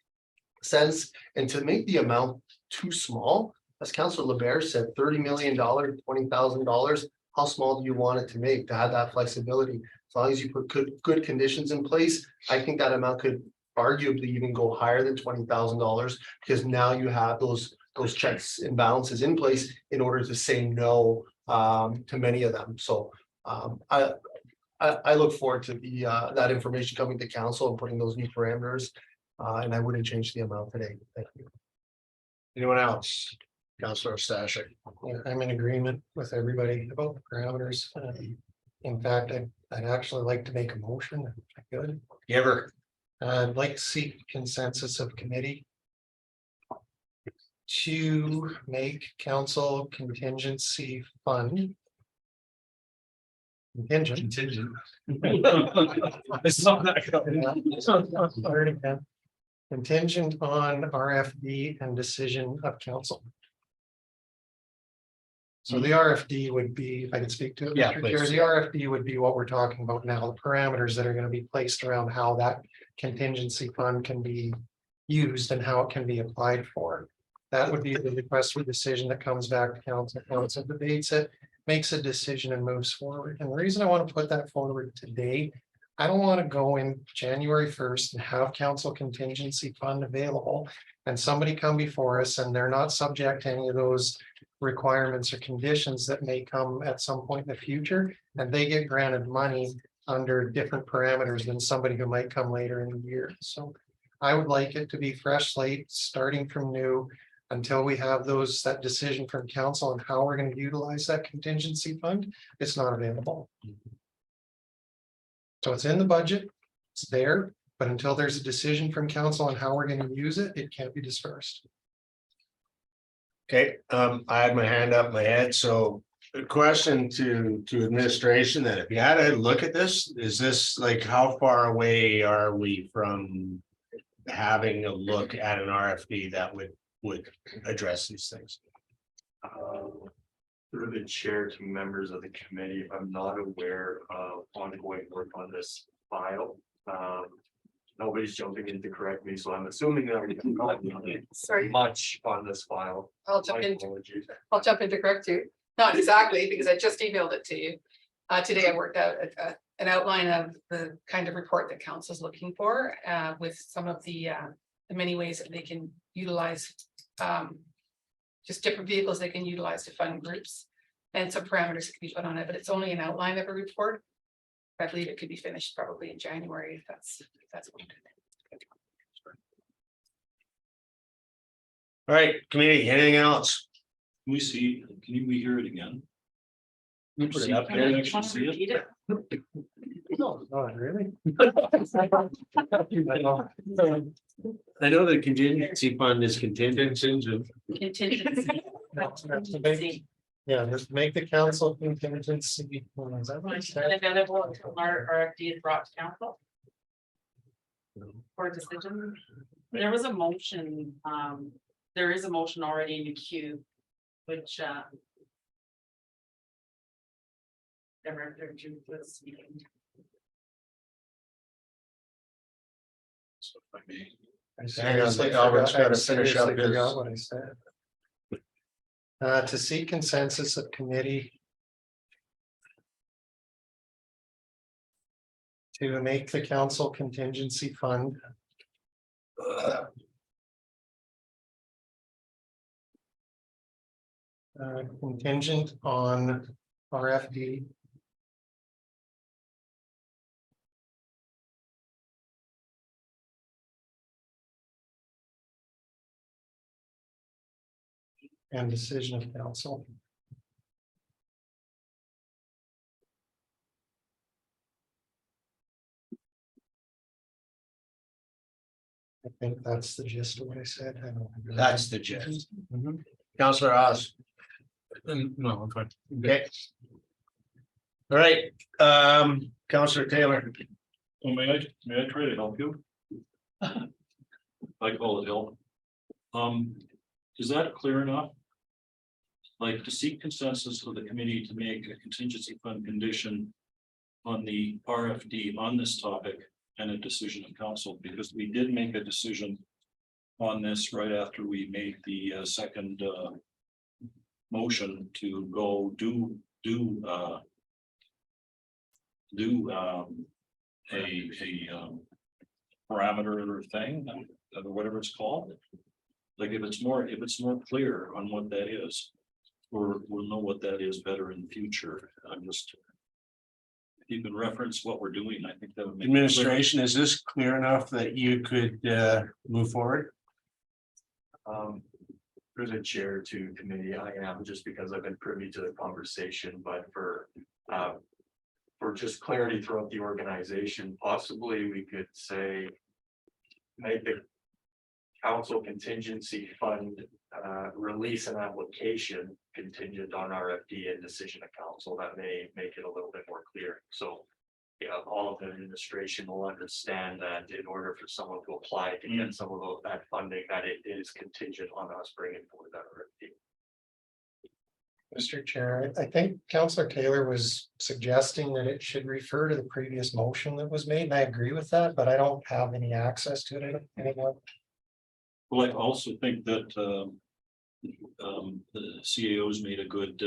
sense, and to make the amount too small. As Councilor LeBaire said, $30 million, $20,000. How small do you want it to make to have that flexibility? As long as you put good conditions in place, I think that amount could arguably even go higher than $20,000, because now you have those checks and balances in place in order to say no to many of them. So I look forward to that information coming to council and putting those new parameters, and I wouldn't change the amount today. Thank you. Anyone else? Councilor Stashik. Yeah, I'm in agreement with everybody about the parameters. In fact, I'd actually like to make a motion if I could. Giver. I'd like to seek consensus of committee to make council contingency fund contingent. I saw that. Start again. Contingent on RFD and decision of council. So the RFD would be, if I could speak to it. Yeah, Mr. please. Chair, the RFD would be what we're talking about now, the parameters that are going to be placed around how that contingency fund can be used and how it can be applied for. That would be the request for decision that comes back to council. Council debates it, makes a decision and moves forward. And the reason I want to put that forward today, I don't want to go in January 1st and have council contingency fund available and somebody come before us and they're not subject to any of those requirements or conditions that may come at some point in the future, and they get granted money under different parameters than somebody who might come later in the year. So I would like it to be fresh slate, starting from new, until we have that decision from council on how we're going to utilize that contingency fund. It's not available. So it's in the budget, it's there, but until there's a decision from council on how we're going to use it, it can't be dispersed. Okay, I had my hand up my head, so a question to administration, that if you had a look at this, is this like, how far away are we from having a look at an RFP that would address these things? Through the chair to members of the committee, I'm not aware of ongoing work on this file. Nobody's jumping in to correct me, so I'm assuming that we can not Sorry, much on this file. I'll jump My in. apologies. I'll jump in to correct you. Not exactly, because I just emailed it to you. Today I worked out an outline of the kind of report that council is looking for, with some of the many ways that they can utilize just different vehicles they can utilize to fund groups, and some parameters that can be put on it, but it's only an outline of a report. I believe it could be finished probably in January, if that's what. All right, committee, anything else? Can we hear it again? You put it up there. Actually see it? No, not really. I know the contingency fund is contingent. Contingency. Yeah, just make the council contingency. Is that what I said? Available until our RFD is brought to council for decision. There was a motion, there is a motion already in the queue, which Director Jude was speaking. I Hang on, Albert's gotta finish up his- forgot what I said. To seek consensus of committee. To make the council contingency fund. Contingent on RFD. And decision of council. I think that's the gist of what I said. I don't. That's the gist. Counselor Oz. No, I'm fine. Okay. All right, Counselor Taylor. Well, may I try to help you? I call it help. Is that clear enough? Like to seek consensus of the committee to make a contingency fund condition on the RFD on this topic and a decision of council, because we did make a decision on this right after we made the second motion to go do a parameter thing, or whatever it's called. Like if it's more clear on what that is, we'll know what that is better in the future. I'm just. If you can reference what we're doing, I think that would make. Administration, is this clear enough that you could move forward? Through the chair to committee, I am, just because I've been privy to the conversation, but for just clarity throughout the organization, possibly we could say. Make the council contingency fund release an application contingent on RFD and decision of council. That may make it a little bit more clear. So yeah, all of the administration will understand that in order for someone to apply to get some of that funding, that it is contingent on us bringing forward that RFD. Mr. Chair, I think Councillor Taylor was suggesting that it should refer to the previous motion that was made, and I agree with that, but I don't have any access to it anymore. Well, I also think that the CAO's made a good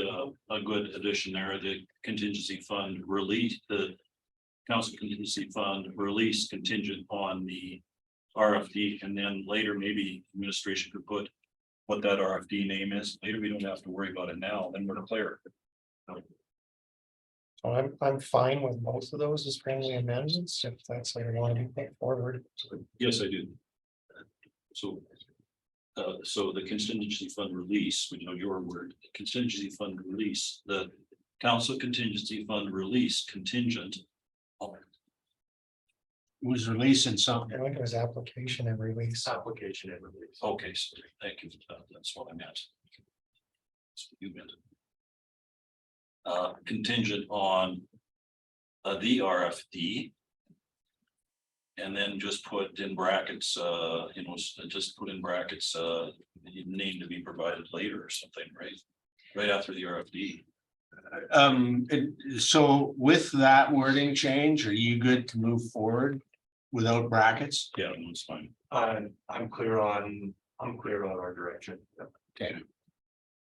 addition there. The contingency fund release, the council contingency fund release contingent on the RFD, and then later maybe administration could put what that RFD name is. Later, we don't have to worry about it now, then we're clear. So I'm fine with most of those as friendly amendments, if that's what I want to be put forward. Yes, I do. So the contingency fund release, we know your word, contingency fund release, the council contingency fund release contingent. Was releasing something. I think it was application and release. Application and release. Okay, so thank you. That's what I meant. That's what you meant. Contingent on the RFD. And then just put in brackets, just put in brackets, name to be provided later or something, right? Right after the RFD. So with that wording change, are you good to move forward without brackets? Yeah, that's fine. I'm clear on our direction. Okay.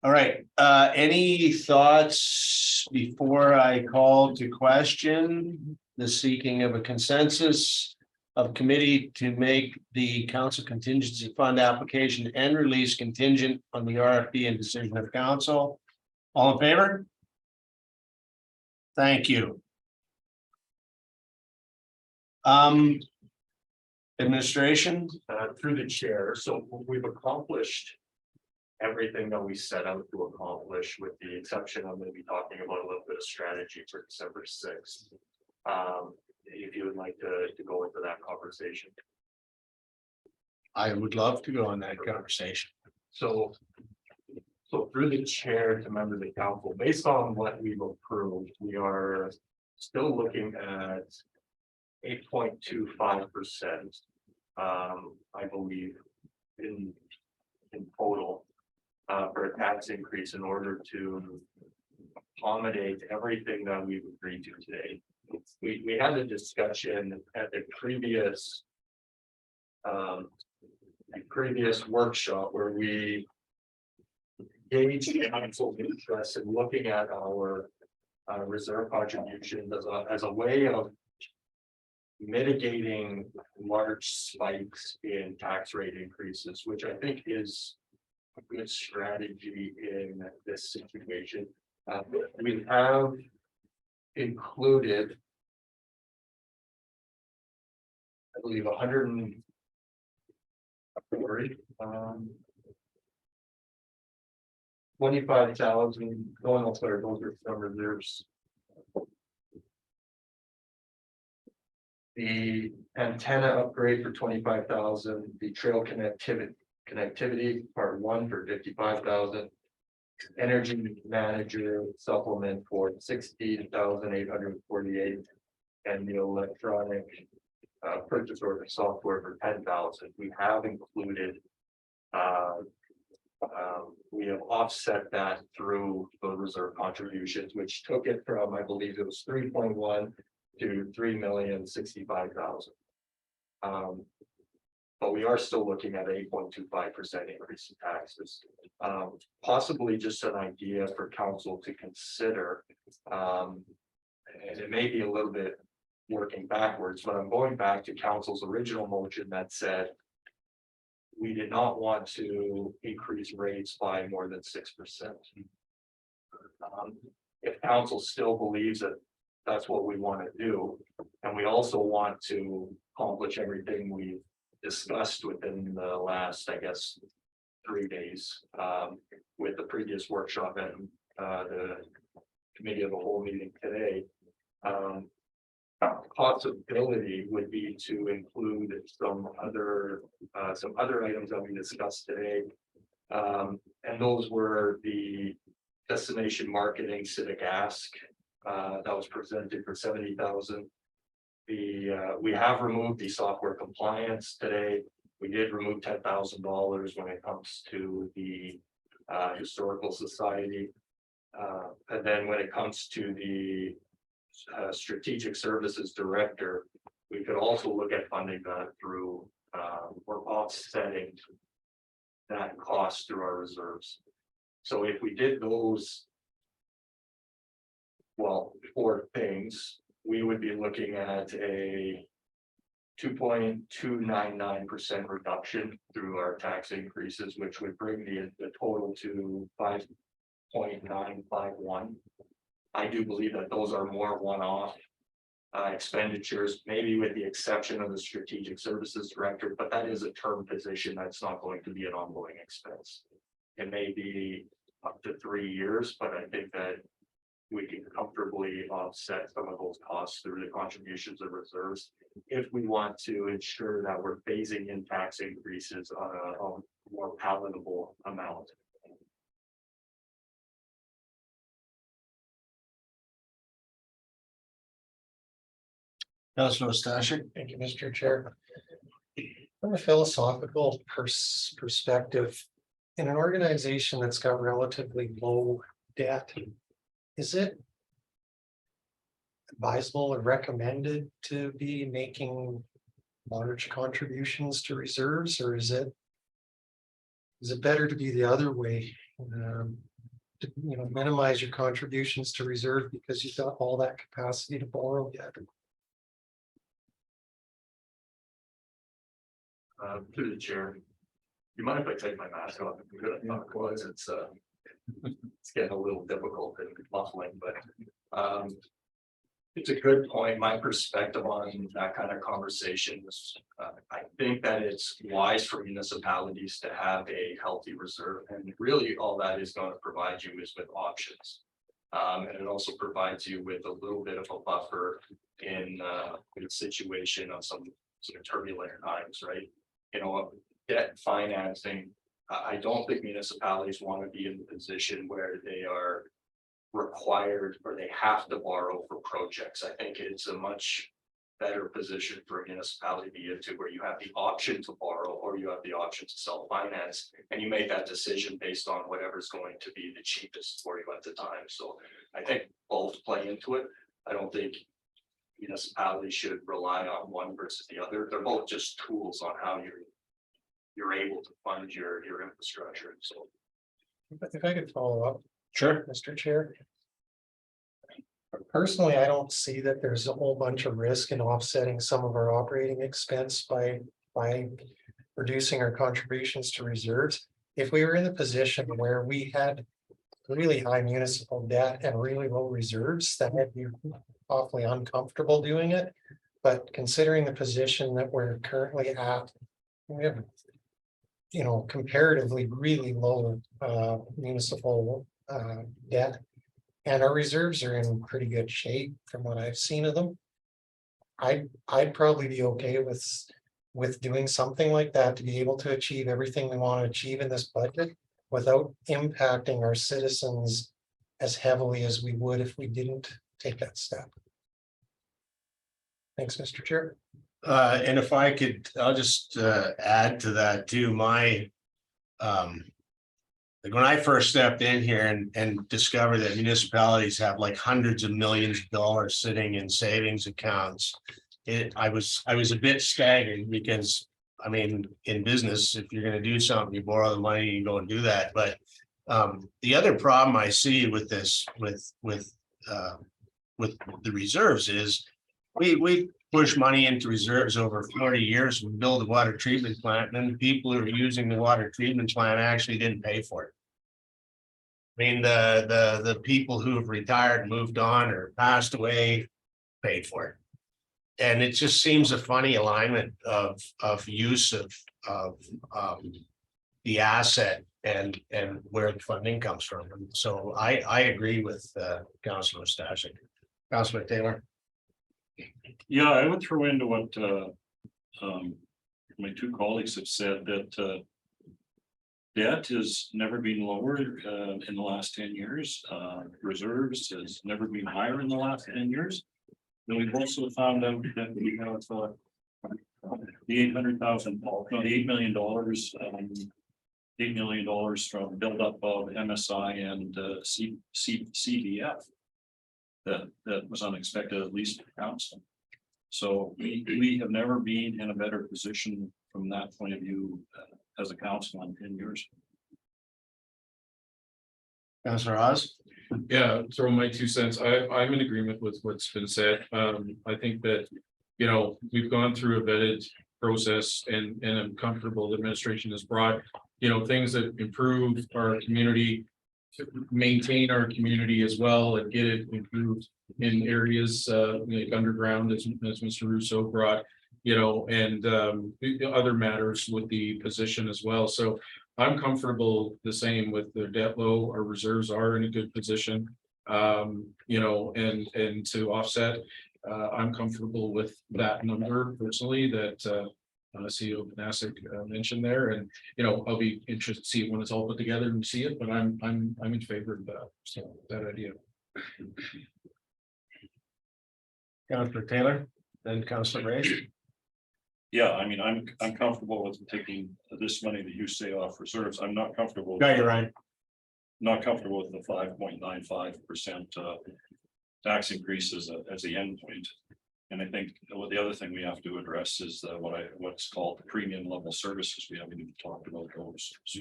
All right, any thoughts before I call to question the seeking of a consensus of committee to make the council contingency fund application and release contingent on the RFP and decision of council? All in favor? Thank you. Administration? Through the chair, so we've accomplished everything that we set out to accomplish, with the exception I'm going to be talking about a little bit of strategy for December 6th. If you would like to go into that conversation. I would love to go on that conversation. So through the chair to members of the council, based on what we've approved, we are still looking at 8.25%. I believe in total for a tax increase in order to accommodate everything that we've agreed to today. We had a discussion at the previous workshop where we gauge council's interest in looking at our reserve contributions as a way of mitigating large spikes in tax rate increases, which I think is a good strategy in this situation. We have included, I believe, 25,000 going on there, those are some reserves. The antenna upgrade for 25,000, the trail connectivity part 1 for 55,000. Energy manager supplement for 16,848, and the electronic purchase order software for 10,000. We have included we have offset that through the reserve contributions, which took it from, I believe it was 3.1 to 3,065,000. But we are still looking at 8.25% increase in taxes. Possibly just an idea for council to consider. And it may be a little bit working backwards, but I'm going back to council's original motion that said we did not want to increase rates by more than 6%. If council still believes that that's what we want to do, and we also want to accomplish everything we've discussed within the last, I guess, 3 days, with the previous workshop and the committee of the whole meeting today. Possibility would be to include some other items that we discussed today. And those were the destination marketing civic ask that was presented for 70,000. We have removed the software compliance today. We did remove $10,000 when it comes to the historical society. And then when it comes to the strategic services director, we could also look at funding that through or offsetting that cost through our reserves. So if we did those, well, 4 things, we would be looking at a 2.299% reduction through our tax increases, which would bring the total to 5.951. I do believe that those are more one-off expenditures, maybe with the exception of the strategic services director, but that is a term position that's not going to be an ongoing expense. It may be up to 3 years, but I think that we can comfortably offset some of those costs through the contributions of reserves if we want to ensure that we're phasing in tax increases on a more palatable amount. Councilor Stashik. Thank you, Mr. Chair. From a philosophical perspective, in an organization that's got relatively low debt, is it advisable or recommended to be making large contributions to reserves, or is it better to be the other way? To, minimize your contributions to reserve because you've got all that capacity to borrow yet. Through the chair, you mind if I take my mask off? It's getting a little difficult and muffling, but it's a good point. My perspective on that kind of conversation is I think that it's wise for municipalities to have a healthy reserve, and really all that is going to provide you is with options. And it also provides you with a little bit of a buffer in a situation of some turbulent times, right? Debt financing, I don't think municipalities want to be in the position where they are required or they have to borrow for projects. I think it's a much better position for a municipality to be into, where you have the option to borrow or you have the option to self-finance, and you make that decision based on whatever's going to be the cheapest for you at the time. So I think both play into it. I don't think municipalities should rely on one versus the other. They're both just tools on how you're able to fund your infrastructure. So If I could follow up, Sure. Mr. Chair. Personally, I don't see that there's a whole bunch of risk in offsetting some of our operating expense by reducing our contributions to reserves. If we were in the position where we had really high municipal debt and really low reserves, that would be awfully uncomfortable doing it. But considering the position that we're currently at, we have, comparatively really low municipal debt. And our reserves are in pretty good shape from what I've seen of them. I'd probably be okay with doing something like that to be able to achieve everything we want to achieve in this budget without impacting our citizens as heavily as we would if we didn't take that step. Thanks, Mr. Chair. And if I could, I'll just add to that too, like when I first stepped in here and discovered that municipalities have like hundreds of millions of dollars sitting in savings accounts. I was a bit staggered because, I mean, in business, if you're gonna do something, you borrow the money, you go and do that. But the other problem I see with this, with the reserves is we push money into reserves over 40 years. We build a water treatment plant, and then the people who are using the water treatment plant actually didn't pay for it. I mean, the people who have retired, moved on, or passed away, paid for it. And it just seems a funny alignment of use of the asset and where the funding comes from. And so I agree with Councilor Stashik. Councilman Taylor. Yeah, I would throw into what my two colleagues have said, that debt has never been lower in the last 10 years. Reserves has never been higher in the last 10 years. Then we've also found out that we have the $8 million, $8 million from buildup of MSI and CDF. That was unexpected, at least for council. So we have never been in a better position from that point of view as a council in 10 years. Councilor Oz. Yeah, throw my 2 cents. I'm in agreement with what's been said. I think that, we've gone through a vetted process and I'm comfortable the administration has brought, things that improve our community, to maintain our community as well and get it improved in areas like underground, as Mr. Russo brought, and other matters with the position as well. So I'm comfortable the same with the debt low. Our reserves are in a good position, and to offset, I'm comfortable with that number personally that CEO Panasic mentioned there, and I'll be interested to see it when it's all put together and see it, but I'm in favor of that. So that idea. Councilor Taylor, then Councilor Ray. Yeah, I mean, I'm comfortable with taking this money that you say off reserves. I'm not comfortable. Yeah, you're right. Not comfortable with the 5.95% tax increase as the end point. And I think the other thing we have to address is what's called the premium level services. We haven't even talked about those. So,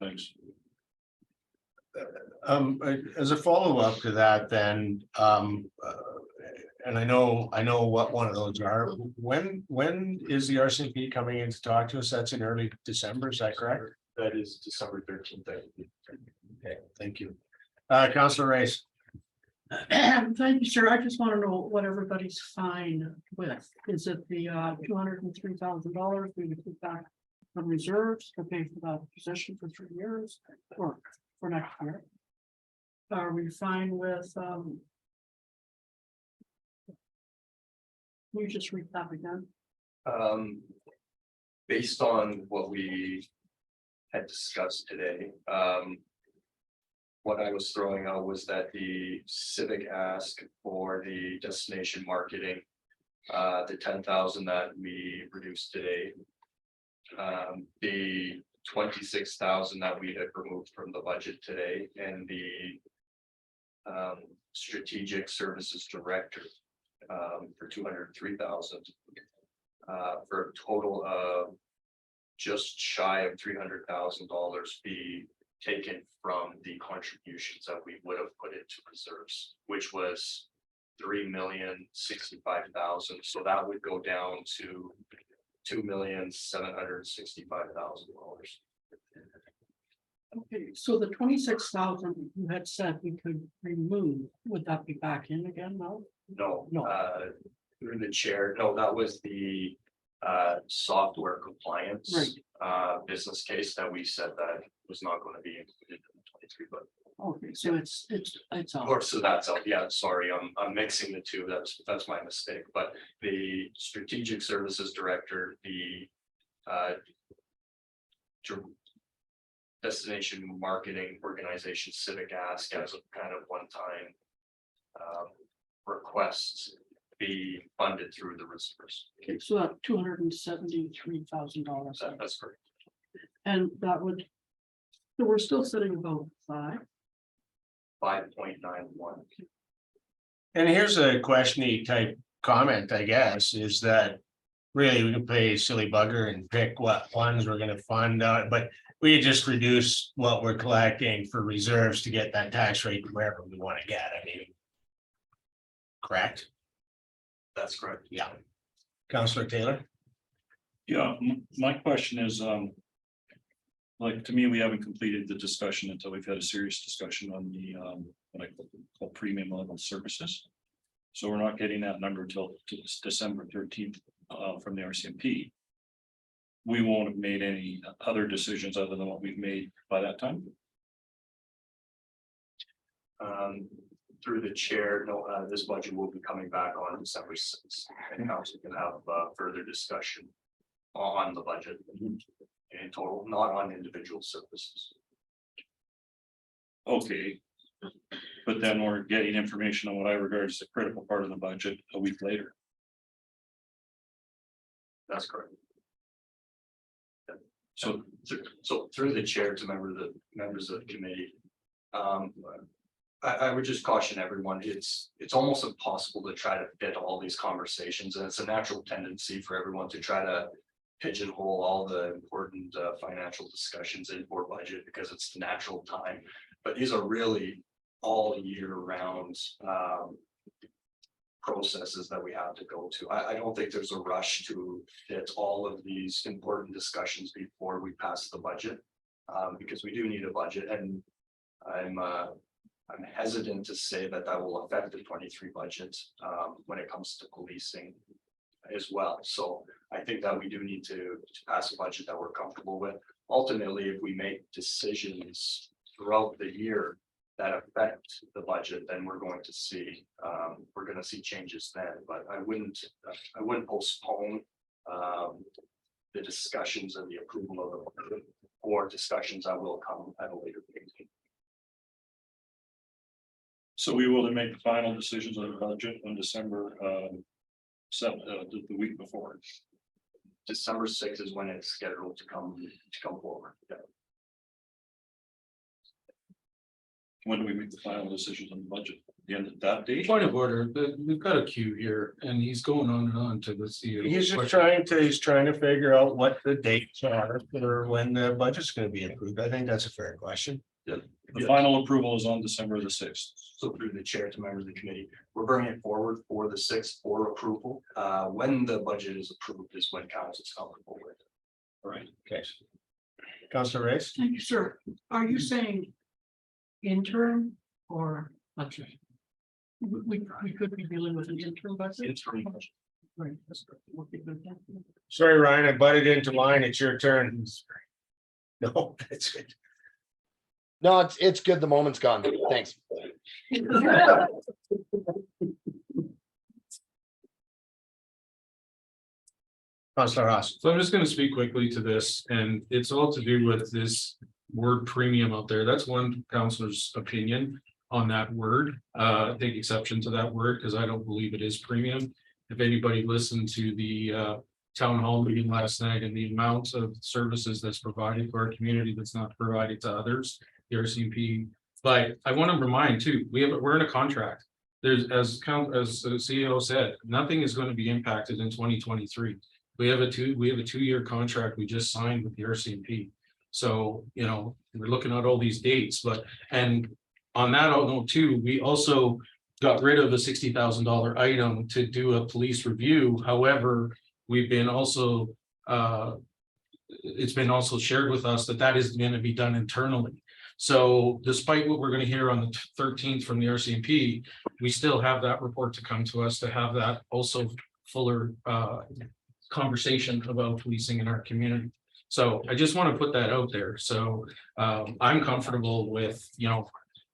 thanks. As a follow-up to that, then, and I know what one of those are. When is the RCP coming in to talk to us? That's in early December, is that correct? That is December 13th. Okay, thank you. Councilor Race. Thank you, sir. I just want to know what everybody's fine with. Is it the $203,000 we would put back from reserves to pay for that position for 3 years or for next year? Are we fine with can you just read that again? Based on what we had discussed today, what I was throwing out was that the civic ask for the destination marketing, the 10,000 that we reduced today, the 26,000 that we had removed from the budget today, and the strategic services director for 203,000 for a total of just shy of $300,000 be taken from the contributions that we would have put into reserves, which was $3,065,000. So that would go down to $2,765,000. Okay, so the 26,000 you had said we could remove, would that be back in again now? No, No. through the chair, no, that was the software compliance. Right. Business case that we said that was not going to be included in the 23, but Okay, so it's all. or so that's out, yeah, sorry, I'm mixing the two, that's my mistake, but the strategic services director, the destination marketing organization Civic Ask as a kind of one-time requests be funded through the reserves. Okay, so that $273,000. That's correct. And that would, so we're still sitting about 5.91. And here's a questiony type comment, I guess, is that really we can play silly bugger and pick what ones we're gonna fund out, but we just reduce what we're collecting for reserves to get that tax rate to wherever we want to get. I mean. Correct? That's correct. Yeah. Councilor Taylor? Yeah, my question is, like, to me, we haven't completed the discussion until we've had a serious discussion on the, what I call premium level services. So we're not getting that number till December 13th, from the RCMP. We won't have made any other decisions other than what we've made by that time. Through the chair, no, this budget will be coming back on December 6th, and council can have further discussion on the budget in total, not on individual services. Okay. But then we're getting information on what I regard as the critical part of the budget a week later. That's correct. So So through the chair to members of the committee. I would just caution everyone, it's almost impossible to try to fit all these conversations, and it's a natural tendency for everyone to try to pigeonhole all the important financial discussions in for budget because it's the natural time. But these are really all year round processes that we have to go to. I don't think there's a rush to fit all of these important discussions before we pass the budget, because we do need a budget, and I'm hesitant to say that will affect the 23 budget when it comes to policing as well. So I think that we do need to pass a budget that we're comfortable with. Ultimately, if we make decisions throughout the year that affect the budget, then we're going to see changes then. But I wouldn't postpone the discussions and the approval of the budget or discussions that will come at a later date. So we will make the final decisions on the budget on December 7th, the week before. December 6th is when it's scheduled to come forward. Yeah. When do we make the final decisions on the budget? The end of that date? Point of order, we've got a queue here and he's going on and on to the CEO. He's just trying to figure out what the dates are for when the budget's gonna be approved. I think that's a fair question. The final approval is on December the 6th. So through the chair to members of the committee, we're bringing it forward for the 6th for approval. When the budget is approved is when council's comfortable with it. All right, okay. Councilor Rice? Thank you, sir. Are you saying interim or budget? We could be dealing with an interim budget. Interim budget. Right. That's good. Okay, good. Thank you. Sorry, Ryan, I butted into line. It's your turn. No, that's good. No, it's good. The moment's gone. Thanks. Councilor Ross. So I'm just gonna speak quickly to this, and it's all to do with this word premium out there. That's one counselor's opinion on that word. Take exception to that word because I don't believe it is premium. If anybody listened to the town hall meeting last night and the amount of services that's provided to our community that's not provided to others, the RCMP. But I want to remind too, we're in a contract. There's, as the CEO said, nothing is going to be impacted in 2023. We have a 2-year contract we just signed with the RCMP. So, you know, we're looking at all these dates, and on that note too, we also got rid of a $60,000 item to do a police review. However, we've been also, it's been also shared with us that is going to be done internally. So despite what we're going to hear on the 13th from the RCMP, we still have that report to come to us to have that also fuller conversation about policing in our community. So I just want to put that out there. So I'm comfortable with, you know,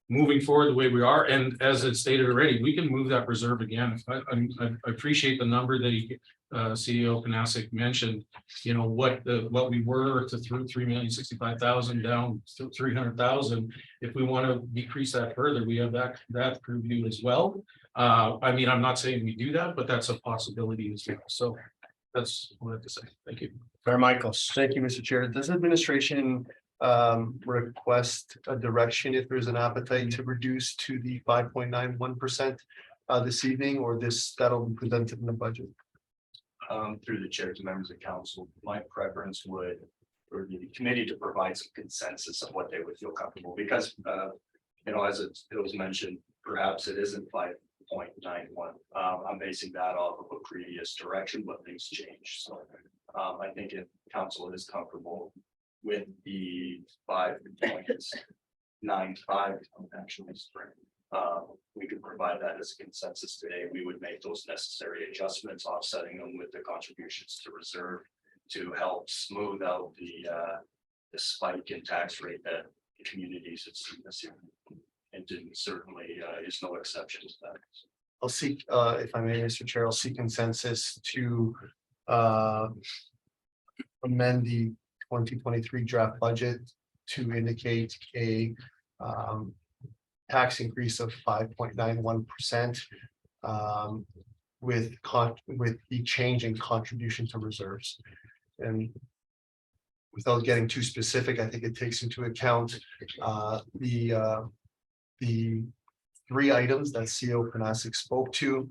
moving forward the way we are. And as it's stated already, we can move that reserve again. I appreciate the number that CEO Panasic mentioned, you know, what we were to 3,065,000 down to 300,000. If we want to decrease that further, we have that review as well. I mean, I'm not saying we do that, but that's a possibility as well. So that's what I have to say. Thank you. Fair Michaels. Thank you, Mr. Chair. Does administration request a direction if there's an appetite to reduce to the 5.91% this evening, or that'll be presented in the budget? Through the chair to members of council, my preference would for the committee to provide some consensus of what they would feel comfortable, because you know, as it was mentioned, perhaps it isn't 5.91. I'm basing that off of a previous direction, but things change. So I think if council is comfortable with the 5.95 actually spring, we could provide that as a consensus today. We would make those necessary adjustments, offsetting them with the contributions to reserve to help smooth out the spike in tax rate that the communities have seen this year. And certainly is no exception to that. I'll seek, if I may, Mr. Chair, I'll seek consensus to amend the 2023 draft budget to indicate a tax increase of 5.91% with the change in contribution to reserves. And without getting too specific, I think it takes into account the 3 items that CEO Panasic spoke to.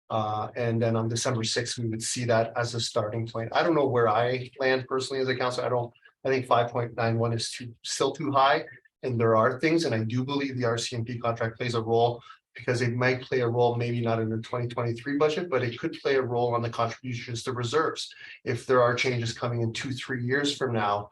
And then on December 6th, we would see that as a starting point. I don't know where I land personally as a council. I think 5.91 is still too high. And there are things, and I do believe the RCMP contract plays a role, because it might play a role, maybe not in the 2023 budget, but it could play a role on the contributions to reserves. If there are changes coming in 2-3 years from now,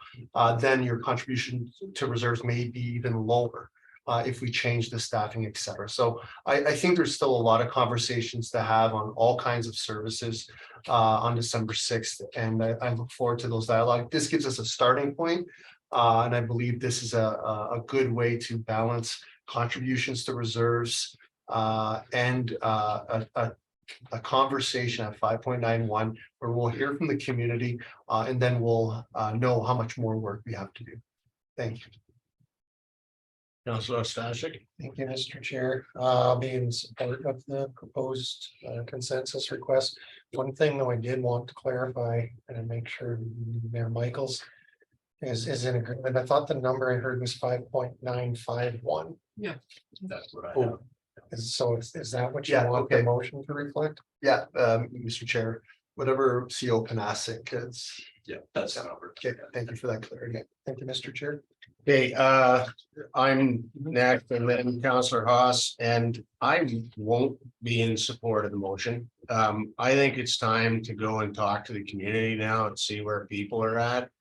then your contribution to reserves may be even lower. If we change the staffing, et cetera. So I think there's still a lot of conversations to have on all kinds of services on December 6th. And I look forward to those dialogue. This gives us a starting point. And I believe this is a good way to balance contributions to reserves and a conversation at 5.91, where we'll hear from the community and then we'll know how much more work we have to do. Thank you. Councilor Stashik. Thank you, Mr. Chair. I'll be in support of the proposed consensus request. One thing though I did want to clarify and make sure Mayor Michaels is in agreement. I thought the number I heard was 5.951. Yeah. That's what I have. So is that what you Yeah, want okay. the motion to reflect? Yeah, Mr. Chair, whatever CEO Panasic is. Yeah, that's the number. Okay, thank you for that clarity. Thank you, Mr. Chair. Okay, I'm next, and then Councillor Haas, and I won't be in support of the motion. I think it's time to go and talk to the community now and see where people are at.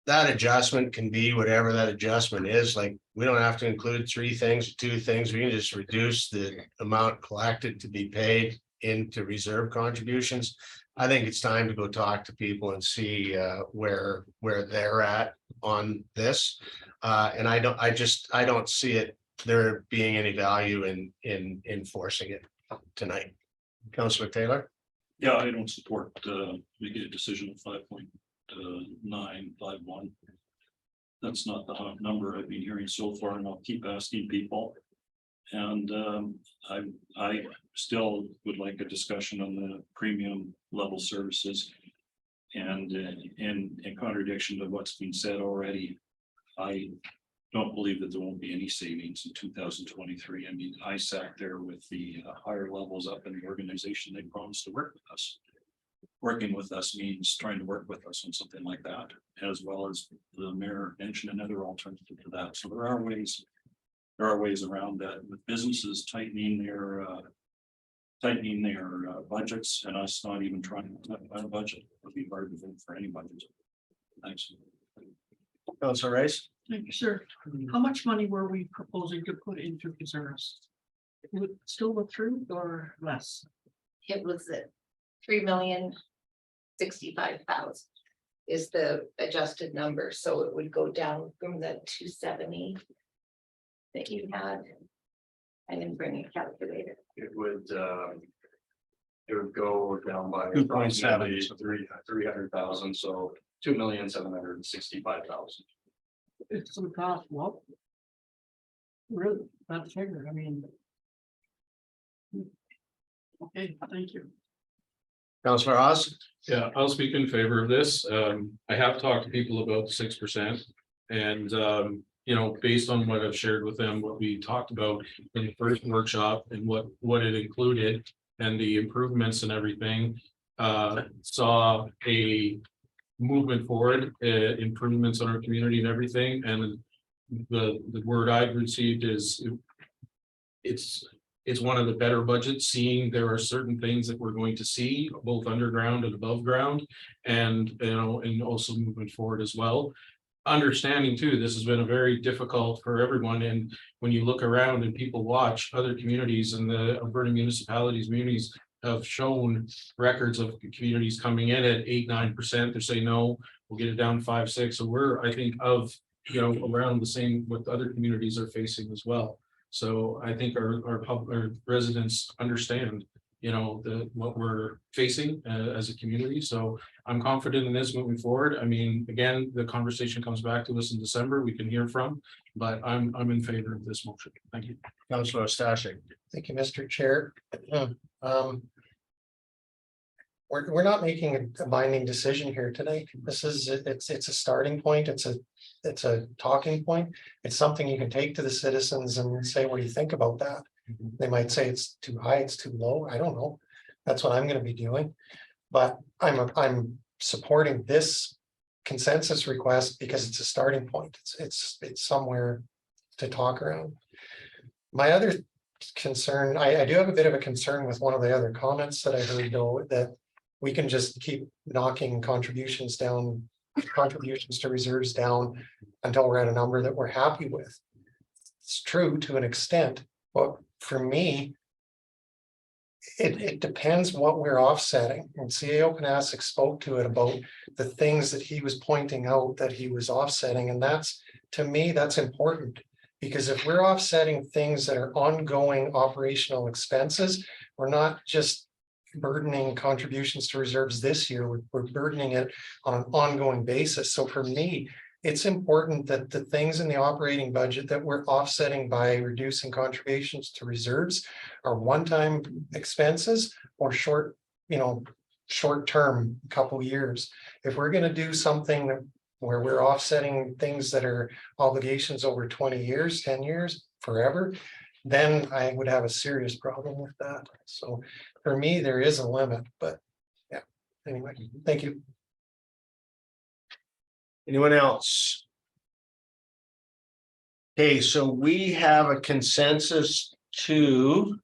That adjustment can be whatever that adjustment is. Like, we don't have to include 3 things, 2 things. We can just reduce the amount collected to be paid into reserve contributions. I think it's time to go talk to people and see where they're at on this. And I don't see there being any value in enforcing it tonight. Councilor Taylor. Yeah, I don't support making a decision of 5.951. That's not the number I've been hearing so far, and I'll keep asking people. And I still would like a discussion on the premium level services. And in contradiction to what's been said already, I don't believe that there won't be any savings in 2023. I mean, I sat there with the higher levels up in the organization. They promised to work with us. working with us means trying to work with us on something like that, as well as the mayor mentioned another alternative to that. So there are ways around that with businesses tightening their budgets and us not even trying to find a budget. It'd be hard to vote for any budget. Thanks. Councilor Rice? Thank you, sir. How much money were we proposing to put into reserves? Would it still look through or less? It was at 3,065,000 is the adjusted number, so it would go down from the 270 that you had. I didn't bring a calculator. It would go down by 2.7. approximately 300,000, so 2,765,000. It's some cost, well. Really, that figure, I mean. Okay, thank you. Councilor Haas? Yeah, I'll speak in favor of this. I have talked to people about 6%. And, you know, based on what I've shared with them, what we talked about in the first workshop and what it included and the improvements and everything, saw a movement forward, improvements on our community and everything. And the word I've received is it's one of the better budgets, seeing there are certain things that we're going to see both underground and above ground, and you know, and also moving forward as well. Understanding too, this has been a very difficult for everyone, and when you look around and people watch other communities and the Alberta municipalities, communities have shown records of communities coming in at 8-9%. They're saying no, we'll get it down 5-6. So we're, I think, of around the same what other communities are facing as well. So I think our residents understand, what we're facing as a community. So I'm confident in this moving forward. I mean, again, the conversation comes back to us in December, we can hear from, but I'm in favor of this motion. Thank you. Councilor Stashik? Thank you, Mr. Chair. We're not making a binding decision here tonight. It's a starting point. It's a talking point. It's something you can take to the citizens and say, what do you think about that? They might say it's too high, it's too low. I don't know. That's what I'm going to be doing. But I'm supporting this consensus request because it's a starting point. It's somewhere to talk around. My other concern, I do have a bit of a concern with one of the other comments that I heard, though, that we can just keep knocking contributions to reserves down until we're at a number that we're happy with. It's true to an extent, but for me, it depends what we're offsetting. And CAO Panasic spoke to it about the things that he was pointing out that he was offsetting. And that's, to me, that's important. Because if we're offsetting things that are ongoing operational expenses, we're not just burdening contributions to reserves this year, we're burdening it on an ongoing basis. So for me, it's important that the things in the operating budget that we're offsetting by reducing contributions to reserves are one-time expenses or short-term, couple years. If we're going to do something where we're offsetting things that are obligations over 20 years, 10 years, forever, then I would have a serious problem with that. So for me, there is a limit, but yeah, anyway, thank you. Anyone else? Okay, so we have a consensus to.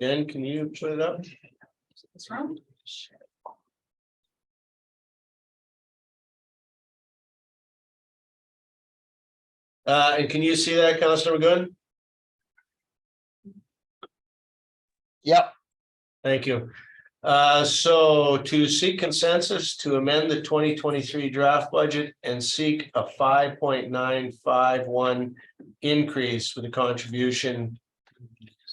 Jen, can you put it up? What's wrong? And can you see that, Councilor McGowan? Yep. Thank you. So to seek consensus to amend the 2023 draft budget and seek a 5.951 increase with a contribution.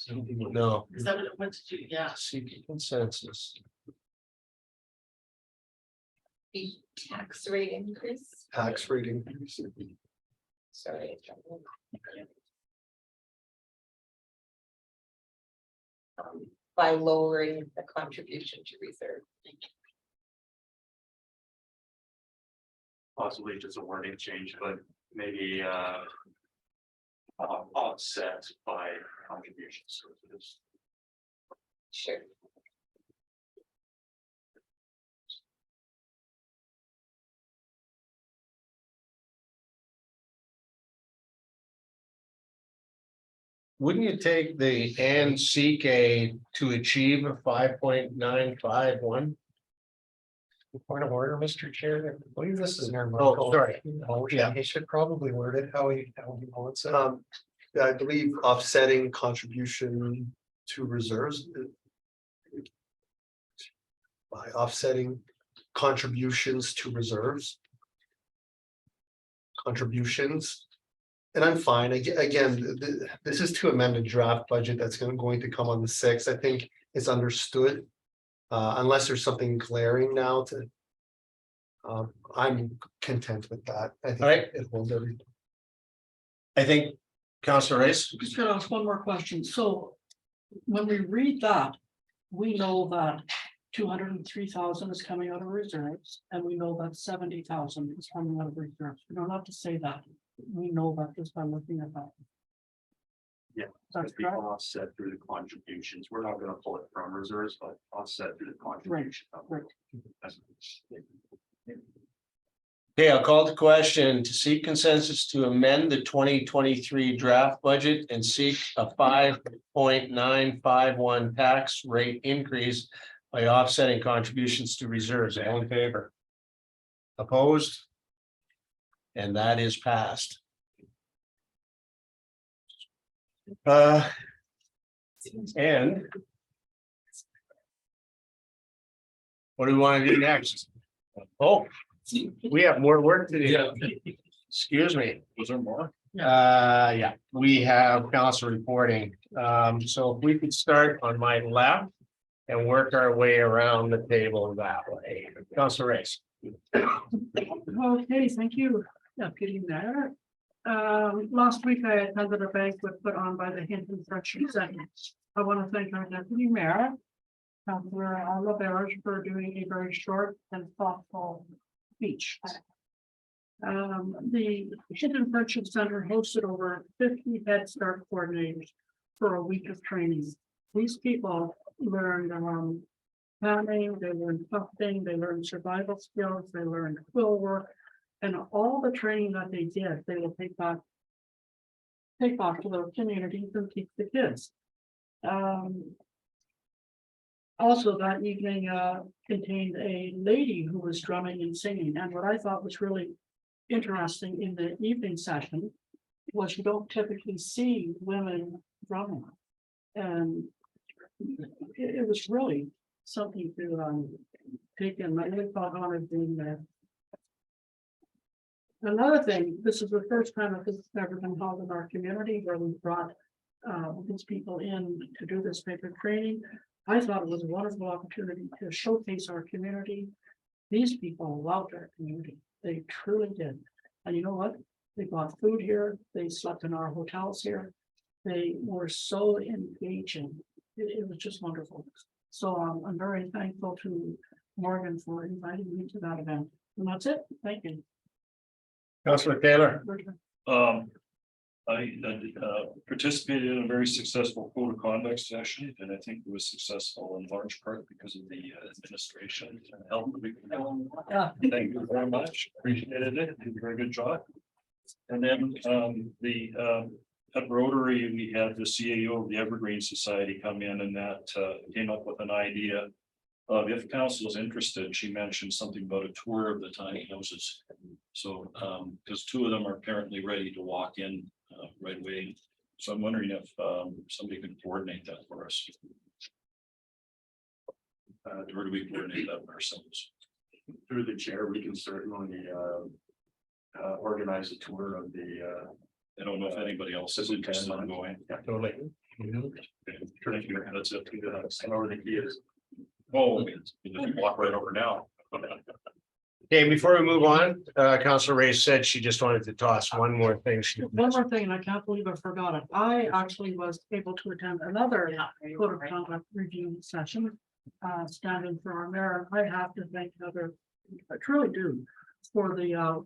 No. Is that what it went to? Yeah. Seek consensus. The tax rate increase. Tax rate increase. Sorry. By lowering the contribution to reserve. Possibly just a wording change, but maybe offset by contributions. Sure. wouldn't you take the and seek a to achieve a 5.951? Point of order, Mr. Chair, I believe this is an. Oh, sorry. Yeah, he should probably word it how he wants it. I believe offsetting contribution to reserves. By offsetting contributions to reserves. Contributions. And I'm fine. Again, this is to amend a draft budget that's going to come on the 6th. I think it's understood. Unless there's something glaring now to. I'm content with that. I think All right. it holds everything. I think Councilor Rice. Just gonna ask one more question. So when we read that, we know that 203,000 is coming out of reserves, and we know that 70,000 is coming out of reserves. We don't have to say that. We know that just by looking at that. Yeah, That's be correct. offset through the contributions. We're not gonna pull it from reserves, but offset through the contribution. Right. Okay, I'll call the question to seek consensus to amend the 2023 draft budget and seek a 5.951 tax rate increase by offsetting contributions to reserves. All in favor? Opposed? And that is passed. And what do we want to do next? Oh, we have more work to do. Excuse me. Was there more? Yeah, we have council reporting. So if we could start on my left and work our way around the table that way. Councilor Rice. Okay, thank you, Deputy Mayor. Last week I attended a banquet put on by the Hampton Friendship Center. I want to thank our Deputy Mayor, Councilor LaBerge, for doing a very short and thoughtful speech. The Hampton Friendship Center hosted over 50 Head Start coordinators for a week of training. These people learned planning, they learned tufting, they learned survival skills, they learned quill work, and all the training that they did, they will take back to their communities and teach the kids. Also, that evening contained a lady who was drumming and singing, and what I thought was really interesting in the evening session was you don't typically see women drumming, and it was really something to take in. I really felt honored being there. Another thing, this is the first time that this has ever been held in our community where we brought these people in to do this type of training. I thought it was a wonderful opportunity to showcase our community. These people loved our community. They truly did. And you know what? They bought food here. They slept in our hotels here. They were so engaging. It was just wonderful. So I'm very thankful to Morgan for inviting me to that event. And that's it. Thank you. Councilor Taylor. I participated in a very successful code of conduct session, and I think it was successful in large part because of the administration and help. Thank you very much. Appreciated it. Did a very good job. And then at Rotary, we had the CAO of the Evergreen Society come in, and that came up with an idea. If council is interested, she mentioned something about a tour of the tiny houses. So, because 2 of them are apparently ready to walk in right away. So I'm wondering if somebody can coordinate that for us. Or do we coordinate that ourselves? Through the chair, we can certainly organize a tour of the. I don't know if anybody else is interested in going. Totally. Thank you. That's it. I know where the key is. Oh, we just walk right over now. Okay, before we move on, Councilor Ray said she just wanted to toss one more thing. One more thing, and I can't believe I forgot it. I actually was able to attend another code of conduct review session, standing for our mayor. I have to thank Heather, I truly do, for the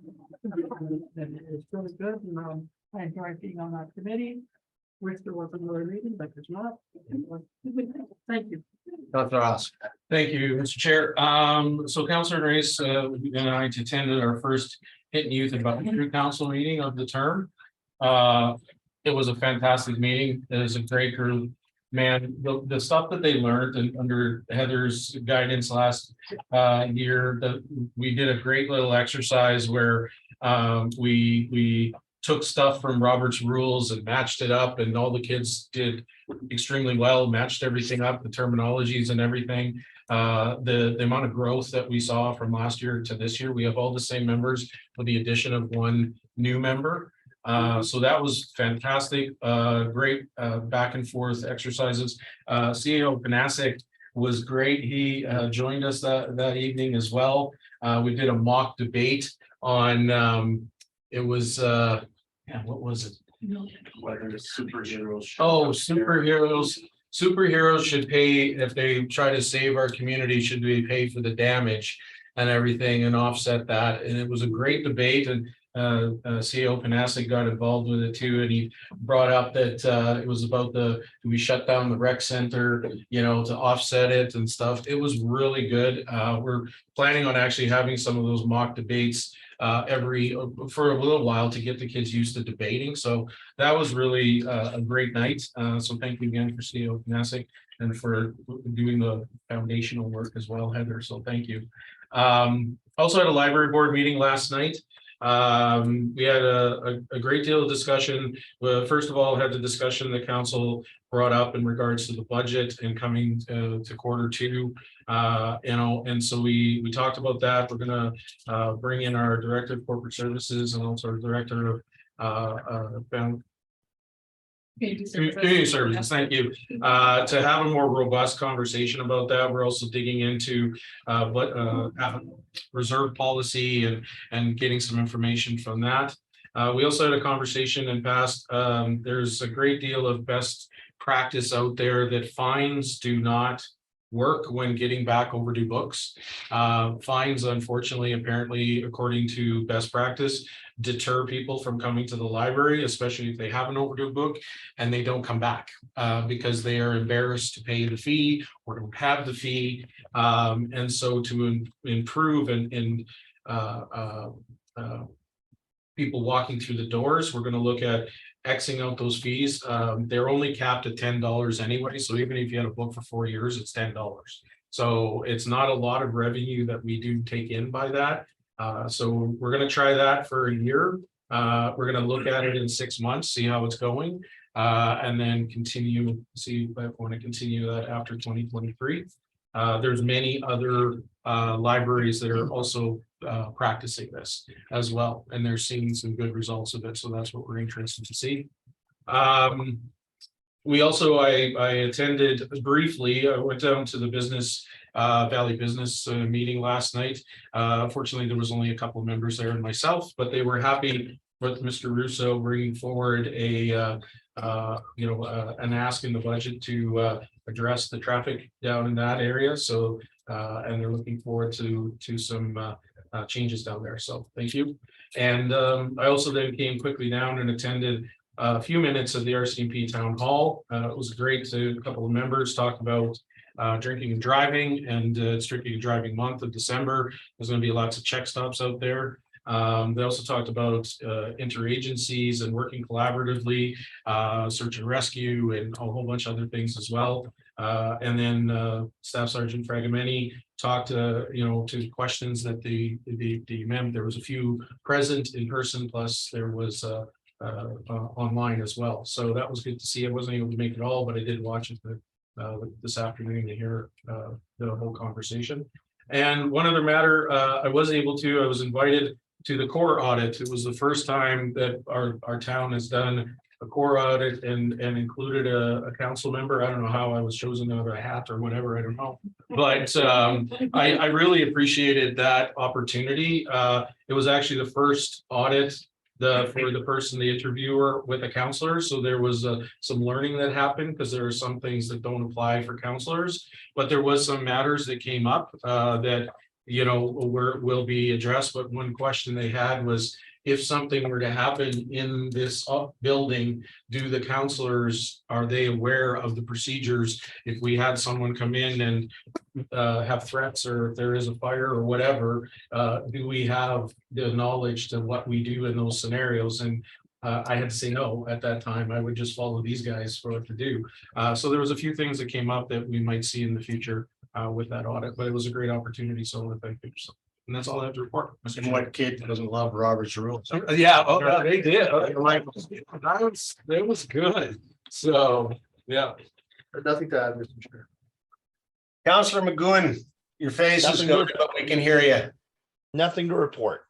it's really good, and I enjoyed being on that committee. Wish there was another meeting, but there's not. Thank you. Councilor Ross. Thank you, Mr. Chair. So Councilor Rice and I attended our first Hit Youth Advisory Council meeting of the term. it was a fantastic meeting. It was a great group. Man, the stuff that they learned and under Heather's guidance last year, that we did a great little exercise where we took stuff from Robert's rules and matched it up, and all the kids did extremely well, matched everything up, the terminologies and everything. The amount of growth that we saw from last year to this year, we have all the same members with the addition of one new member. So that was fantastic, great back and forth exercises. CEO Panasic was great. He joined us that evening as well. We did a mock debate on it was yeah, what was it? Whether superheroes. Oh, superheroes should pay if they try to save our community, should we pay for the damage and everything and offset that. And it was a great debate, and CEO Panasic got involved with it too, and he brought up that it was about do we shut down the rec center, you know, to offset it and stuff. It was really good. We're planning on actually having some of those mock debates for a little while to get the kids used to debating. So that was really a great night. So thank you again for CEO Panasic and for doing the foundational work as well, Heather. So thank you. Also had a library board meeting last night. We had a great deal of discussion. First of all, had the discussion the council brought up in regards to the budget and coming to quarter 2, you know, and so we talked about that. We're gonna bring in our director of corporate services and also our director of community services, thank you, to have a more robust conversation about that. We're also digging into what reserve policy and getting some information from that. We also had a conversation and passed, there's a great deal of best practice out there that fines do not work when getting back overdue books. Fines, unfortunately, apparently, according to best practice, deter people from coming to the library, especially if they have an overdue book and they don't come back because they are embarrassed to pay the fee or don't have the fee. And so to improve and people walking through the doors, we're going to look at Xing out those fees. They're only capped at $10 anyway. So even if you had a book for 4 years, it's $10. So it's not a lot of revenue that we do take in by that. So we're going to try that for a year. We're going to look at it in 6 months, see how it's going, and then continue, see if I want to continue that after 2023. There's many other libraries that are also practicing this as well, and they're seeing some good results of it. So that's what we're interested to see. We also, I attended briefly, I went down to the business Valley Business meeting last night. Fortunately, there was only a couple of members there and myself, but they were happy with Mr. Russo bringing forward an ask in the budget to address the traffic down in that area. So and they're looking forward to some changes down there. So thank you. And I also then came quickly down and attended a few minutes of the RCMP town hall. It was great. A couple of members talked about drinking and driving, and it's drinking and driving month of December. There's going to be lots of check stops out there. They also talked about interagencies and working collaboratively, search and rescue, and a whole bunch of other things as well. And then Staff Sergeant Fragamenti talked to questions that the there was a few present in person, plus there was online as well. So that was good to see. I wasn't able to make it all, but I did watch it this afternoon to hear the whole conversation. And one other matter, I was invited to the core audit. It was the first time that our town has done a core audit and included a council member. I don't know how I was chosen out of a hat or whatever, I don't know. But I really appreciated that opportunity. It was actually the first audit for the person, the interviewer, with a counselor. So there was some learning that happened, because there are some things that don't apply for counselors, but there was some matters that came up that will be addressed. But one question they had was, if something were to happen in this building, are they aware of the procedures? If we had someone come in and have threats, or if there is a fire or whatever, do we have the knowledge to what we do in those scenarios? And I had to say no at that time. I would just follow these guys for what to do. So there was a few things that came up that we might see in the future with that audit, but it was a great opportunity. So thank you. So, and that's all I have to report. Mr. And Chair. what kid doesn't love Robert's rules? Yeah, oh, they did. That was good. So, yeah. Nothing to add, Mr. Chair. Counselor McGowan, your face is Nothing good, good. but we can hear you. Nothing to report.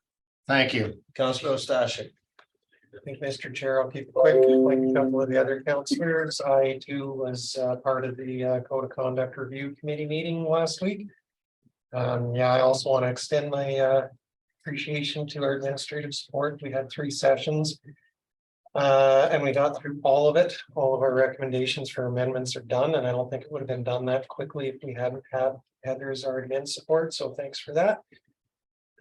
Thank you. Counselor Ostashik. I think, Mr. Chair, I'll keep it quick, like a couple of the other councillors. I too was part of the Code of Conduct Review Committee meeting last week. Yeah, I also want to extend my appreciation to our administrative support. We had 3 sessions. And we got through all of it. All of our recommendations for amendments are done, and I don't think it would have been done that quickly if we hadn't had Heather's or admin support. So thanks for that.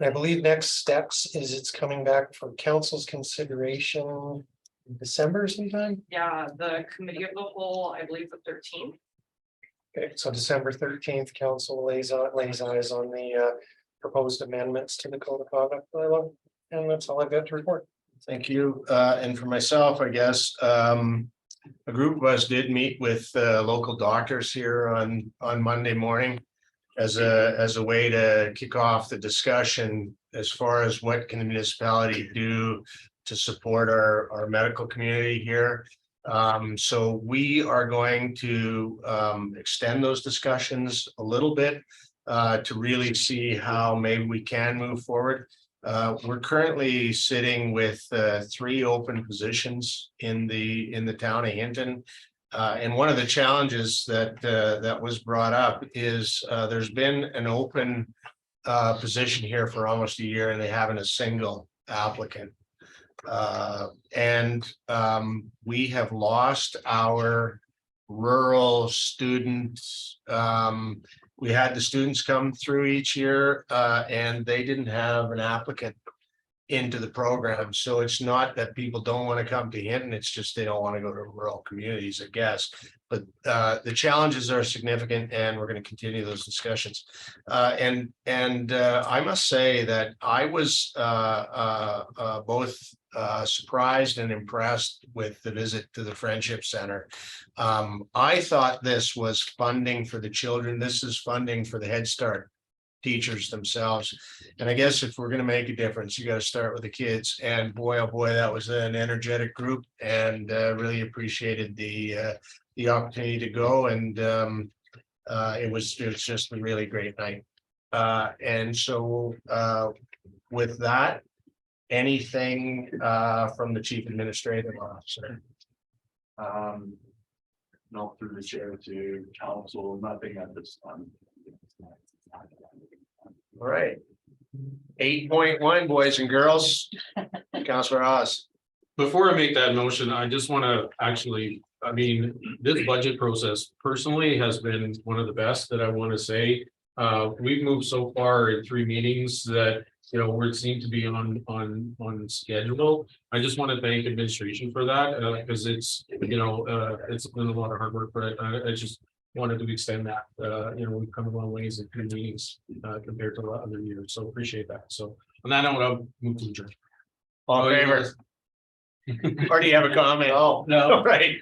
I believe next steps is it's coming back for council's consideration in December sometime. Yeah, the committee of the whole, I believe the 13th. Okay, so December 13th, council lays eyes on the proposed amendments to the code of conduct bylaw. And that's all I've got to report. Thank you. And for myself, I guess, a group of us did meet with local doctors here on Monday morning as a way to kick off the discussion as far as what can the municipality do to support our medical community here. So we are going to extend those discussions a little bit to really see how maybe we can move forward. We're currently sitting with 3 open positions in the town of Hampton. And one of the challenges that was brought up is there's been an open position here for almost a year and they haven't a single applicant. And we have lost our rural students. We had the students come through each year and they didn't have an applicant into the program. So it's not that people don't want to come to Hinton, it's just they don't want to go to rural communities, I guess. But the challenges are significant and we're going to continue those discussions. And I must say that I was both surprised and impressed with the visit to the Friendship Center. I thought this was funding for the children. This is funding for the Head Start teachers themselves. And I guess if we're going to make a difference, you got to start with the kids. And boy, oh boy, that was an energetic group, and really appreciated the opportunity to go. And it was just a really great night. And so with that, anything from the Chief Administrative Officer? No, through the chair to council, nothing at this time. All right. 8.1, boys and girls. Councillor Oz. Before I make that motion, I just want to actually, I mean, this budget process personally has been one of the best that I want to say. We've moved so far in 3 meetings that, you know, we seem to be on schedule. I just want to thank administration for that because it's, you know, it's been a lot of hard work, but I just wanted to extend that. You know, we've come a long ways in 3 meetings compared to other years, so appreciate that. So on that note, I'll move to adjourn. All in favor? Or do you have a comment? Oh, no. All right.